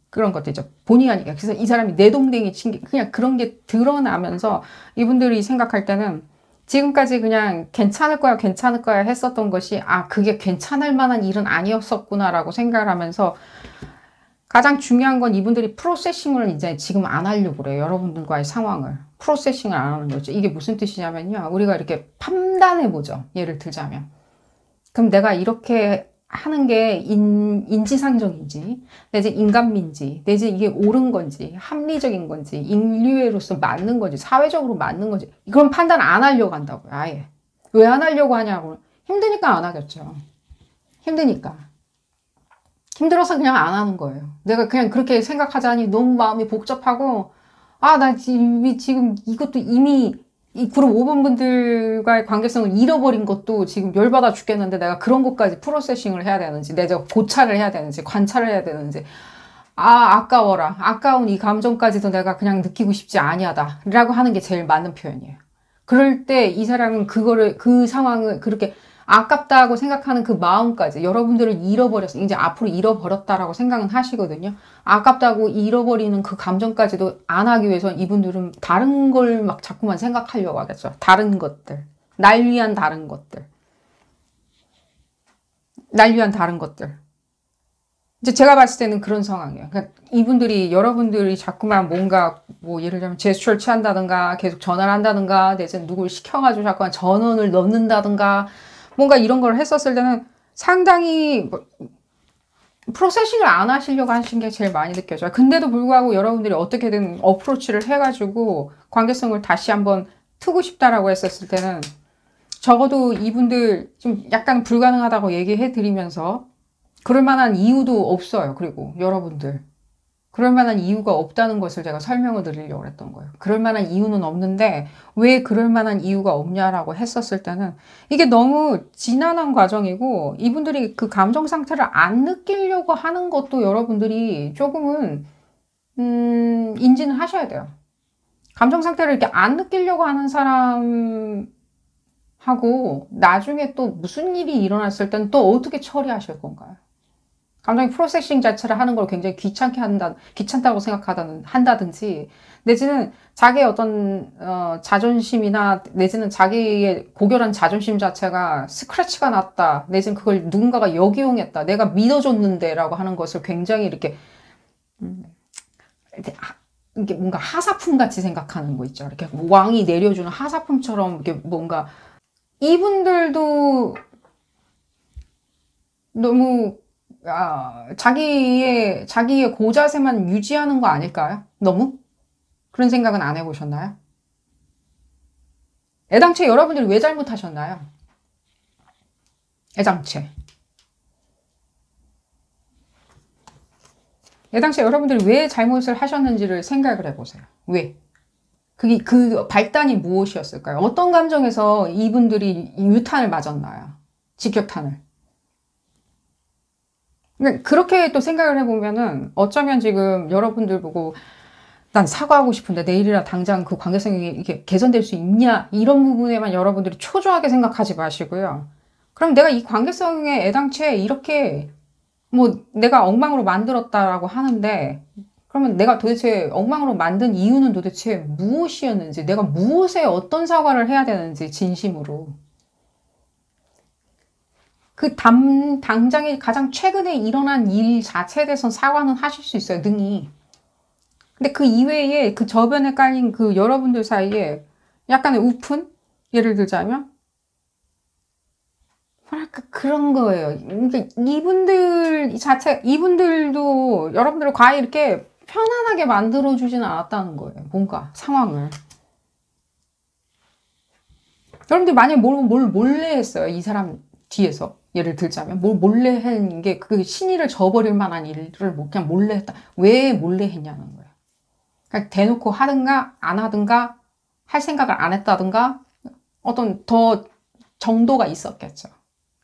그런 것도 있죠. 본의 아니게 그래서 이 사람이 내동댕이 친 게 그냥 그런 게 드러나면서 이분들이 생각할 때는 지금까지 그냥 괜찮을 거야 했었던 것이 그게 괜찮을 만한 일은 아니었었구나라고 생각을 하면서 가장 중요한 건 이분들이 프로세싱을 이제 지금 안 하려고 그래요. 여러분들과의 상황을. 프로세싱을 안 하는 거죠. 이게 무슨 뜻이냐면요. 우리가 이렇게 판단해보죠. 예를 들자면. 그럼 내가 이렇게 하는 게 인지상정인지, 내지 인간미인지, 내지 이게 옳은 건지, 합리적인 건지, 인류애로서 맞는 건지, 사회적으로 맞는 건지, 그런 판단 안 하려고 한다고요. 아예. 왜 안 하려고 하냐고. 힘드니까 안 하겠죠. 힘드니까. 힘들어서 그냥 안 하는 거예요. 내가 그냥 그렇게 생각하자니 너무 마음이 복잡하고, 나 지금 이것도 이미 이 그룹 5번 분들과의 관계성을 잃어버린 것도 지금 열받아 죽겠는데 내가 그런 것까지 프로세싱을 해야 되는지, 내가 고찰을 해야 되는지, 관찰을 해야 되는지, 아까워라. 아까운 이 감정까지도 내가 그냥 느끼고 싶지 아니하다. 라고 하는 게 제일 맞는 표현이에요. 그럴 때 이 사람은 그 상황을 그렇게 아깝다고 생각하는 그 마음까지 여러분들을 잃어버렸어. 이제 앞으로 잃어버렸다라고 생각은 하시거든요. 아깝다고 잃어버리는 그 감정까지도 안 하기 위해서 이분들은 다른 걸 막 자꾸만 생각하려고 하겠죠. 다른 것들. 날 위한 다른 것들. 날 위한 다른 것들. 이제 제가 봤을 때는 그런 상황이에요. 그러니까 여러분들이 자꾸만 뭔가 예를 들면 제스처를 취한다든가 계속 전화를 한다든가 내지는 누굴 시켜가지고 자꾸만 전원을 넣는다든가 뭔가 이런 걸 했었을 때는 상당히 프로세싱을 안 하시려고 하신 게 제일 많이 느껴져요. 근데도 불구하고 여러분들이 어떻게든 어프로치를 해가지고 관계성을 다시 한번 트고 싶다라고 했었을 때는 적어도 이분들 좀 약간 불가능하다고 얘기해 드리면서 그럴 만한 이유도 없어요. 그리고 여러분들 그럴 만한 이유가 없다는 것을 제가 설명을 드리려고 했던 거예요. 그럴 만한 이유는 없는데 왜 그럴 만한 이유가 없냐라고 했었을 때는 이게 너무 지난한 과정이고 이분들이 그 감정 상태를 안 느끼려고 하는 것도 여러분들이 조금은 인지는 하셔야 돼요. 감정 상태를 이렇게 안 느끼려고 하는 사람하고 나중에 또 무슨 일이 일어났을 때는 또 어떻게 처리하실 건가요? 감정의 프로세싱 자체를 하는 걸 굉장히 귀찮다고 한다든지, 내지는 자기의 어떤, 자존심이나, 내지는 자기의 고결한 자존심 자체가 스크래치가 났다, 내지는 그걸 누군가가 역이용했다, 내가 믿어줬는데, 라고 하는 것을 굉장히 이렇게 뭔가 하사품 같이 생각하는 거 있죠. 이렇게 왕이 내려주는 하사품처럼 이렇게 뭔가, 이분들도 너무 자기의 고자세만 유지하는 거 아닐까요? 너무? 그런 생각은 안 해보셨나요? 애당초 여러분들이 왜 잘못하셨나요? 애당초 여러분들이 왜 잘못을 하셨는지를 생각을 해보세요. 왜? 그 발단이 무엇이었을까요? 어떤 감정에서 이분들이 유탄을 맞았나요? 직격탄을. 그렇게 또 생각을 해보면은 어쩌면 지금 여러분들 보고 난 사과하고 싶은데 내일이라 당장 그 관계성이 이게 개선될 수 있냐 이런 부분에만 여러분들이 초조하게 생각하지 마시고요. 그럼 내가 이 관계성에 애당초에 이렇게 내가 엉망으로 만들었다라고 하는데 그러면 내가 도대체 엉망으로 만든 이유는 도대체 무엇이었는지 내가 무엇에 어떤 사과를 해야 되는지 진심으로 당장에 가장 최근에 일어난 일 자체에 대해서 사과는 하실 수 있어요. 능히. 근데 그 이외에 그 저변에 깔린 그 여러분들 사이에 약간의 우픈? 예를 들자면 뭐랄까 그런 거예요. 그러니까 이분들도 여러분들을 과히 이렇게 편안하게 만들어주지는 않았다는 거예요. 뭔가 상황을. 여러분들 만약에 뭘 몰래 했어요. 이 사람 뒤에서. 예를 들자면 뭘 몰래 한 게 그 신의를 저버릴 만한 일을 뭐 그냥 몰래 했다. 왜 몰래 했냐는 거예요. 그러니까 대놓고 하든가 안 하든가 할 생각을 안 했다든가 어떤 더 정도가 있었겠죠.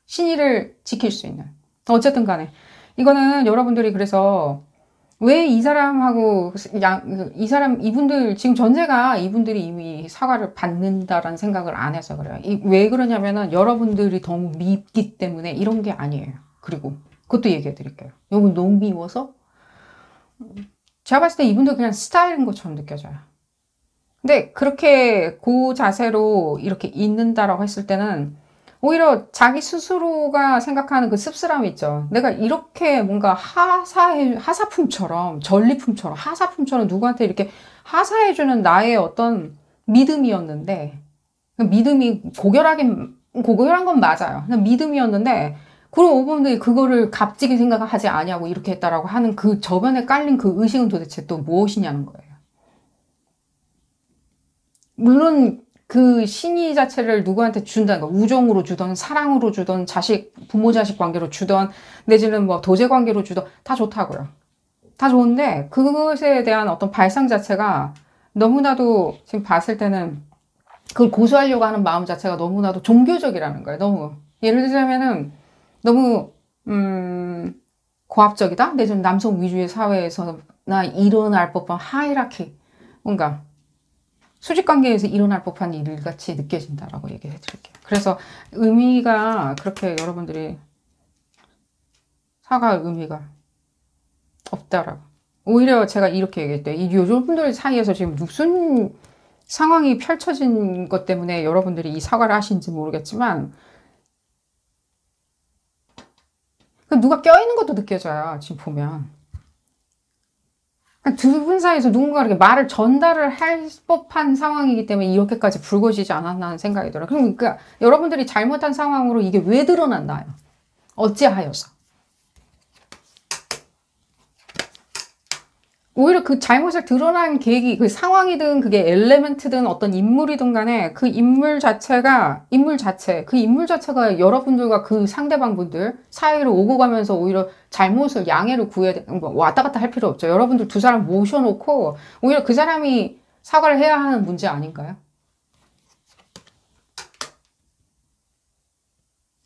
신의를 지킬 수 있는. 어쨌든 간에 이거는 여러분들이 그래서 왜 이 사람하고 이분들 지금 전제가 이분들이 이미 사과를 받는다라는 생각을 안 해서 그래요. 왜 그러냐면은 여러분들이 너무 밉기 때문에 이런 게 아니에요. 그리고 그것도 얘기해 드릴게요. 여러분 너무 미워서 제가 봤을 때 이분들 그냥 스타일인 것처럼 느껴져요. 근데 그렇게 그 자세로 이렇게 있는다라고 했을 때는 오히려 자기 스스로가 생각하는 그 씁쓸함이 있죠. 내가 이렇게 뭔가 하사품처럼, 전리품처럼, 하사품처럼 누구한테 이렇게 하사해주는 나의 어떤 믿음이었는데, 믿음이 고결한 건 맞아요. 믿음이었는데, 그런 오범들이 그거를 값지게 생각하지 아니하고 이렇게 했다라고 하는 그 저변에 깔린 그 의식은 도대체 또 무엇이냐는 거예요. 물론, 그 신의 자체를 누구한테 준다는 거, 우정으로 주던, 사랑으로 주던, 부모 자식 관계로 주던, 내지는 뭐 도제 관계로 주던, 다 좋다고요. 다 좋은데, 그것에 대한 어떤 발상 자체가 너무나도 지금 봤을 때는 그걸 고수하려고 하는 마음 자체가 너무나도 종교적이라는 거예요. 너무. 예를 들자면은, 너무, 고압적이다? 내지는 남성 위주의 사회에서나 일어날 법한 하이라키. 뭔가, 수직관계에서 일어날 법한 일같이 느껴진다라고 얘기해 드릴게요. 그래서 의미가 그렇게 여러분들이 사과할 의미가 없다라고. 오히려 제가 이렇게 얘기했대요. 이 여러분들 사이에서 지금 무슨 상황이 펼쳐진 것 때문에 여러분들이 이 사과를 하신지 모르겠지만 누가 껴있는 것도 느껴져요. 지금 보면. 두 분 사이에서 누군가 이렇게 말을 전달을 할 법한 상황이기 때문에 이렇게까지 불거지지 않았나 하는 생각이 들어요. 그러니까 여러분들이 잘못한 상황으로 이게 왜 드러났나요? 어찌하여서? 오히려 그 잘못을 드러난 계기, 그 상황이든 그게 엘레멘트든 어떤 인물이든 간에 그 인물 자체가 여러분들과 그 상대방분들 사이로 오고 가면서 오히려 잘못을 양해를 구해야 돼. 뭐 왔다 갔다 할 필요 없죠. 여러분들 두 사람 모셔놓고 오히려 그 사람이 사과를 해야 하는 문제 아닌가요?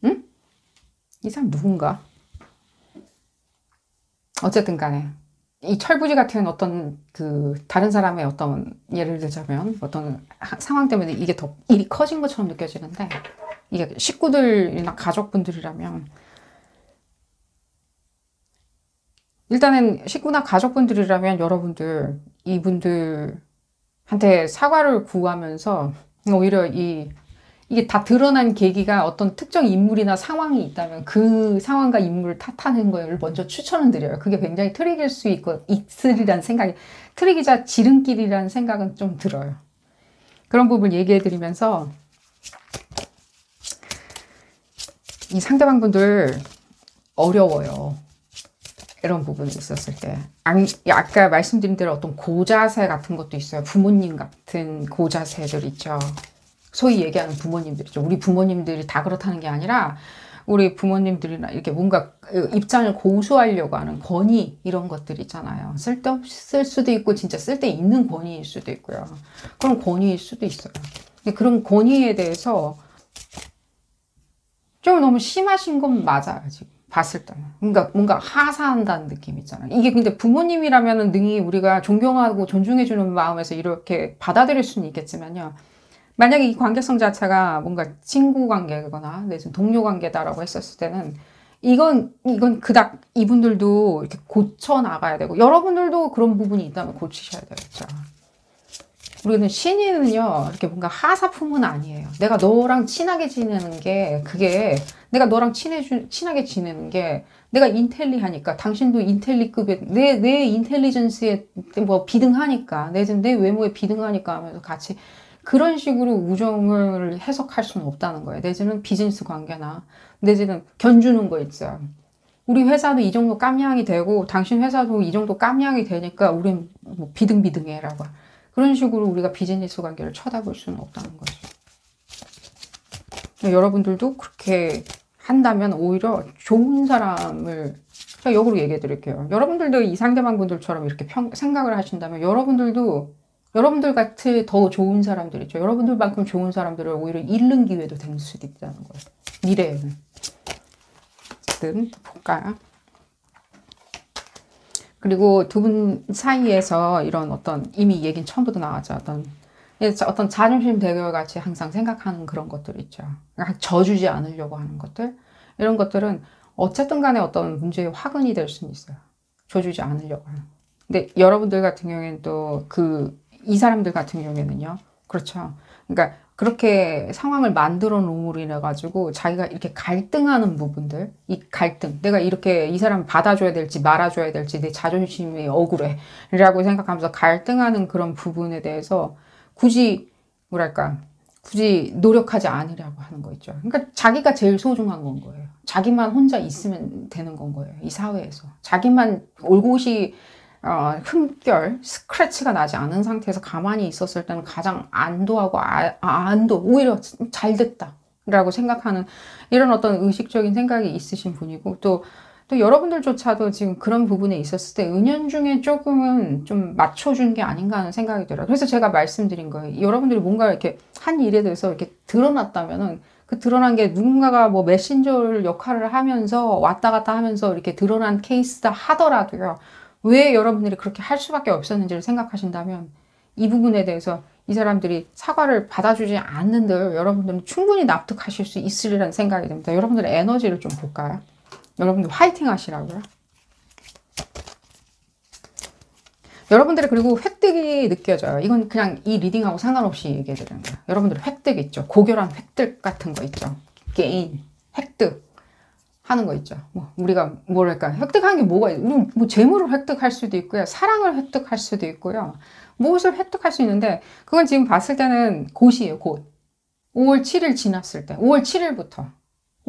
응? 이 사람 누군가? 어쨌든 간에. 이 철부지 같은 어떤 다른 사람의 어떤 예를 들자면 어떤 상황 때문에 이게 더 일이 커진 것처럼 느껴지는데 이게 식구들이나 가족분들이라면 일단은 식구나 가족분들이라면 여러분들 이분들한테 사과를 구하면서 오히려 이게 다 드러난 계기가 어떤 특정 인물이나 상황이 있다면 그 상황과 인물을 탓하는 걸 먼저 추천을 드려요. 그게 굉장히 트릭일 수 있으리란 생각이, 트릭이자 지름길이라는 생각은 좀 들어요. 그런 부분 얘기해 드리면서 이 상대방분들 어려워요. 이런 부분이 있었을 때. 아까 말씀드린 대로 어떤 고자세 같은 것도 있어요. 부모님 같은 고자세들 있죠. 소위 얘기하는 부모님들이죠. 우리 부모님들이 다 그렇다는 게 아니라 우리 부모님들이나 이렇게 뭔가 입장을 고수하려고 하는 권위 이런 것들 있잖아요. 쓸데없을 수도 있고 진짜 쓸데 있는 권위일 수도 있고요. 그런 권위일 수도 있어요. 근데 그런 권위에 대해서 좀 너무 심하신 건 맞아요. 지금 봤을 때는. 그러니까 뭔가 하사한다는 느낌 있잖아요. 이게 근데 부모님이라면 능히 우리가 존경하고 존중해주는 마음에서 이렇게 받아들일 수는 있겠지만요. 만약에 이 관계성 자체가 뭔가 친구 관계거나 내지는 동료 관계다라고 했었을 때는 이건 그닥 이분들도 이렇게 고쳐 나가야 되고 여러분들도 그런 부분이 있다면 고치셔야 되겠죠. 우리는 신인은요, 이렇게 뭔가 하사품은 아니에요. 내가 너랑 친하게 지내는 게, 내가 너랑 친하게 지내는 게, 내가 인텔리하니까, 당신도 인텔리급의, 내 인텔리전스에 뭐 비등하니까, 내 외모에 비등하니까 하면서 같이, 그런 식으로 우정을 해석할 수는 없다는 거예요. 내지는 비즈니스 관계나, 내지는 견주는 거 있어요. 우리 회사도 이 정도 깜냥이 되고, 당신 회사도 이 정도 깜냥이 되니까, 우린 뭐 비등비등해라고. 그런 식으로 우리가 비즈니스 관계를 쳐다볼 수는 없다는 거죠. 여러분들도 그렇게 한다면 오히려 좋은 사람을, 제가 역으로 얘기해 드릴게요. 여러분들도 이 상대방 분들처럼 이렇게 생각을 하신다면 여러분들도 여러분들 같이 더 좋은 사람들 있죠. 여러분들만큼 좋은 사람들을 오히려 잃는 기회도 될 수도 있다는 거예요. 미래에는. 어쨌든 볼까요? 그리고 두 분 사이에서 이런 어떤, 이미 얘기는 처음부터 나왔죠. 어떤 자존심 대결 같이 항상 생각하는 그런 것들 있죠. 져주지 않으려고 하는 것들. 이런 것들은 어쨌든 간에 어떤 문제의 화근이 될 수는 있어요. 져주지 않으려고 하는. 근데 여러분들 같은 경우에는 또 이 사람들 같은 경우에는요. 그렇죠. 그러니까 그렇게 상황을 만들어 놓음으로 인해 가지고 자기가 이렇게 갈등하는 부분들, 이 갈등, 내가 이렇게 이 사람을 받아줘야 될지 말아줘야 될지 내 자존심이 억울해 라고 생각하면서 갈등하는 그런 부분에 대해서 굳이 노력하지 않으려고 하는 거 있죠. 그러니까 자기가 제일 소중한 건 거예요. 자기만 혼자 있으면 되는 건 거예요. 이 사회에서. 자기만 올곧이 흠결, 스크래치가 나지 않은 상태에서 가만히 있었을 때는 가장 안도하고 오히려 잘 됐다 라고 생각하는 이런 어떤 의식적인 생각이 있으신 분이고 또 여러분들조차도 지금 그런 부분에 있었을 때 은연중에 조금은 좀 맞춰준 게 아닌가 하는 생각이 들어요. 그래서 제가 말씀드린 거예요. 여러분들이 뭔가 이렇게 한 일에 대해서 이렇게 드러났다면은 그 드러난 게 누군가가 뭐 메신저 역할을 하면서 왔다 갔다 하면서 이렇게 드러난 케이스다 하더라도요. 왜 여러분들이 그렇게 할 수밖에 없었는지를 생각하신다면 이 부분에 대해서 이 사람들이 사과를 받아주지 않는들 여러분들은 충분히 납득하실 수 있으리라는 생각이 듭니다. 여러분들의 에너지를 좀 볼까요? 여러분들 화이팅 하시라고요. 여러분들의 그리고 획득이 느껴져요. 이건 그냥 이 리딩하고 상관없이 얘기해 드리는 거예요. 여러분들의 획득 있죠. 고결한 획득 같은 거 있죠. 게인, 획득. 하는 거 있죠. 우리가 뭐랄까 획득한 게 뭐가 우리 뭐 재물을 획득할 수도 있고요, 사랑을 획득할 수도 있고요, 무엇을 획득할 수 있는데 그건 지금 봤을 때는 곧이에요. 곧 5월 7일 지났을 때, 5월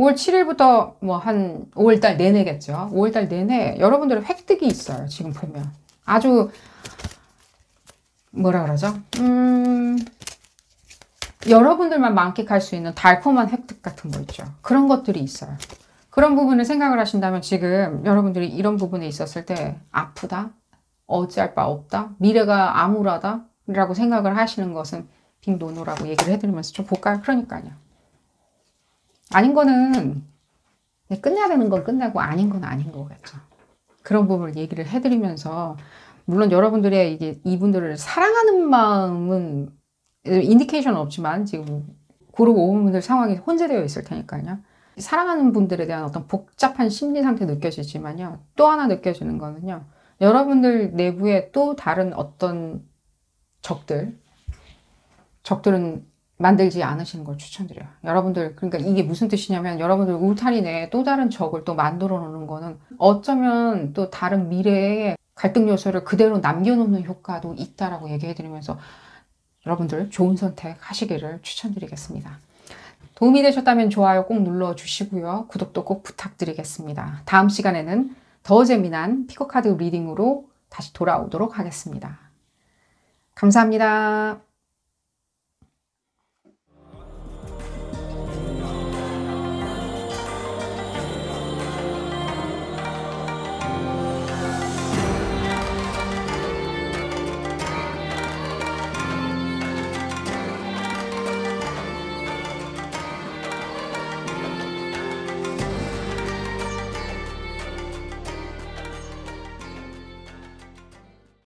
7일부터 뭐 한 5월달 내내겠죠. 5월달 내내 여러분들의 획득이 있어요. 지금 보면 아주 뭐라 그러죠? 여러분들만 만끽할 수 있는 달콤한 획득 같은 거 있죠. 그런 것들이 있어요. 그런 부분을 생각을 하신다면 지금 여러분들이 이런 부분에 있었을 때 아프다, 어찌할 바 없다, 미래가 암울하다 라고 생각을 하시는 것은 빅노노라고 얘기를 해드리면서 좀 볼까요? 그러니까요. 아닌 거는 끝내야 되는 건 끝내고 아닌 건 아닌 거겠죠. 그런 부분을 얘기를 해드리면서 물론 여러분들의 이분들을 사랑하는 마음은 인디케이션은 없지만 지금 고르고 5분들 상황이 혼재되어 있을 테니까요. 사랑하는 분들에 대한 어떤 복잡한 심리 상태 느껴지지만요. 또 하나 느껴지는 거는요. 여러분들 내부에 또 다른 어떤 적들은 만들지 않으시는 걸 추천드려요. 여러분들, 그러니까 이게 무슨 뜻이냐면 여러분들 울타리 내에 또 다른 적을 또 만들어 놓는 거는 어쩌면 또 다른 미래의 갈등 요소를 그대로 남겨놓는 효과도 있다라고 얘기해 드리면서 여러분들 좋은 선택 하시기를 추천드리겠습니다. 도움이 되셨다면 좋아요 꼭 눌러주시고요. 구독도 꼭 부탁드리겠습니다. 다음 시간에는 더 재미난 피코카드 리딩으로 다시 돌아오도록 하겠습니다. 감사합니다.